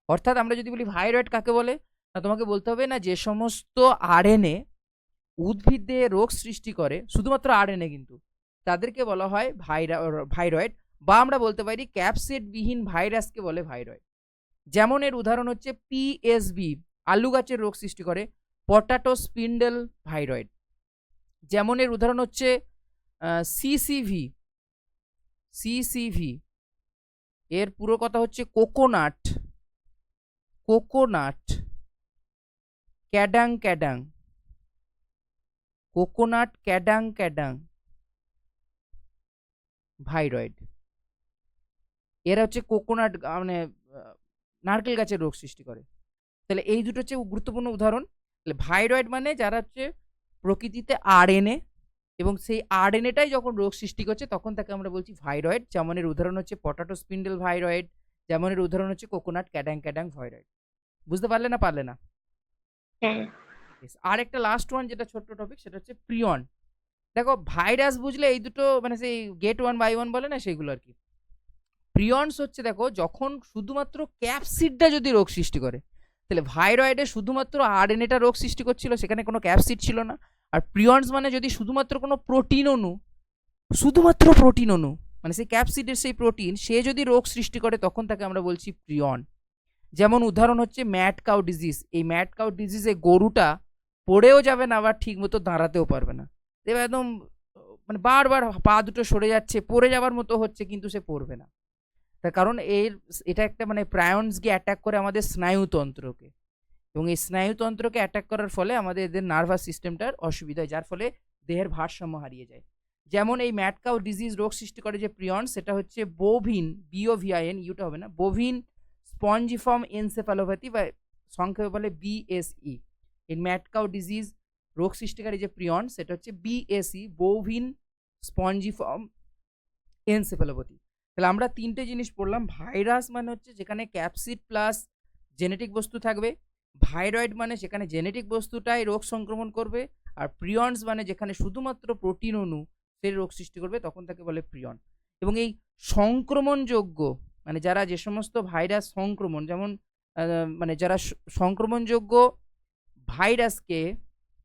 অর্থাৎ আমরা যদি বলি ভাইরয়েড কাকে বলে, না তোমাকে বলতে হবে না যে সমস্ত আরএনএ উদ্ভিদে রোগ সৃষ্টি করে, শুধুমাত্র আরএনএ, কিন্তু তাদেরকে বলা হয় ভাইরয়েড, বা আমরা বলতে পারি ক্যাপসিড বিহীন ভাইরাসকে বলে ভাইরয়েড। যেমন এর উদাহরণ হচ্ছে পিএসবি, আলু গাছের রোগ সৃষ্টি করে, পটাটো স্পিন্ডেল ভাইরয়েড। যেমন এর উদাহরণ হচ্ছে সিসিভি, সিসিভি এর পুরো কথা হচ্ছে কোকোনাট, কোকোনাট ক্যাডাং ক্যাডাং, কোকোনাট ক্যাডাং ক্যাডাং ভাইরয়েড। এরা হচ্ছে কোকোনাট মানে নারকেল গাছের রোগ সৃষ্টি করে। তাহলে এই দুটো হচ্ছে গুরুত্বপূর্ণ উদাহরণ। তাহলে ভাইরয়েড মানে যারা হচ্ছে প্রকৃতিতে আরএনএ, এবং সেই আরএনএটাই যখন রোগ সৃষ্টি করছে, তখন তাকে আমরা বলছি ভাইরয়েড। যেমন এর উদাহরণ হচ্ছে পটাটো স্পিন্ডেল ভাইরয়েড, যেমন এর উদাহরণ হচ্ছে কোকোনাট ক্যাডাং ক্যাডাং ভাইরয়েড। বুঝতে পারলে না পারলে না? আর একটা লাস্ট ওয়ান যেটা ছোট্ট টপিক, সেটা হচ্ছে প্রিয়ন। দেখো ভাইরাস বুঝলে এই দুটো মানে সেই গেট ওয়ান বাই ওয়ান বলে না, সেগুলো আর কি। প্রিয়ন্স হচ্ছে দেখো যখন শুধুমাত্র ক্যাপসিডটা যদি রোগ সৃষ্টি করে, তাহলে ভাইরয়েডে শুধুমাত্র আরএনএটা রোগ সৃষ্টি করছিল, সেখানে কোনো ক্যাপসিড ছিল না। আর প্রিয়ন্স মানে যদি শুধুমাত্র কোনো প্রোটিন অণু, শুধুমাত্র প্রোটিন অণু, মানে সেই ক্যাপসিডের সেই প্রোটিন, সে যদি রোগ সৃষ্টি করে, তখন তাকে আমরা বলছি প্রিয়ন। যেমন উদাহরণ হচ্ছে ম্যাড কাউ ডিজিজ। এই ম্যাড কাউ ডিজিজে গরুটা পড়েও যাবে না, আবার ঠিক মতো দাঁড়াতেও পারবে না, এবার একদম মানে বারবার পা দুটো সরে যাচ্ছে, পড়ে যাওয়ার মতো হচ্ছে, কিন্তু সে পড়বে না। তার কারণ এটা একটা মানে প্রায়ন্স গিয়ে অ্যাটাক করে আমাদের স্নায়ুতন্ত্রকে, এবং এই স্নায়ুতন্ত্রকে অ্যাটাক করার ফলে আমাদের এদের নার্ভাস সিস্টেমটার অসুবিধা হয়, যার ফলে দেহের ভারসাম্য হারিয়ে যায়। যেমন এই ম্যাড কাউ ডিজিজ রোগ সৃষ্টি করে যে প্রিয়ন, সেটা হচ্ছে বোভিন, BOVIN, ইউটা হবে না, বোভিন স্পঞ্জিফর্ম এনসেফালোপ্যাথি, বা সংক্ষেপে বলে BSE। এই ম্যাড কাউ ডিজিজ রোগ সৃষ্টিকারী যে প্রিয়ন, সেটা হচ্ছে BSE, বোভিন স্পঞ্জিফর্ম এনসেফালোপ্যাথি। তাহলে আমরা তিনটে জিনিস পড়লাম। ভাইরাস মানে হচ্ছে যেখানে ক্যাপসিড প্লাস জেনেটিক বস্তু থাকবে, ভাইরয়েড মানে যেখানে জেনেটিক বস্তুটাই রোগ সংক্রমণ করবে, আর প্রিয়নস মানে যেখানে শুধুমাত্র প্রোটিন অণু সে রোগ সৃষ্টি করবে, তখন তাকে বলে প্রিয়ন। এবং এই সংক্রমণযোগ্য মানে যারা যে সমস্ত ভাইরাস সংক্রমণ, যেমন মানে যারা সংক্রমণযোগ্য ভাইরাসকে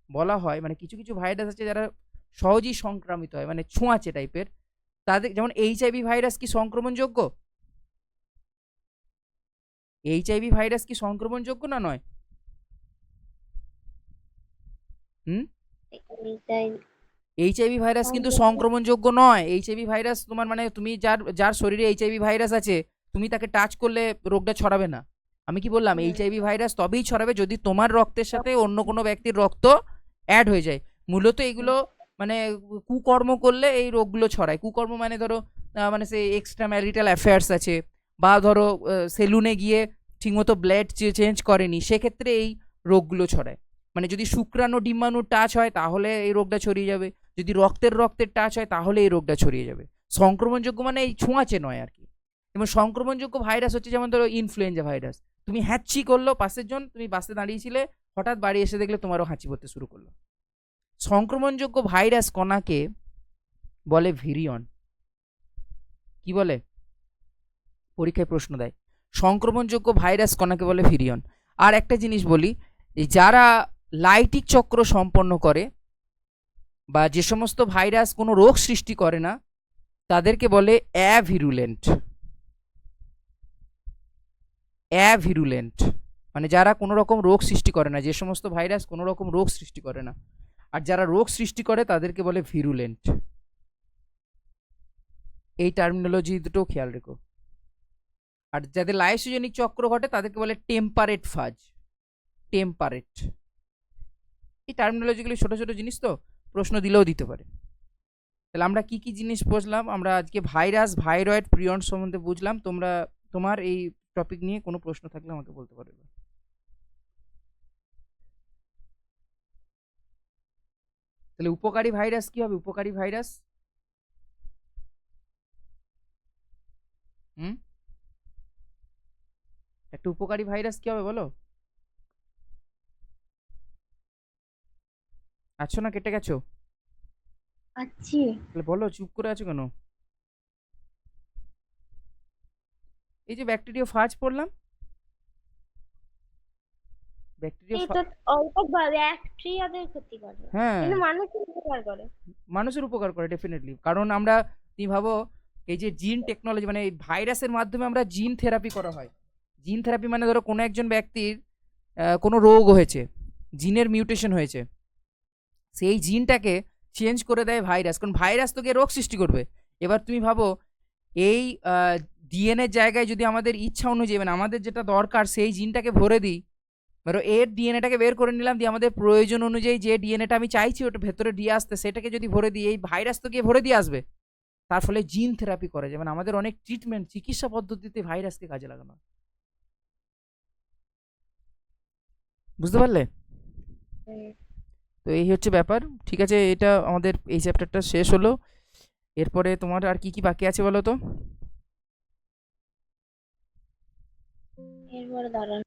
বলা হয়, মানে কিছু কিছু ভাইরাস আছে যারা সহজেই সংক্রামিত হয়, মানে ছোঁয়াচে টাইপের, তাদের যেমন HIV ভাইরাস কি সংক্রমণযোগ্য? HIV ভাইরাস কি সংক্রমণযোগ্য না নয়? HIV ভাইরাস কিন্তু সংক্রমণযোগ্য নয়। HIV ভাইরাস তোমার মানে তুমি যার শরীরে HIV ভাইরাস আছে, তুমি তাকে টাচ করলে রোগটা ছড়াবে না। আমি কি বললাম? HIV ভাইরাস তবেই ছড়াবে যদি তোমার রক্তের সাথে অন্য কোনো ব্যক্তির রক্ত অ্যাড হয়ে যায়। মূলত এগুলো মানে কুকর্ম করলে এই রোগগুলো ছড়ায়। কুকর্ম মানে ধরো মানে সে এক্সট্রা ম্যারিটাল অ্যাফেয়ার্স আছে, বা ধরো সেলুনে গিয়ে ঠিকমতো ব্লাড চেঞ্জ করেনি, সেক্ষেত্রে এই রোগগুলো ছড়ায়। মানে যদি শুক্রাণু ডিম্বাণুর টাচ হয় তাহলে এই রোগটা ছড়িয়ে যাবে, যদি রক্তের টাচ হয় তাহলে এই রোগটা ছড়িয়ে যাবে। সংক্রমণযোগ্য মানে এই ছোঁয়াচে নয় আর কি। এবং সংক্রমণযোগ্য ভাইরাস হচ্ছে যেমন ধরো ইনফ্লুয়েঞ্জা ভাইরাস, তুমি হ্যাঁচি করলো পাশের জন, তুমি বাসে দাঁড়িয়েছিলে, হঠাৎ বাড়ি এসে দেখলে তোমারও হাঁচি পড়তে শুরু করলো। সংক্রমণযোগ্য ভাইরাস কণাকে বলে ভিরিয়ন। কি বলে? পরীক্ষায় প্রশ্ন দেয়, সংক্রমণযোগ্য ভাইরাস কণাকে বলে ভিরিয়ন। আর একটা জিনিস বলি, যারা লাইটিক চক্র সম্পন্ন করে বা যে সমস্ত ভাইরাস কোনো রোগ সৃষ্টি করে না, তাদেরকে বলে অ্যাভিরুলেন্ট। অ্যাভিরুলেন্ট মানে যারা কোনো রকম রোগ সৃষ্টি করে না, যে সমস্ত ভাইরাস কোনো রকম রোগ সৃষ্টি করে না। আর যারা রোগ সৃষ্টি করে তাদেরকে বলে ভিরুলেন্ট। এই টার্মিনোলজি দুটো খেয়াল রেখো। আর যাদের লাইসোজেনিক চক্র ঘটে তাদেরকে বলে টেম্পারেট ফাজ। টেম্পারেট। এই টার্মিনোলজিগুলি ছোট ছোট জিনিস, তো প্রশ্ন দিলেও দিতে পারে। তাহলে আমরা কি কি জিনিস বুঝলাম? আমরা আজকে ভাইরাস, ভাইরয়েড, প্রিয়ন সম্বন্ধে বুঝলাম। তোমার এই টপিক নিয়ে কোনো প্রশ্ন থাকলে আমাকে বলতে পারবে। তাহলে উপকারী ভাইরাস কি হবে? উপকারী ভাইরাস একটা উপকারী ভাইরাস কি হবে বলো? আছো না কেটে গেছো? আছি। তাহলে বলো, চুপ করে আছো কেন? এই যে ব্যাকটেরিয়া ফাজ পড়লাম, ব্যাকটেরিয়াদের ক্ষতি করে, হ্যাঁ কিন্তু মানুষের উপকার করে। মানুষের উপকার করে ডেফিনেটলি। কারণ আমরা, তুমি ভাবো এই যে জিন টেকনোলজি, মানে এই ভাইরাসের মাধ্যমে আমরা জিন থেরাপি করা হয়। জিন থেরাপি মানে ধরো কোনো একজন ব্যক্তির কোনো রোগ হয়েছে, জিনের মিউটেশন হয়েছে, সেই জিনটাকে চেঞ্জ করে দেয় ভাইরাস, কারণ ভাইরাস তো গিয়ে রোগ সৃষ্টি করবে। এবার তুমি ভাবো এই ডিএনএর জায়গায় যদি আমাদের ইচ্ছা অনুযায়ী মানে আমাদের যেটা দরকার সেই জিনটাকে ভরে দিই, ধরো এর ডিএনএটাকে বের করে নিলাম, দিয়ে আমাদের প্রয়োজন অনুযায়ী যে ডিএনএটা আমি চাইছি ওটা ভেতরে দিয়ে আসতে, সেটাকে যদি ভরে দিই, এই ভাইরাস তো গিয়ে ভরে দিয়ে আসবে। তার ফলে জিন থেরাপি করে, যেমন আমাদের অনেক ট্রিটমেন্ট, চিকিৎসা পদ্ধতিতে ভাইরাসকে কাজে লাগানো। বুঝতে পারলে? তো এই হচ্ছে ব্যাপার। ঠিক আছে, এটা আমাদের এই চ্যাপ্টারটা শেষ হলো। এরপরে তোমার আর কি কি বাকি আছে বলো তো? এরপরে দাঁড়ান।